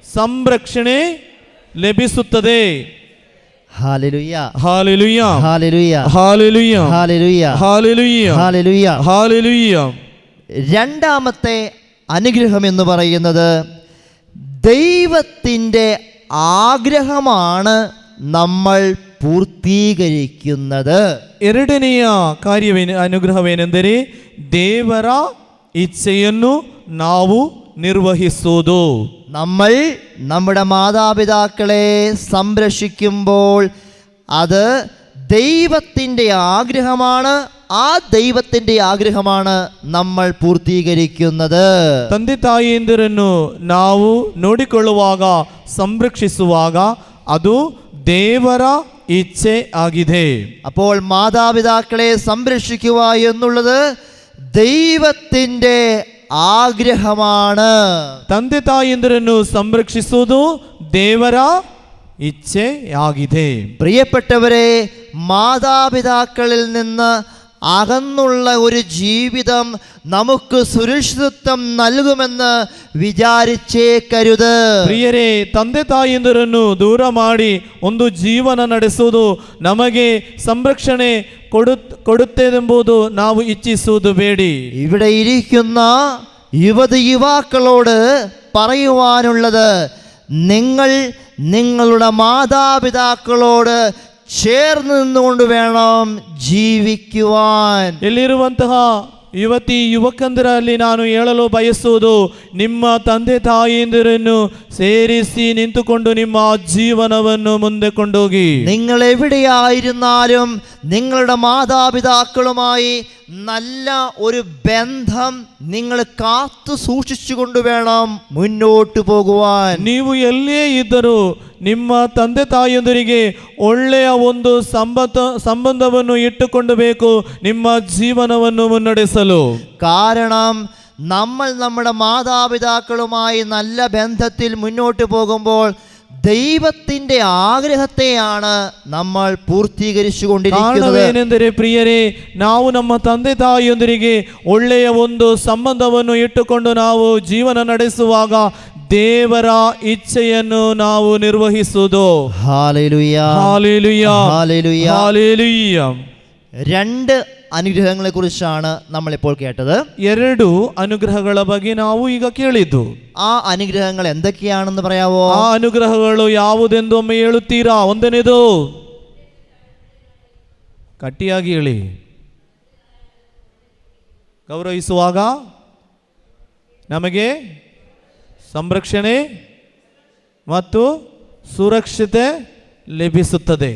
ಸಂರಕ್ಷಣೆ ಲಭಿಸುತ್ತದೆ. Hallelujah, hallelujah, hallelujah, hallelujah, hallelujah, hallelujah, hallelujah, hallelujah. രണ്ടാമത്തെ അനുഗ്രഹം എന്ന് പറയുന്നത് ദൈവത്തിൻ്റെ ആഗ്രഹമാണ് നമ്മൾ പൂർത്തീകരിക്കുന്നത്. ಎರಡನೆಯ ಅನುಗ್ರಹವೇನೆಂದರೆ ದೇವರ ಇಚ್ಛೆಯನ್ನು ನಾವು നിർവഹിಸುವುದು. നമ്മൾ നമ്മുടെ മാതാപിതാക്കളെ സംരക്ഷിക്കുമ്പോൾ അത് ദൈവത്തിൻ്റെ ആഗ്രഹമാണ്. ആ ദൈവത്തിൻ്റെ ആഗ്രഹമാണ് നമ്മൾ പൂർത്തീകരിക്കുന്നത്. ತಂದೆ ತಾಯಿಯಂದಿರನ್ನು ನಾವು ನೋಡಿಕೊಳ್ಳುವಾಗ, ಸಂರಕ್ಷಿಸುವಾಗ ಅದು ದೇವರ ഇച്ഛೆ ആಗಿದೆ. അപ്പോൾ മാതാപിതാക്കളെ സംരക്ഷിക്കുക എന്നുള്ളത് ദൈവത്തിൻ്റെ ആഗ്രഹമാണ്. ತಂದೆ ತಾಯಿಯಂದಿರನ್ನು ಸಂರಕ್ಷಿಸುವುದು ದೇವರ ഇച്ഛೆ ആಗಿದೆ. പ്രിയപ്പെട്ടവരെ, മാതാപിതാക്കളിൽ നിന്ന് അകന്നുള്ള ഒരു ജീവിതം നമുക്ക് സുരക്ഷിതത്വം നൽകുമെന്ന് വിചാരിച്ചേക്കരുത്. ಪ್ರಿಯರೇ, ತಂದೆ ತಾಯಿಯಂದಿರನ್ನು ದೂರ ಮಾಡಿ ಒಂದು ಜೀವನ ನಡೆಸುವುದು ನಮಗೆ ಸಂರಕ್ಷಣೆ ಕೊಡುತ್ತದೆಂಬುದು ನಾವು ಇಚ್ಛಿಸುವುದು ಬೇಡಿ. ഇവിടെ ഇരിക്കുന്ന യുവതി യുവാക്കളോട് പറയുവാനുള്ളത്, നിങ്ങൾ നിങ്ങളുടെ മാതാപിതാക്കളോട് ചേർന്ന് നിന്നുകൊണ്ട് വേണം ജീവിക്കുവാൻ. ಎಲ್ಲಿರುವಂತಹ ಯುವತಿ ಯುವಕಂದರಲ್ಲಿ ನಾನು ಹೇಳಲು ಬಯಸುವುದು, ನಿಮ್ಮ ತಂದೆ ತಾಯಿಯಂದಿರನ್ನು ಸೇರಿಸಿ ನಿಂತುಕೊಂಡು ನಿಮ್ಮ ಜೀವನವನ್ನು ಮುಂದೆ ಕೊಂಡೋಗಿ. നിങ്ങൾ എവിടെയായിരുന്നാലും നിങ്ങളുടെ മാതാപിതാക്കളുമായി നല്ല ഒരു ബന്ധം നിങ്ങൾ കാത്തു സൂക്ഷിച്ചുകൊണ്ട് വേണം മുന്നോട്ട് പോകുവാൻ. ನೀವು ಎಲ್ಲೇ ಇದ್ದರೂ ನಿಮ್ಮ ತಂದೆ ತಾಯಿಯೊಂದಿಗೆ ಒಳ್ಳೆಯ ಒಂದು ಸಂಬಂಧವನ್ನು ಇಟ್ಟುಕೊಂಡು ಬೇಕು ನಿಮ್ಮ ಜೀವನವನ್ನು ಮುನ್ನಡೆಸಲು. കാരണം നമ്മൾ നമ്മുടെ മാതാപിതാക്കളുമായി നല്ല ബന്ധത്തിൽ മുന്നോട്ട് പോകുമ്പോൾ ദൈവത്തിൻ്റെ ആഗ്രഹത്തെയാണ് നമ്മൾ പൂർത്തീകരിച്ചു കൊണ്ടിരിക്കുന്നത്. ಕಾರಣವೇನೆಂದರೆ ಪ್ರಿಯರೇ, ನಾವು ನಮ್ಮ ತಂದೆ ತಾಯಿಯೊಂದಿಗೆ ಒಳ್ಳೆಯ ಒಂದು ಸಂಬಂಧವನ್ನು ಇಟ್ಟುಕೊಂಡು ನಾವು ಜೀವನ ನಡೆಸುವಾಗ ದೇವರ ಇಚ್ಛೆಯನ್ನು ನಾವು ನಿರ್ವಹಿಸುವುದು. Hallelujah, hallelujah, hallelujah, hallelujah. രണ്ട് അനുഗ്രഹങ്ങളെ കുറിച്ചാണ് നമ്മളിപ്പോൾ കേട്ടത്. ಎರಡು ಅನುಗ್ರಹಗಳ ಬಗ್ಗೆ ನಾವು ಈಗ ಕೇಳಿದ್ದು. ആ അനുഗ്രഹങ്ങൾ എന്തൊക്കെയാണെന്ന് പറയാവോ? ಆ ಅನುಗ್ರಹಗಳು ಯಾವುದೆಂದು ಒಮ್ಮೆ ಹೇಳುತ್ತೀರಾ? ಒಂದನೇದು, ಗಟ್ಟಿಯಾಗಿ ಹೇಳಿ. ಗೌರವಿಸುವಾಗ ನಮಗೆ ಸಂರಕ್ಷಣೆ ಮತ್ತು ಸುರಕ್ಷತೆ ಲಭಿಸುತ್ತದೆ.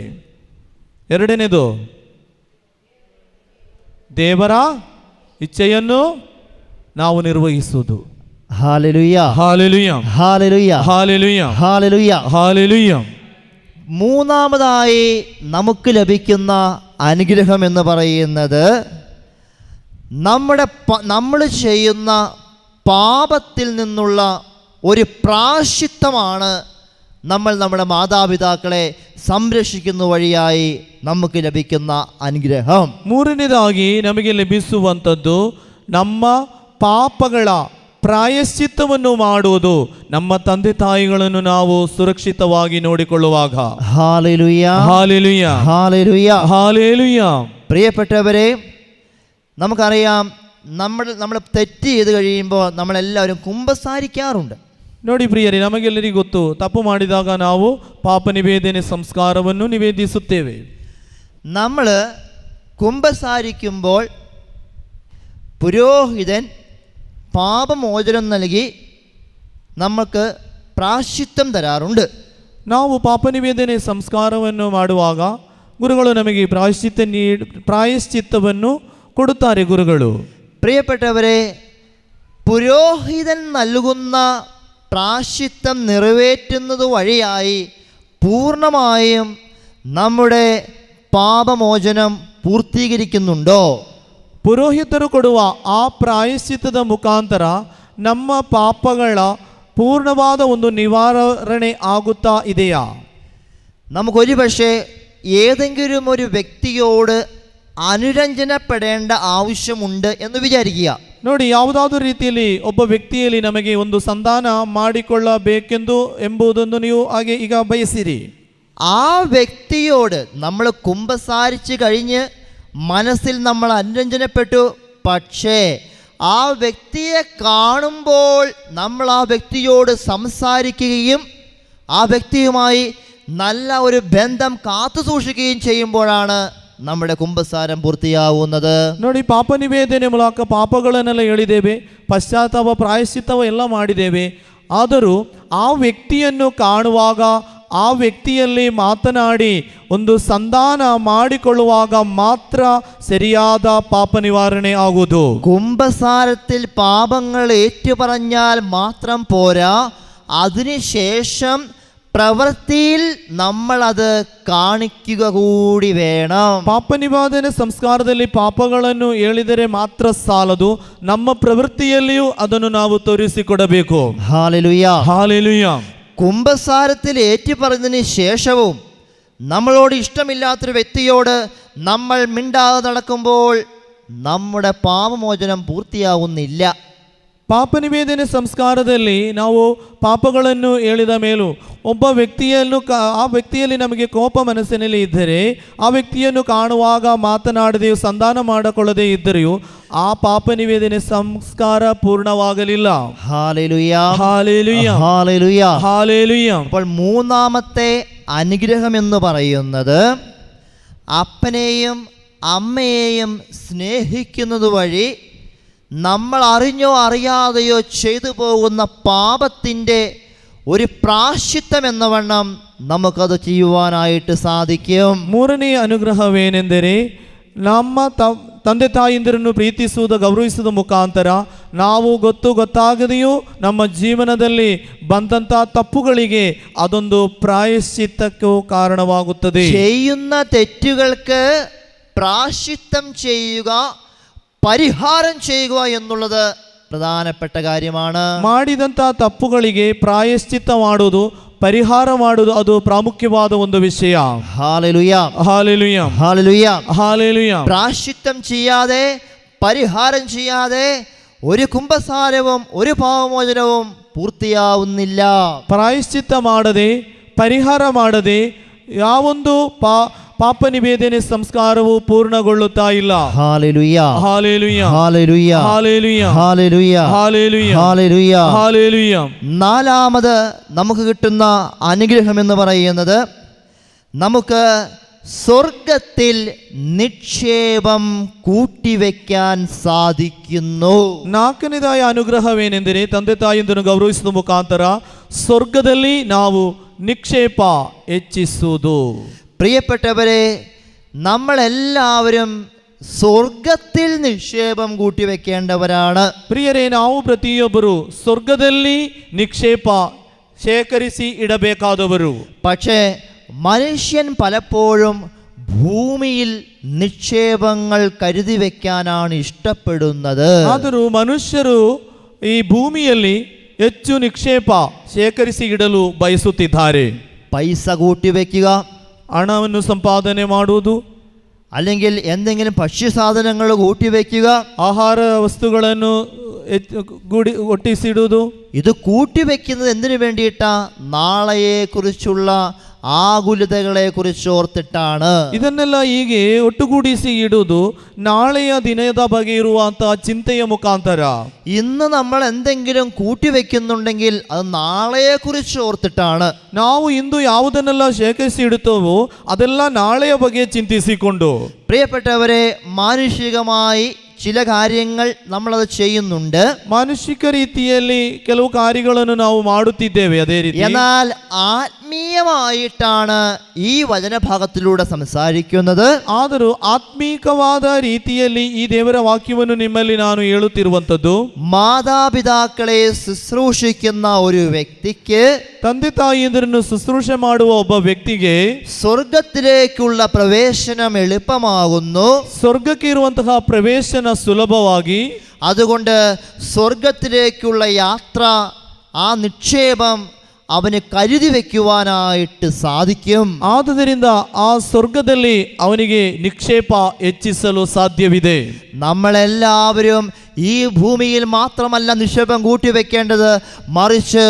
ಎರಡನೇದು, ದೇವರ ಇಚ್ಛೆಯನ್ನು ನಾವು ನಿರ್ವಹಿಸುವುದು. Hallelujah, hallelujah, hallelujah, hallelujah, hallelujah. Hallelujah. മൂന്നാമതായി നമുക്ക് ലഭിക്കുന്ന അനുഗ്രഹം എന്ന് പറയുന്നത് നമ്മൾ ചെയ്യുന്ന പാപത്തിൽ നിന്നുള്ള ഒരു പ്രായശ്ചിത്തമാണ് നമ്മൾ നമ്മുടെ മാതാപിതാക്കളെ സംരക്ഷിക്കുന്ന വഴിയായി നമുക്ക് ലഭിക്കുന്ന അനുഗ്രഹം. ಮೂರನೇದಾಗಿ ನಮಗೆ ಲಭಿಸುವಂಥದ್ದು ನಮ್ಮ ಪಾಪಗಳ ಪ್ರಾಯಶ್ಚಿತ್ತವನ್ನು ಮಾಡುವುದು ನಮ್ಮ ತಂದೆ ತಾಯಿಗಳನ್ನು ನಾವು ಸುರಕ್ಷಿತವಾಗಿ ನೋಡಿಕೊಳ್ಳುವಾಗ. Hallelujah, hallelujah, hallelujah, hallelujah. പ്രിയപ്പെട്ടവരെ, നമുക്കറിയാം നമ്മൾ തെറ്റ് ചെയ്ത് കഴിയുമ്പോൾ നമ്മളെല്ലാവരും കുമ്പസാരിക്കാറുണ്ട്. ನೋಡಿ ಪ್ರಿಯರೇ, ನಮಗೆಲ್ಲರಿಗೂ ಗೊತ್ತು, ತಪ್ಪು ಮಾಡಿದಾಗ ನಾವು ಪಾಪ ನಿವೇದನೆ ಸಂಸ್ಕಾರವನ್ನು ನಿವೇದಿಸುತ್ತೇವೆ. നമ്മൾ കുമ്പസാരിക്കുമ്പോൾ പുരോഹിതൻ പാപമോചനം നൽകി നമുക്ക് പ്രായശ്ചിത്തം തരാറുണ്ട്. ನಾವು ಪಾಪ ನಿವೇದನೆ ಸಂಸ್ಕಾರವನ್ನು ಮಾಡುವಾಗ ಗುರುಗಳು ನಮಗೆ ಪ್ರಾಯಶ್ಚಿತ್ತವನ್ನು ಕೊಡುತ್ತಾರೆ. ಗುರುಗಳು, പ്രിയപ്പെട്ടവരെ, പുരോഹിതൻ നൽകുന്ന പ്രായശ്ചിത്തം നിറവേറ്റുന്നത് വഴിയായി പൂർണ്ണമായും നമ്മുടെ പാപമോചനം പൂർത്തീകരിക്കുന്നുണ്ടോ? ಪುರೋಹಿತರು ಕೊಡುವ ಆ ಪ್ರಾಯಶ್ಚಿತ್ತದ ಮುಖಾಂತರ ನಮ್ಮ ಪಾಪಗಳ പൂർണ്ണവാദ ಒಂದು നിവാരണ ആകുത്താ ಇದೆಯಾ? നമുക്കൊരു പക്ഷേ ഏതെങ്കിലും ഒരു വ്യക്തിയോട് അനുരഞ്ജനപ്പെടേണ്ട ആവശ്യമുണ്ട് എന്ന് വിചാരിക്കുക. ನೋಡಿ, ಯಾವುದಾದ್ರೂ ರೀತಿಯಲ್ಲಿ ಒಬ್ಬ ವ್ಯಕ್ತಿಯಲ್ಲಿ ನಮಗೆ ಒಂದು ಸಂಧಾನ ಮಾಡಿಕೊಳ್ಳಬೇಕೆಂದು ಎಂಬುದನ್ನು ನೀವು ಹಾಗೆ ಈಗ ಬಯಸಿರಿ. ആ വ്യക്തിയോട് നമ്മൾ കുമ്പസാരിച്ച് കഴിഞ്ഞ് മനസ്സിൽ നമ്മൾ അനുരഞ്ജനപ്പെട്ടു. പക്ഷേ ആ വ്യക്തിയെ കാണുമ്പോൾ നമ്മൾ ആ വ്യക്തിയോട് സംസാരിക്കുകയും ആ വ്യക്തിയുമായി നല്ല ഒരു ബന്ധം കാത്തു സൂക്ഷിക്കുകയും ചെയ്യുമ്പോഴാണ് നമ്മുടെ കുമ്പസാരം പൂർത്തിയാവുന്നത്. ನೋಡಿ, ಪಾಪ ನಿವೇದನೆ ಮೂಲಕ ಪಾಪಗಳನ್ನೆಲ್ಲ ಹೇಳಿದ್ದೇವೆ, ಪಶ್ಚಾತ್ತಾಪ ಪ್ರಾಯಶ್ಚಿತ್ತವ ಎಲ್ಲ ಮಾಡಿದ್ದೇವೆ. ಆದರೂ ಆ ವ್ಯಕ್ತಿಯನ್ನು ಕಾಣುವಾಗ, ಆ ವ್ಯಕ್ತಿಯಲ್ಲಿ ಮಾತನಾಡಿ ಒಂದು ಸಂಧಾನ ಮಾಡಿಕೊಳ್ಳುವಾಗ ಮಾತ್ರ ಸರಿಯಾದ ಪಾಪ ನಿವಾರಣೆ ಆಗುವುದು. കുമ്പസാരത്തിൽ പാപങ്ങൾ ഏറ്റുപറഞ്ഞാൽ മാത്രം പോരാ, അതിനുശേഷം പ്രവൃത്തിയിൽ നമ്മളത് കാണിക്കുക കൂടി വേണം. ಪಾಪ ನಿವಾರಣೆ ಸಂಸ್ಕಾರದಲ್ಲಿ ಪಾಪಗಳನ್ನು ಹೇಳಿದರೆ ಮಾತ್ರ ಸಾಲದು, ನಮ್ಮ ಪ್ರವೃತ್ತಿಯಲ್ಲಿಯೂ ಅದನ್ನು ನಾವು ತೋರಿಸಿಕೊಡಬೇಕು. Hallelujah, hallelujah. കുമ്പസാരത്തിൽ ഏറ്റുപറഞ്ഞതിന് ശേഷവും നമ്മളോട് ഇഷ്ടമില്ലാത്തൊരു വ്യക്തിയോട് നമ്മൾ മിണ്ടാതെ നടക്കുമ്പോൾ നമ്മുടെ പാപമോചനം പൂർത്തിയാവുന്നില്ല. ಪಾಪ ನಿವೇದನೆ ಸಂಸ್ಕಾರದಲ್ಲಿ ನಾವು ಪಾಪಗಳನ್ನು ಹೇಳಿದ ಮೇಲೂ ಒಬ್ಬ ವ್ಯಕ್ತಿಯನ್ನು ಆ ವ್ಯಕ್ತಿಯಲ್ಲಿ ನಮಗೆ ಕೋಪ ಮನಸ್ಸಿನಲ್ಲಿ ಇದ್ದರೆ, ಆ ವ್ಯಕ್ತಿಯನ್ನು ಕಾಣುವಾಗ ಮಾತನಾಡದೆಯೂ ಸಂಧಾನ ಮಾಡಿಕೊಳ್ಳದೆ ಇದ್ದರೆಯೂ ಆ ಪಾಪ ನಿವೇದನೆ ಸಂಸ್ಕಾರ ಪೂರ್ಣವಾಗಲಿಲ್ಲ. Hallelujah, hallelujah, hallelujah, hallelujah. അപ്പോൾ മൂന്നാമത്തെ അനുഗ്രഹം എന്ന് പറയുന്നത് അപ്പനെയും അമ്മയെയും സ്നേഹിക്കുന്നത് വഴി നമ്മൾ അറിഞ്ഞോ അറിയാതെയോ ചെയ്തു പോകുന്ന പാപത്തിൻ്റെ ഒരു പ്രായശ്ചിത്തം എന്ന വണ്ണം നമുക്കത് ചെയ്യുവാനായിട്ട് സാധിക്കും. ಮೂರನೆಯ ಅನುಗ್ರಹವೇನೆಂದರೆ ನಮ್ಮ ತಂದೆ ತಾಯಿಂದರನ್ನು ಪ್ರೀತಿಸುವುದು, ಗೌರವಿಸುವುದ ಮುಖಾಂತರ ನಾವು ಗೊತ್ತಾಗದೆಯೂ ನಮ್ಮ ಜೀವನದಲ್ಲಿ ಬಂದಂಥ ತಪ್ಪುಗಳಿಗೆ ಅದೊಂದು ಪ್ರಾಯಶ್ಚಿತ್ತಕ್ಕೂ ಕಾರಣವಾಗುತ್ತದೆ. ചെയ്യുന്ന തെറ്റുകൾക്ക് പ്രായശ്ചിത്തം ചെയ്യുക, പരിഹാരം ചെയ്യുക എന്നുള്ളത് പ്രധാനപ്പെട്ട കാര്യമാണ്. ಮಾಡಿದಂಥ ತಪ್ಪುಗಳಿಗೆ ಪ್ರಾಯಶ್ಚಿತ್ತ ಮಾಡುವುದು, ಪರಿಹಾರ ಮಾಡುವುದು ಅದು ಪ್ರಾಮುಖ್ಯವಾದ ಒಂದು ವಿಷಯ. Hallelujah, hallelujah, hallelujah, hallelujah. പ്രായശ്ചിത്തം ചെയ്യാതെ, പരിഹാരം ചെയ്യാതെ ഒരു കുമ്പസാരവും ഒരു പാപമോചനവും പൂർത്തിയാവുന്നില്ല. ಪ್ರಾಯಶ್ಚಿತ್ತ ಮಾಡದೆ, ಪರಿಹಾರ ಮಾಡದೆ ಯಾವೊಂದು ಪಾಪ ನಿವೇದನೆ ಸಂಸ್ಕಾರವು ಪೂರ್ಣಗೊಳ್ಳುತ್ತಾ ಇಲ್ಲ. Hallelujah, hallelujah, hallelujah, hallelujah, hallelujah, hallelujah, hallelujah. Hallelujah. നാലാമത് നമുക്ക് കിട്ടുന്ന അനുഗ്രഹം എന്ന് പറയുന്നത് നമുക്ക് സ്വർഗത്തിൽ നിക്ഷേപം കൂട്ടിവെക്കാൻ സാധിക്കുന്നു. ನಾಲ್ಕನೇದಾಯ ಅನುಗ್ರಹವೇನೆಂದರೆ ತಂದೆ ತಾಯಿಯನ್ನು ಗೌರವಿಸುವ ಮುಖಾಂತರ ಸ್ವರ್ಗದಲ್ಲಿ ನಾವು ನಿಕ್ಷೇಪ ಹೆಚ್ಚಿಸುವುದು. പ്രിയപ്പെട്ടവരെ, നമ്മളെല്ലാവരും സ്വർഗത്തിൽ നിക്ഷേപം കൂട്ടിവെക്കേണ്ടവരാണ്. ಪ್ರಿಯರೇ, ನಾವು ಪ್ರತಿಯೊಬ್ಬರು ಸ್ವರ್ಗದಲ್ಲಿ ನಿಕ್ಷೇಪ ಶೇಖರಿಸಿ ಇಡಬೇಕಾದವರು. പക്ഷേ മനുഷ്യൻ പലപ്പോഴും ഭൂമിയിൽ നിക്ഷേപങ്ങൾ കരുതി വെക്കാനാണ് ഇഷ്ടപ്പെടുന്നത്. ಆದರೂ ಮನುಷ್ಯರು ಈ ಭೂಮಿಯಲ್ಲಿ ಹೆಚ್ಚು ನಿಕ್ಷೇಪ ಶೇಖರಿಸಿ ಇಡಲು ಬಯಸುತ್ತಿದ್ದಾರೆ. പൈസ കൂട്ടിവെക്കുക, ಹಣವನ್ನು ಸಂಪಾದನೆ ಮಾಡುವುದು, അല്ലെങ്കിൽ എന്തെങ്കിലും ഭക്ഷ്യസാധനങ്ങൾ കൂട്ടിവെക്കുക, ಆಹಾರ ವಸ್ತುಗಳನ್ನು ಒಟ್ಟಿಸಿಡುವುದು? ഇത് കൂട്ടിവെക്കുന്നത് എന്തിനു വേണ്ടിയിട്ടാ? നാളെയെ കുറിച്ചുള്ള ആകുലതകളെ കുറിച്ച് ഓർത്തിട്ടാണ്. ಇದನ್ನೆಲ್ಲ ಹೀಗೆ ಒಟ್ಟುಗೂಡಿಸಿ ಇಡುವುದು ನಾಳೆಯ ದಿನದ ಬಗ್ಗೆ ಇರುವಂತಹ ಚಿಂತೆಯ ಮುಖಾಂತರ. ഇന്ന് നമ്മൾ എന്തെങ്കിലും കൂട്ടിവെക്കുന്നുണ്ടെങ്കിൽ അത് നാളെയെ കുറിച്ച് ഓർത്തിട്ടാണ്. ನಾವು ಇಂದು ಯಾವುದನ್ನೆಲ್ಲ ಶೇಖರಿಸಿ ಇಡುತ್ತೇವೋ ಅದೆಲ್ಲ ನಾಳೆಯ ಬಗ್ಗೆ ಚಿಂತಿಸಿಕೊಂಡು. പ്രിയപ്പെട്ടവരെ, മാനുഷികമായി ചില കാര്യങ്ങൾ നമ്മളത് ചെയ്യുന്നുണ്ട്. ಮಾನುಷಿಕ ರೀತಿಯಲ್ಲಿ ಕೆಲವು ಕಾರ್ಯಗಳನ್ನು ನಾವು ಮಾಡುತ್ತಿದ್ದೇವೆ. ಅದೇ ರೀತಿ എന്നാൽ ആത്മീയമായിട്ടാണ് ഈ വചനഭാഗത്തിലൂടെ സംസാരിക്കുന്നത്. ಆದರೂ ಆತ್ಮೀಕವಾದ ರೀತಿಯಲ್ಲಿ ಈ ದೇವರ ವಾಕ್ಯವನ್ನು ನಿಮ್ಮಲ್ಲಿ ನಾನು ಹೇಳುತ್ತಿರುವಂಥದ್ದು, മാതാപിതാക്കളെ ശുശ്രൂഷിക്കുന്ന ഒരു വ്യക്തിക്ക്, ತಂದೆ ತಾಯಿಯಂದ್ರನ್ನು ಶುಶ್ರೂಷೆ ಮಾಡುವ ಒಬ್ಬ ವ್ಯಕ್ತಿಗೆ സ്വർഗത്തിലേക്കുള്ള പ്രവേശനം എളുപ്പമാകുന്നു. ಸ್ವರ್ಗಕ್ಕೆ ಇರುವಂತಹ ಪ್ರವೇಶನ ಸುಲಭವಾಗಿ, അതുകൊണ്ട് സ്വർഗത്തിലേക്കുള്ള യാത്ര, ആ നിക്ഷേപം അവന് കരുതി വെക്കുവാനായിട്ട് സാധിക്കും. ಆದುದರಿಂದ ಆ ಸ್ವರ್ಗದಲ್ಲಿ ಅವನಿಗೆ ನಿಕ್ಷೇಪ ಹೆಚ್ಚಿಸಲು ಸಾಧ್ಯವಿದೆ. നമ്മളെല്ലാവരും ഈ ഭൂമിയിൽ മാത്രമല്ല നിക്ഷേപം കൂട്ടിവെക്കേണ്ടത്, മറിച്ച്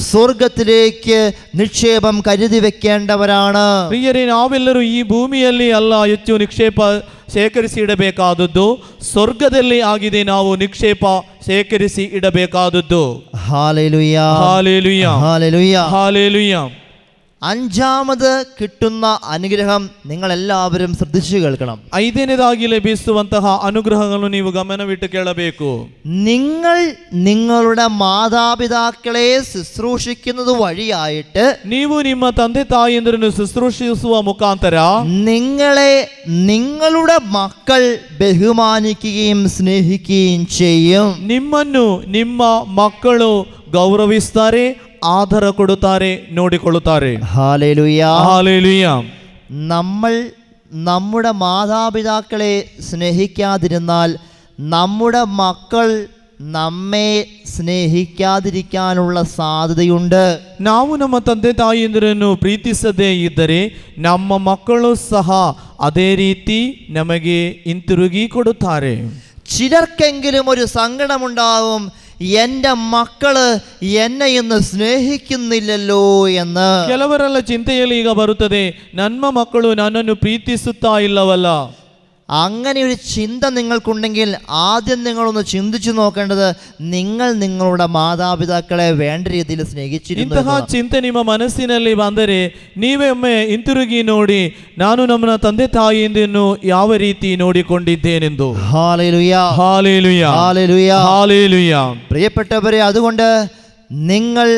സ്വർഗത്തിലേക്ക് നിക്ഷേപം കരുതി വെക്കേണ്ടവരാണ്. ಪ್ರಿಯರೇ, ನಾವೆಲ್ಲರೂ ಈ ಭೂಮಿಯಲ್ಲಿ ಅಲ್ಲ ಹೆಚ್ಚು ನಿಕ್ಷೇಪ ಶೇಖರಿಸಿ ಇಡಬೇಕಾದದ್ದು, ಸ್ವರ್ಗದಲ್ಲಿ ಆಗಿದೆ ನಾವು ನಿಕ್ಷೇಪ ಶೇಖರಿಸಿ ಇಡಬೇಕಾದದ್ದು. Hallelujah, hallelujah, hallelujah. ഹല്ലേലൂയ. അഞ്ചാമത് കിട്ടുന്ന അനുഗ്രഹം നിങ്ങളെല്ലാവരും ശ്രദ്ധിച്ചു കേൾക്കണം. ಐದನೇದಾಗಿ ಲಭಿಸುವಂತಹ ಅನುಗ್ರಹಗಳನ್ನು ನೀವು ಗಮನವಿಟ್ಟು ಕೇಳಬೇಕು. നിങ്ങൾ നിങ്ങളുടെ മാതാപിതാക്കളെ ശുശ്രൂഷിക്കുന്നത് വഴിയായിട്ട്, ನೀವು ನಿಮ್ಮ ತಂದೆ ತಾಯಿಯಂದ್ರನ್ನು ಶುಶ್ರೂಷಿಸುವ ಮುಖಾಂತರ നിങ്ങളെ നിങ്ങളുടെ മക്കൾ ബഹുമാനിക്കുകയും സ്നേഹിക്കുകയും ചെയ്യും. ನಿಮ್ಮನ್ನು ನಿಮ್ಮ ಮಕ್ಕಳು ಗೌರವಿಸ್ತಾರೆ, ಆಧಾರ ಕೊಡುತ್ತಾರೆ, ನೋಡಿಕೊಳ್ಳುತ್ತಾರೆ. Hallelujah, hallelujah. നമ്മൾ നമ്മുടെ മാതാപിതാക്കളെ സ്നേഹിക്കാതിരുന്നാൽ നമ്മുടെ മക്കൾ നമ്മെ സ്നേഹിക്കാതിരിക്കാനുള്ള സാധ്യതയുണ്ട്. ನಾವು ನಮ್ಮ ತಂದೆ ತಾಯಿಯಂದಿರನ್ನು ಪ್ರೀತಿಸದೇ ಇದ್ದರೆ ನಮ್ಮ ಮಕ್ಕಳು ಸಹ ಅದೇ ರೀತಿ ನಮಗೆ ಹಿಂತಿರುಗಿ ಕೊಡುತ್ತಾರೆ. ചിലർക്കെങ്കിലും ഒരു സങ്കടമുണ്ടാവും, എൻ്റെ മക്കള് എന്നെ ഇന്ന് സ്നേഹിക്കുന്നില്ലല്ലോ എന്ന്. ಕೆಲವರೆಲ್ಲ ಚಿಂತೆಯಲ್ಲಿ ಈಗ ಬರುತ್ತದೆ, ನನ್ನ ಮಕ್ಕಳು ನನ್ನನ್ನು ಪ್ರೀತಿಸುತ್ತಾ ಇಲ್ಲವಲ್ಲ. അങ്ങനെ ഒരു ചിന്ത നിങ്ങൾക്കുണ്ടെങ്കിൽ ആദ്യം നിങ്ങളൊന്ന് ചിന്തിച്ചു നോക്കേണ്ടത്, നിങ്ങൾ നിങ്ങളുടെ മാതാപിതാക്കളെ വേണ്ട രീതിയിൽ സ്നേഹിച്ചിരുന്നു. ಇಂತಹ ಚಿಂತೆ ನಿಮ್ಮ ಮನಸ್ಸಿನಲ್ಲಿ ಬಂದರೆ ನೀವೊಮ್ಮೆ ಹಿಂತಿರುಗಿ ನೋಡಿ, ನಾನು ನಮ್ಮ ತಂದೆ ತಾಯಿಯನ್ನು ಯಾವ ರೀತಿ ನೋಡಿಕೊಂಡಿದ್ದೇನೆಂದು. Hallelujah, hallelujah, hallelujah, hallelujah. പ്രിയപ്പെട്ടവരെ, അതുകൊണ്ട് നിങ്ങൾ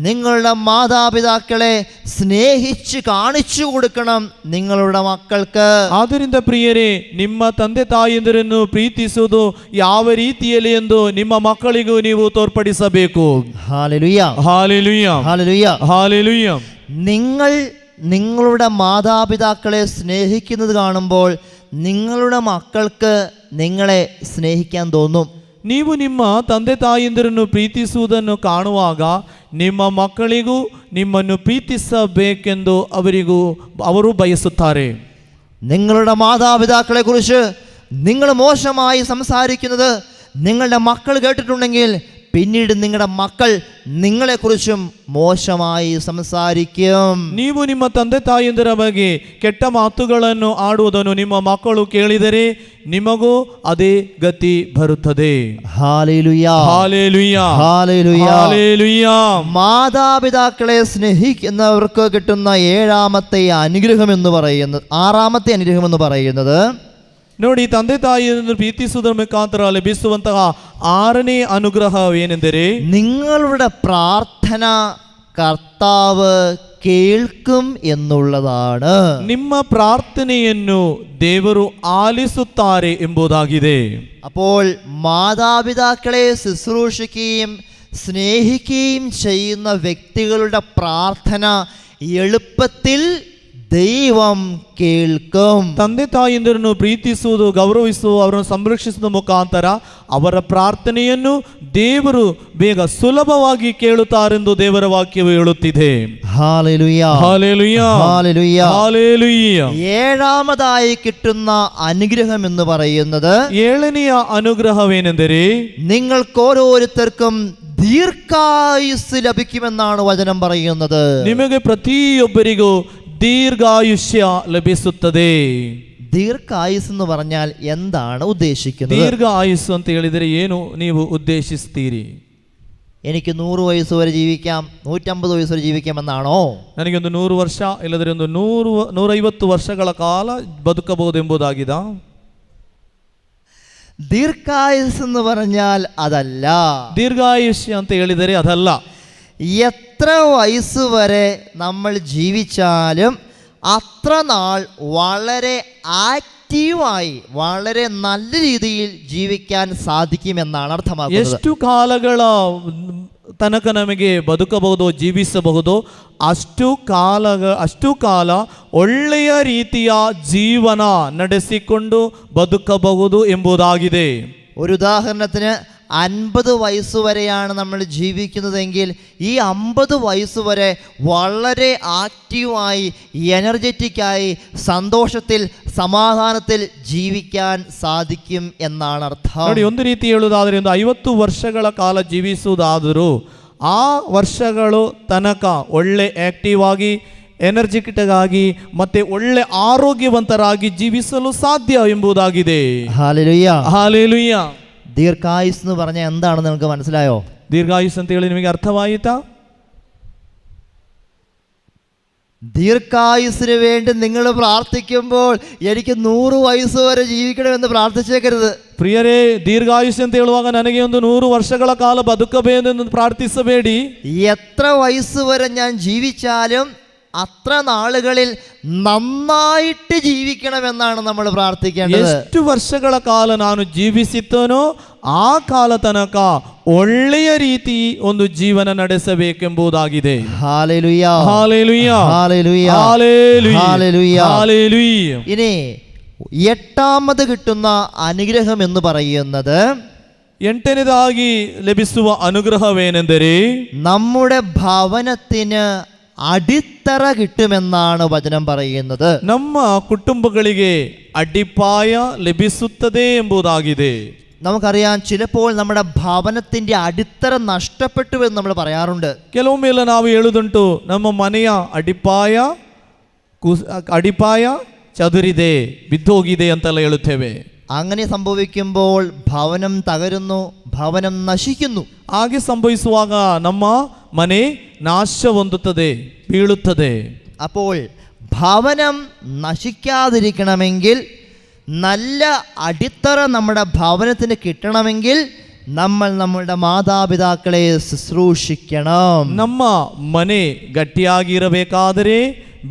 നിങ്ങളുടെ മാതാപിതാക്കളെ സ്നേഹിച്ച് കാണിച്ചു കൊടുക്കണം നിങ്ങളുടെ മക്കൾക്ക്. ಆದ್ದರಿಂದ ಪ್ರಿಯರೇ, ನಿಮ್ಮ ತಂದೆ ತಾಯಿಯಂದಿರನ್ನು ಪ್ರೀತಿಸುವುದು ಯಾವ ರೀತಿಯಲ್ಲಿ ಎಂದು ನಿಮ್ಮ ಮಕ್ಕಳಿಗೂ ನೀವು ತೋರ್ಪಡಿಸಬೇಕು. Hallelujah, hallelujah, hallelujah. ഹല്ലേലൂയ. നിങ്ങൾ നിങ്ങളുടെ മാതാപിതാക്കളെ സ്നേഹിക്കുന്നത് കാണുമ്പോൾ നിങ്ങളുടെ മക്കൾക്ക് നിങ്ങളെ സ്നേഹിക്കാൻ തോന്നും. ನೀವು ನಿಮ್ಮ ತಂದೆ ತಾಯಿಯಂದಿರನ್ನು ಪ್ರೀತಿಸುವುದನ್ನು ಕಾಣುವಾಗ ನಿಮ್ಮ ಮಕ್ಕಳಿಗೂ ನಿಮ್ಮನ್ನು ಪ್ರೀತಿಸಬೇಕೆಂದು ಅವರು ಬಯಸುತ್ತಾರೆ. നിങ്ങളുടെ മാതാപിതാക്കളെ കുറിച്ച് നിങ്ങൾ മോശമായി സംസാരിക്കുന്നത് നിങ്ങളുടെ മക്കൾ കേട്ടിട്ടുണ്ടെങ്കിൽ പിന്നീട് നിങ്ങളുടെ മക്കൾ നിങ്ങളെക്കുറിച്ചും മോശമായി സംസാരിക്കും. ನೀವು ನಿಮ್ಮ ತಂದೆ ತಾಯಿಯಂದಿರ ಬಗ್ಗೆ ಕೆಟ್ಟ ಮಾತುಗಳನ್ನು ಆಡುವುದನ್ನು ನಿಮ್ಮ ಮಕ್ಕಳು ಕೇಳಿದರೆ ನಿಮಗೂ ಅದೇ ಗತಿ ಬರುತ್ತದೆ. Hallelujah, hallelujah, hallelujah, hallelujah. മാതാപിതാക്കളെ സ്നേഹിക്കുന്നവർക്ക് കിട്ടുന്ന ഏഴാമത്തെ അനുഗ്രഹം എന്ന് പറയുന്നത്, ആറാമത്തെ അനുഗ്രഹം എന്ന് പറയുന്നത്, ನೋಡಿ, ತಂದೆ ತಾಯಿಯನ್ನು ಪ್ರೀತಿಸುವುದರ ಮುಖಾಂತರ ಲಭಿಸುವಂತಹ ಆರನೇ ಅನುಗ್ರಹವೇನೆಂದರೆ, നിങ്ങളുടെ പ്രാർത്ഥന കർത്താവ് കേൾക്കും എന്നുള്ളതാണ്. ನಿಮ್ಮ ಪ್ರಾರ್ಥನೆಯನ್ನು ದೇವರು ಆಲಿಸುತ್ತಾರೆ ಎಂಬುದಾಗಿದೆ. അപ്പോൾ മാതാപിതാക്കളെ ശുശ്രൂഷിക്കുകയും സ്നേഹിക്കുകയും ചെയ്യുന്ന വ്യക്തികളുടെ പ്രാർത്ഥന എളുപ്പത്തിൽ ദൈവം കേൾക്കും. ತಂದೆ ತಾಯಿಯಂದಿರನ್ನು ಪ್ರೀತಿಸುವುದು, ಗೌರವಿಸುವುದು, ಅವರನ್ನು ಸಂರಕ್ಷಿಸುವ ಮುಖಾಂತರ ಅವರ ಪ್ರಾರ್ಥನೆಯನ್ನು ದೇವರು ಬೇಗ ಸುಲಭವಾಗಿ ಕೇಳುತ್ತಾರೆಂದು ದೇವರ ವಾಕ್ಯವು ಹೇಳುತ್ತಿದೆ. Hallelujah, hallelujah, hallelujah, hallelujah. ഏഴാമതായി കിട്ടുന്ന അനുഗ്രഹം എന്ന് പറയുന്നത് ಏಳನೆಯ ಅನುಗ್ರಹವೇನೆಂದರೆ നിങ്ങൾക്ക് ഓരോരുത്തർക്കും ദീർഘായുസ് ലഭിക്കുമെന്നാണ് വചനം പറയുന്നത്. ನಿಮಗೆ ಪ್ರತಿಯೊಬ್ಬರಿಗೂ ദീർഘായുഷ്ಯ ലഭിಸುತ್ತದೆ. ദീർഘായുസ് എന്ന് പറഞ്ഞാൽ എന്താണ് ഉദ്ദേശിക്കുന്നത്? ದೀರ್ಘ ಆಯುಸ್ಸು ಅಂತ ಹೇಳಿದರೆ ಏನು ನೀವು ಉದ್ದೇಶಿಸ್ತೀರಿ? എനിക്ക് 100 വയസ്സ് വരെ ജീവിക്കാം, 150 വയസ്സ് വരെ ജീവിക്കാം എന്നാണോ? ನನಗೊಂದು 100 ವರ್ಷ ಇಲ್ಲದ್ರೆ ಒಂದು 150 ವರ್ಷಗಳ ಕಾಲ ಬದುಕಬಹುದೆಂಬುದಾಗಿದ? ദീർഘായുസ് എന്ന് പറഞ്ഞാൽ അതല്ല. ദീർഘായുഷ്യ ಅಂತ ಹೇಳಿದರೆ ಅದಲ್ಲ. എത്ര വയസ്സ് വരെ നമ്മൾ ജീവിച്ചാലും അത്ര നാൾ വളരെ ആക്റ്റീവായി വളരെ നല്ല രീതിയിൽ ജീവിക്കാൻ സാധിക്കുമെന്നാണ് അർത്ഥമാക്കുന്നത്. ಎಷ್ಟು ಕಾಲಗಳ ತನಕ ನಮಗೆ ಬದುಕಬಹುದು, ಜೀವಿಸಬಹುದು, ಅಷ್ಟು ಕಾಲ ಒಳ್ಳೆಯ ರೀತಿಯ ಜೀವನ ನಡೆಸಿಕೊಂಡು ಬದುಕಬಹುದು ಎಂಬುದಾಗಿದೆ. ഒരു ഉദാഹരണത്തിന് 50 വയസ്സ് വരെയാണ് നമ്മൾ ജീവിക്കുന്നതെങ്കിൽ ഈ 50 വയസ്സ് വരെ വളരെ ആക്റ്റീവായി എനർജറ്റിക്കായി സന്തോഷത്തിൽ സമാധാനത്തിൽ ജീവിക്കാൻ സാധിക്കും എന്നാണ് അർത്ഥം. ನೋಡಿ, ಒಂದು ರೀತಿ ಹೇಳುವುದಾದರೆ ಒಂದು 50 ವರ್ಷಗಳ ಕಾಲ ಜೀವಿಸುವುದಾದರೂ ಆ ವರ್ಷಗಳು ತನಕ ಒಳ್ಳೆ ಆಕ್ಟಿವ್ ಆಗಿ ಎನರ್ಜೆಟಿಕ್ ಆಗಿ ಮತ್ತೆ ಒಳ್ಳೆ ಆರೋಗ್ಯವಂತರಾಗಿ ಜೀವಿಸಲು ಸಾಧ್ಯ ಎಂಬುದಾಗಿದೆ. Hallelujah, hallelujah. ദീർഘായുസ് എന്ന് പറഞ്ഞാൽ എന്താണെന്ന് നിങ്ങൾക്ക് മനസ്സിലായോ? ದೀರ್ಘಾಯುಸ್ ಅಂತ ಹೇಳಿ ನಿಮಗೆ ಅರ್ಥವಾಯಿತಾ? ദീർഘായുസിന് വേണ്ടി നിങ്ങൾ പ്രാർത്ഥിക്കുമ്പോൾ എനിക്ക് 100 വയസ്സ് വരെ ജീവിക്കണമെന്ന് പ്രാർത്ഥിച്ചേക്കരുത്. ಪ್ರಿಯರೇ, ದೀರ್ಘಾಯುಸ್ ಅಂತ ಹೇಳುವಾಗ ನನಗೆ ಒಂದು 100 ವರ್ಷಗಳ ಕಾಲ ಬದುಕಬೇಕೆಂದು ಪ್ರಾರ್ಥಿಸಬೇಡಿ. എത്ര വയസ്സ് വരെ ഞാൻ ജീവിച്ചാലും അത്ര നാളുകളിൽ നന്നായിട്ട് ജീവിക്കണമെന്നാണ് നമ്മൾ പ്രാർത്ഥിക്കേണ്ടത്. ಎಷ್ಟು ವರ್ಷಗಳ ಕಾಲ ನಾನು ಜೀವಿಸಿತ್ತನೋ ಆ ಕಾಲ ತನಕ ಒಳ್ಳೆಯ ರೀತಿ ಒಂದು ಜೀವನ ನಡೆಸಬೇಕೆಂಬುದಾಗಿದೆ. Hallelujah, hallelujah, hallelujah, hallelujah, hallelujah. Hallelujah. ഇനി 8ാമത് കിട്ടുന്ന അനുഗ്രഹം എന്ന് പറയുന്നത് 8ನೇದಾಗಿ ಲಭಿಸುವ ಅನುಗ್ರಹವೇನೆಂದರೆ നമ്മുടെ ഭവനത്തിന് അടിത്തറ കിട്ടുമെന്നാണ് വചനം പറയുന്നത്. ನಮ್ಮ ಕುಟುಂಬಗಳಿಗೆ ಅಡಿಪಾಯ ಲಭಿಸುತ್ತದೆ ಎಂಬುದಾಗಿದೆ. നമുക്കറിയാം, ചിലപ്പോൾ നമ്മുടെ ഭവനത്തിന്റെ അടിത്തറ നഷ്ടപ്പെട്ടു എന്ന് നമ്മൾ പറയാറുണ്ട്. ಕೆಲವೊಮ್ಮೆಲ್ಲ ನಾವು ಹೇಳುವುದುಂಟು, ನಮ್ಮ ಮನೆಯ ಅಡಿಪಾಯ ಚದುರಿದೆ, ಬಿದ್ದೋಗಿದೆ ಅಂತೆಲ್ಲ ಹೇಳುತ್ತೇವೆ. അങ്ങനെ സംഭവിക്കുമ്പോൾ ഭവനം തകരുന്നു, ഭവനം നശിക്കുന്നു. ಹಾಗೆ ಸಂಭವಿಸುವಾಗ ನಮ್ಮ ಮನೆ ನಾಶ ಹೊಂದುತ್ತದೆ, ಬೀಳುತ್ತದೆ. അപ്പോൾ ഭവനം നശിക്കാതിരിക്കണമെങ്കിൽ, നല്ല അടിത്തറ നമ്മുടെ ഭവനത്തിന് കിട്ടണമെങ്കിൽ നമ്മൾ നമ്മുടെ മാതാപിതാക്കളെ ശുശ്രൂഷിക്കണം. ನಮ್ಮ ಮನೆ ಗಟ್ಟಿಯಾಗಿರಬೇಕಾದರೆ,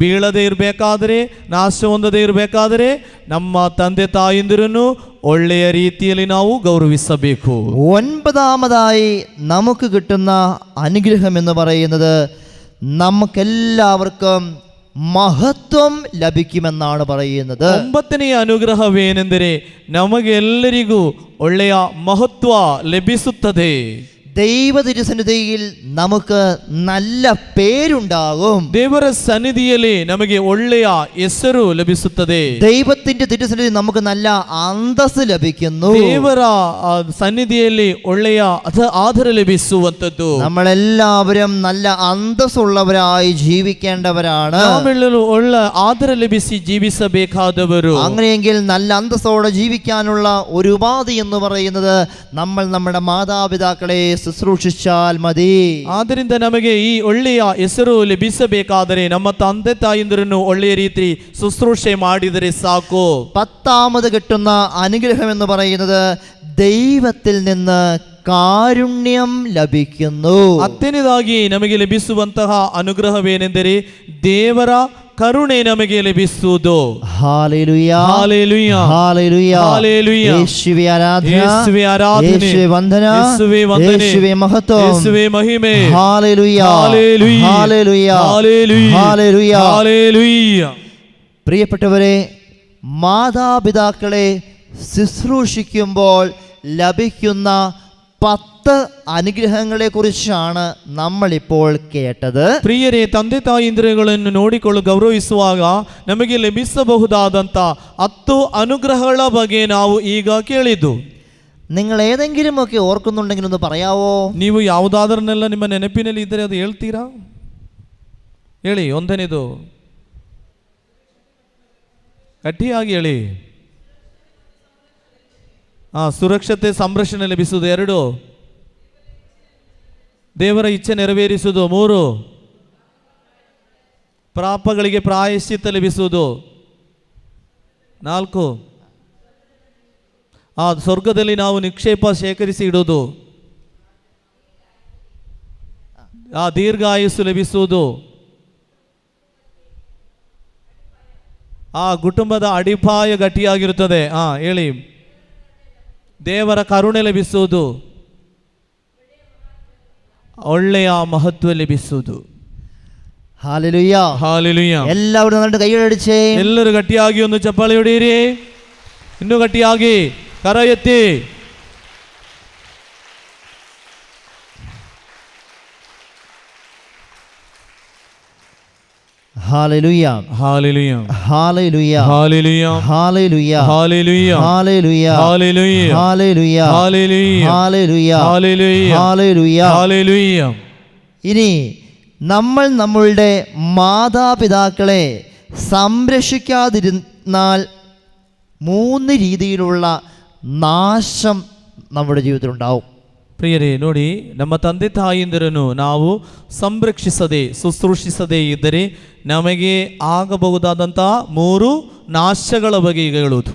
ಬೀಳದೆ ಇರಬೇಕಾದರೆ, ನಾಶ ಹೊಂದದೆ ಇರಬೇಕಾದರೆ ನಮ್ಮ ತಂದೆ ತಾಯಿಂದಿರನ್ನು ಒಳ್ಳೆಯ ರೀತಿಯಲ್ಲಿ ನಾವು ಗೌರವಿಸಬೇಕು. 9ാമതായി നമുക്ക് കിട്ടുന്ന അനുഗ്രഹം എന്ന് പറയുന്നത് നമുക്കെല്ലാവർക്കും മഹത്വം ലഭിക്കുമെന്നാണ് പറയുന്നത്. 9ನೆಯ ಅನುಗ್ರಹವೇನೆಂದರೆ ನಮಗೆಲ್ಲರಿಗೂ ಒಳ್ಳೆಯ ಮಹತ್ವ ಲಭಿಸುತ್ತದೆ. ദൈവ തിരുസന്നിധിയിൽ നമുക്ക് നല്ല പേരുണ്ടാകും. ದೇವರ ಸನ್ನಿಧಿಯಲ್ಲಿ ನಮಗೆ ಒಳ್ಳೆಯ ಹೆಸರು ಲಭಿಸುತ್ತದೆ. ദൈവത്തിന്റെ തിരുസന്നിധി നമുക്ക് നല്ല അന്തസ്സ് ലഭിക്കുന്നു. ದೇವರ ಸನ್ನಿಧಿಯಲ್ಲಿ ಒಳ್ಳೆಯ ಆದರ ಲಭಿಸುವಂತದ್ದು. നമ്മളെല്ലാവരും നല്ല അന്തസ്സുള്ളവരായി ജീവിക്കേണ്ടവരാണ്. ನಾವೆಲ್ಲರೂ ಒಳ್ಳೆ ಆದರ ಲಭಿಸಿ ಜೀವಿಸಬೇಕಾದವರು. അങ്ങനെയെങ്കിൽ നല്ല അന്തസ്സോടെ ജീവിക്കാനുള്ള ഒരു ഉപാധി എന്ന് പറയുന്നത് നമ്മൾ നമ്മുടെ മാതാപിതാക്കളെ ശുശ്രൂഷിച്ചാൽ മതി. ಆದ್ದರಿಂದ ನಮಗೆ ಈ ಒಳ್ಳೆಯ ಹೆಸರು ಲಭಿಸಬೇಕಾದರೆ ನಮ್ಮ ತಂದೆ ತಾಯಿಂದರನ್ನು ಒಳ್ಳೆಯ ರೀತಿ ಶುಶ್ರೂಷೆ ಮಾಡಿದರೆ ಸಾಕು. 10ാമത് കിട്ടുന്ന അനുഗ്രഹം എന്ന് പറയുന്നത് ദൈവത്തിൽ നിന്ന് കാരുണ്യം ലഭിക്കുന്നു. 10ನೇದಾಗಿ ನಮಗೆ ಲಭಿಸುವಂತಹ ಅನುಗ್ರಹವೇನೆಂದರೆ ದೇವರ ಕರುಣೆ ನಮಗೆ ಲಭಿಸುವುದು. Hallelujah, hallelujah, hallelujah, hallelujah. യേശുവേ ആരാധന, യേശുവേ ആരാധന, യേശുവേ വന്ദന, യേശുവേ വന്ദന, യേശുവേ മഹത്വം, യേശുവേ മഹിമೆ. Hallelujah, hallelujah, hallelujah, hallelujah, hallelujah. Hallelujah. പ്രിയപ്പെട്ടവരെ, മാതാപിതാക്കളെ ശുശ്രൂഷിക്കുമ്പോൾ ലഭിക്കുന്ന 10 ಅನುಗ್ರಹಗಳെക്കുറിച്ചാണ് നമ്മളിപ്പോൾ ಕೇಟದು. ಪ್ರಿಯರೇ, ತಂದೆ ತಾಯಿಂದ್ರಗಳನ್ನು ನೋಡಿಕೊಳ್ಳು ಗೌರವಿಸುವಾಗ ನಮಗೆ ಲಭಿಸಬಹುದಾದಂಥ 10 ಅನುಗ್ರಹಗಳ ಬಗ್ಗೆ ನಾವು ಈಗ ಕೇಳಿದ್ದು. നിങ്ങൾ ഏതെങ്കിലുമൊക്കെ ഓർക്കുന്നുണ്ടെങ്കിൽ ഒന്ന് പറയാവോ? ನೀವು ಯಾವುದಾದ್ರನ್ನೆಲ್ಲ ನಿಮ್ಮ ನೆನಪಿನಲ್ಲಿ ಇದ್ದರೆ ಅದು ಹೇಳ್ತೀರಾ? ಹೇಳಿ. ಒಂದನೇದು ಗಟ್ಟಿಯಾಗಿ ಹೇಳಿ. ಸುರಕ್ಷತೆ ಸಂರಕ್ಷಣೆ ಲಭಿಸುವುದು. 2, ದೇವರ ಇಚ್ಛೆ ನೆರವೇರಿಸುವುದು. 3, ಪಾಪಗಳಿಗೆ ಪ್ರಾಯಶ್ಚಿತ್ತ ಲಭಿಸುವುದು. 4, ಸ್ವರ್ಗದಲ್ಲಿ ನಾವು ನಿಕ್ಷೇಪ ಶೇಖರಿಸಿ ಇಡುವುದು. ದೀರ್ಘಾಯುಸ್ಸು ಲಭಿಸುವುದು. ಕುಟುಂಬದ ಅಡಿಪಾಯ ಗಟ್ಟಿಯಾಗಿರುತ್ತದೆ. ಹೇಳಿ. ದೇವರ ಕರುಣೆ ಲಭಿಸುವುದು. ಒಳ್ಳೆಯ ಮಹತ್ವ ಲಭಿಸುವುದು. Hallelujah, hallelujah. ಎಲ್ಲರೂ ನನ್ನ ಕೈಯಡಿಚೆ, ಎಲ್ಲರೂ ಗಟ್ಟಿಯಾಗಿ ಒಂದು ಚಪ್ಪಾಳೆ ಹೊಡೆಯಿರಿ. ಇನ್ನೂ ಗಟ್ಟಿಯಾಗಿ ಕರ ಎತ್ತಿ. Hallelujah, hallelujah, hallelujah, hallelujah, hallelujah, hallelujah, hallelujah, hallelujah, hallelujah, hallelujah, hallelujah, hallelujah, hallelujah, hallelujah. ഇനി നമ്മൾ നമ്മളുടെ മാതാപിതാക്കളെ സംരക്ഷിക്കാതിരുന്നാൽ 3 രീതിയിലുള്ള നാശം നമ്മുടെ ജീവിതത്തിലുണ്ടാവും. ಪ್ರಿಯರೇ, ನೋಡಿ, ನಮ್ಮ ತಂದೆ ತಾಯಿಂದಿರನ್ನು ನಾವು ಸಂರಕ್ಷಿಸದೆ ಶುಶ್ರೂಷಿಸದೇ ಇದ್ದರೆ ನಮಗೆ ಆಗಬಹುದಾದಂಥ 3 നാശಗಳ ಬಗ್ಗೆ ಈಗ ಹೇಳುವುದು.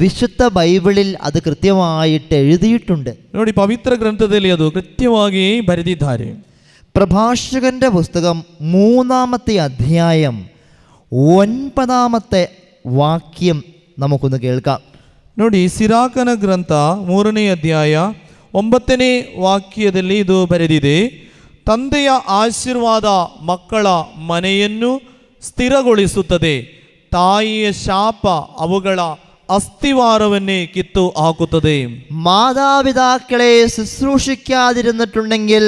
വിശുദ്ധ ബൈബിളിൽ അത് കൃത്യമായിട്ട് എഴുതിയിട്ടുണ്ട്. ನೋಡಿ, ಪವಿತ್ರ ಗ್ರಂಥದಲ್ಲಿ ಅದು ಕೃತ್ಯವಾಗಿ ಬರೆದಿದ್ದಾರೆ. പ്രഭാഷകന്റെ പുസ്തകം 3-ാമത്തെ അധ്യായം 9-ാമത്തെ വാക്യം നമുക്കൊന്ന് കേൾക്കാം. ನೋಡಿ, ಸಿರಾಕನ ಗ್ರಂಥ 3ನೇ ಅಧ್ಯಾಯ 9ನೇ ವಾಕ್ಯದಲ್ಲಿ ಇದು ಬರೆದಿದೆ. ತಂದೆಯ ಆಶೀರ್ವಾದ ಮಕ್ಕಳ ಮನೆಯನ್ನು ಸ್ಥಿರಗೊಳಿಸುತ್ತದೆ, ತಾಯಿಯ ಶಾಪ ಅವುಗಳ അസ്ഥിവാരവന്നെ കിത്തു ആക്കുತ್ತದೆ. മാതാപിതാക്കളെ ശുശ്രൂഷിക്കാതിരുന്നിട്ടുണ്ടെങ്കിൽ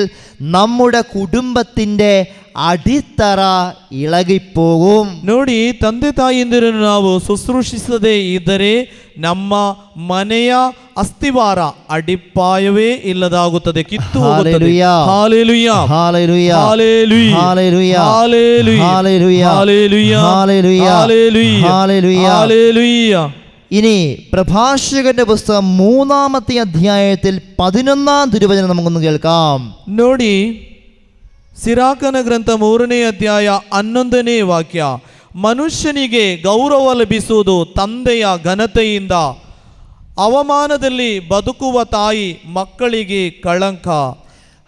നമ്മുടെ കുടുംബത്തിന്റെ അടിത്തറ ഇളകിപ്പോകും. ನೋಡಿ, ತಂದೆ ತಾಯಿಯಂದಿರನ್ನು ನಾವು ಶುಶ್ರೂಷಿಸದೇ ಇದ್ದರೆ ನಮ್ಮ ಮನೆಯ ಅಸ್ಥಿವಾರ ಅಡಿಪಾಯವೇ ಇಲ್ಲದಾಗುತ್ತದೆ, ಕಿತ್ತು ಹೋಗುತ್ತದೆ. Hallelujah, hallelujah, hallelujah, hallelujah, hallelujah, hallelujah, hallelujah, hallelujah, hallelujah, hallelujah. ഇനി പ്രഭാഷകന്റെ പുസ്തകം 3-ാമത്തെ അധ്യായത്തിൽ 11-ാം തിരുവചനം നമുക്കൊന്ന് കേൾക്കാം. ನೋಡಿ, ಸಿರಾಕನ ಗ್ರಂಥ 3ನೇ ಅಧ್ಯಾಯ 11ನೇ ವಾಕ್ಯ. ಮನುಷ್ಯನಿಗೆ ಗೌರವ ಲಭಿಸುವುದು ತಂದೆಯ ಘನತೆಯಿಂದ, ಅವಮಾನದಲ್ಲಿ ಬದುಕುವ ತಾಯಿ ಮಕ್ಕಳಿಗೆ ಕಳಂಕ.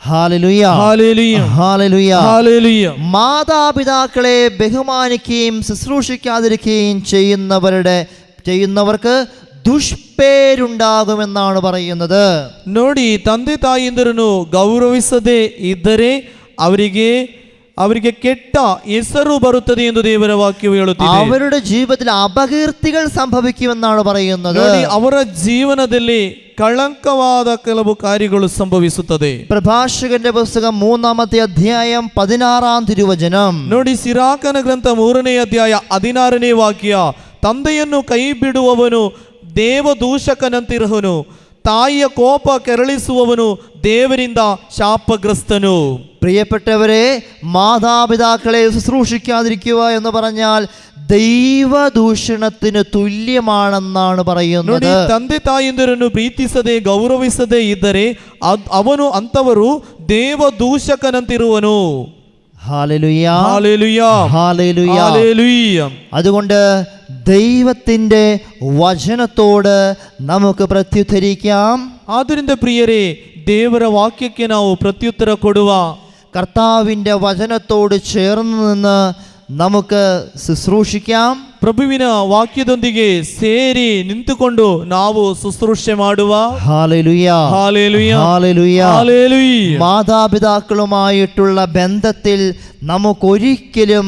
Hallelujah, hallelujah, hallelujah, hallelujah. മാതാപിതാക്കളെ ബഹുമാനിക്കുകയും ശുശ്രൂഷിക്കാതിരിക്കുകയും ചെയ്യുന്നവർക്ക് ദുഷ്പേരുണ്ടാകുമെന്നാണ് പറയുന്നത്. ನೋಡಿ, ತಂದೆ ತಾಯಿಯಂದಿರನ್ನು ಗೌರವಿಸದೇ ಇದ್ದರೆ ಅವರಿಗೆ ಕೆಟ್ಟ ಹೆಸರು ಬರುತ್ತದೆ ಎಂದು ದೇವರ ವಾಕ್ಯವು ಹೇಳುತ್ತಿದೆ. അവരുടെ ജീവിതത്തിൽ അപകീർത്തികൾ സംഭവിക്കുമെന്നാണ് പറയുന്നത്. ನೋಡಿ, ಅವರ ಜೀವನದಲ್ಲಿ ಕಳಂಕವಾದ ಕೆಲವು ಕಾರ್ಯಗಳು ಸಂಭವಿಸುತ್ತದೆ. പ്രഭാഷകന്റെ പുസ്തകം 3-ാമത്തെ അധ്യായം 16-ാം തിരുവചനം. ನೋಡಿ, ಸಿರಾಕನ ಗ್ರಂಥ 3ನೇ ಅಧ್ಯಾಯ 16ನೇ ವಾಕ್ಯ. ತಂದೆಯನ್ನು ಕೈ ಬಿಡುವವನು ದೇವದೂಷಕನಂತಿರುವನು, ತಾಯಿಯ ಕೋಪ ಕೆರಳಿಸುವವನು ದೇವರಿಂದ ಶಾಪಗ್ರಸ್ತನು. പ്രിയപ്പെട്ടവരെ, മാതാപിതാക്കളെ ശുശ്രൂഷിക്കാതിരിക്കുക എന്ന് പറഞ്ഞാൽ ദൈവദൂഷണത്തിന് തുല്യമാണെന്നാണ് പറയുന്നത്. ತಂದೆ ತಾಯಿಂದರನ್ನು ಪ್ರೀತಿಸದೆ ಗೌರವಿಸದೇ ಇದ್ದರೆ ಅವನು ಅಂತವರು ದೇವದೂಷಕನಂತಿರುವನು. Hallelujah, hallelujah, hallelujah, hallelujah. അതുകൊണ്ട് ദൈവത്തിൻ്റെ വചനത്തോട് നമുക്ക് പ്രത്യുത്തരിക്കാം. ಆದ್ದರಿಂದ ಪ್ರಿಯರೇ, ದೇವರ ವಾಕ್ಯಕ್ಕೆ ನಾವು ಪ್ರತ್ಯುತ್ತರ ಕೊಡುವ. കർത്താവിൻ്റെ വചനത്തോട് ചേർന്ന് നിന്ന് നമുക്ക് ശുശ്രൂഷിക്കാം. ಪ್ರಭುವಿನ ವಾಕ್ಯದೊಂದಿಗೆ ಸೇರಿ ನಿಂತುಕೊಂಡು ನಾವು ಶುಶ್ರೂಷೆ ಮಾಡುವ. Hallelujah, hallelujah, hallelujah, hallelujah. മാതാപിതാക്കളുമായിട്ടുള്ള ബന്ധത്തിൽ നമുക്കൊരിക്കലും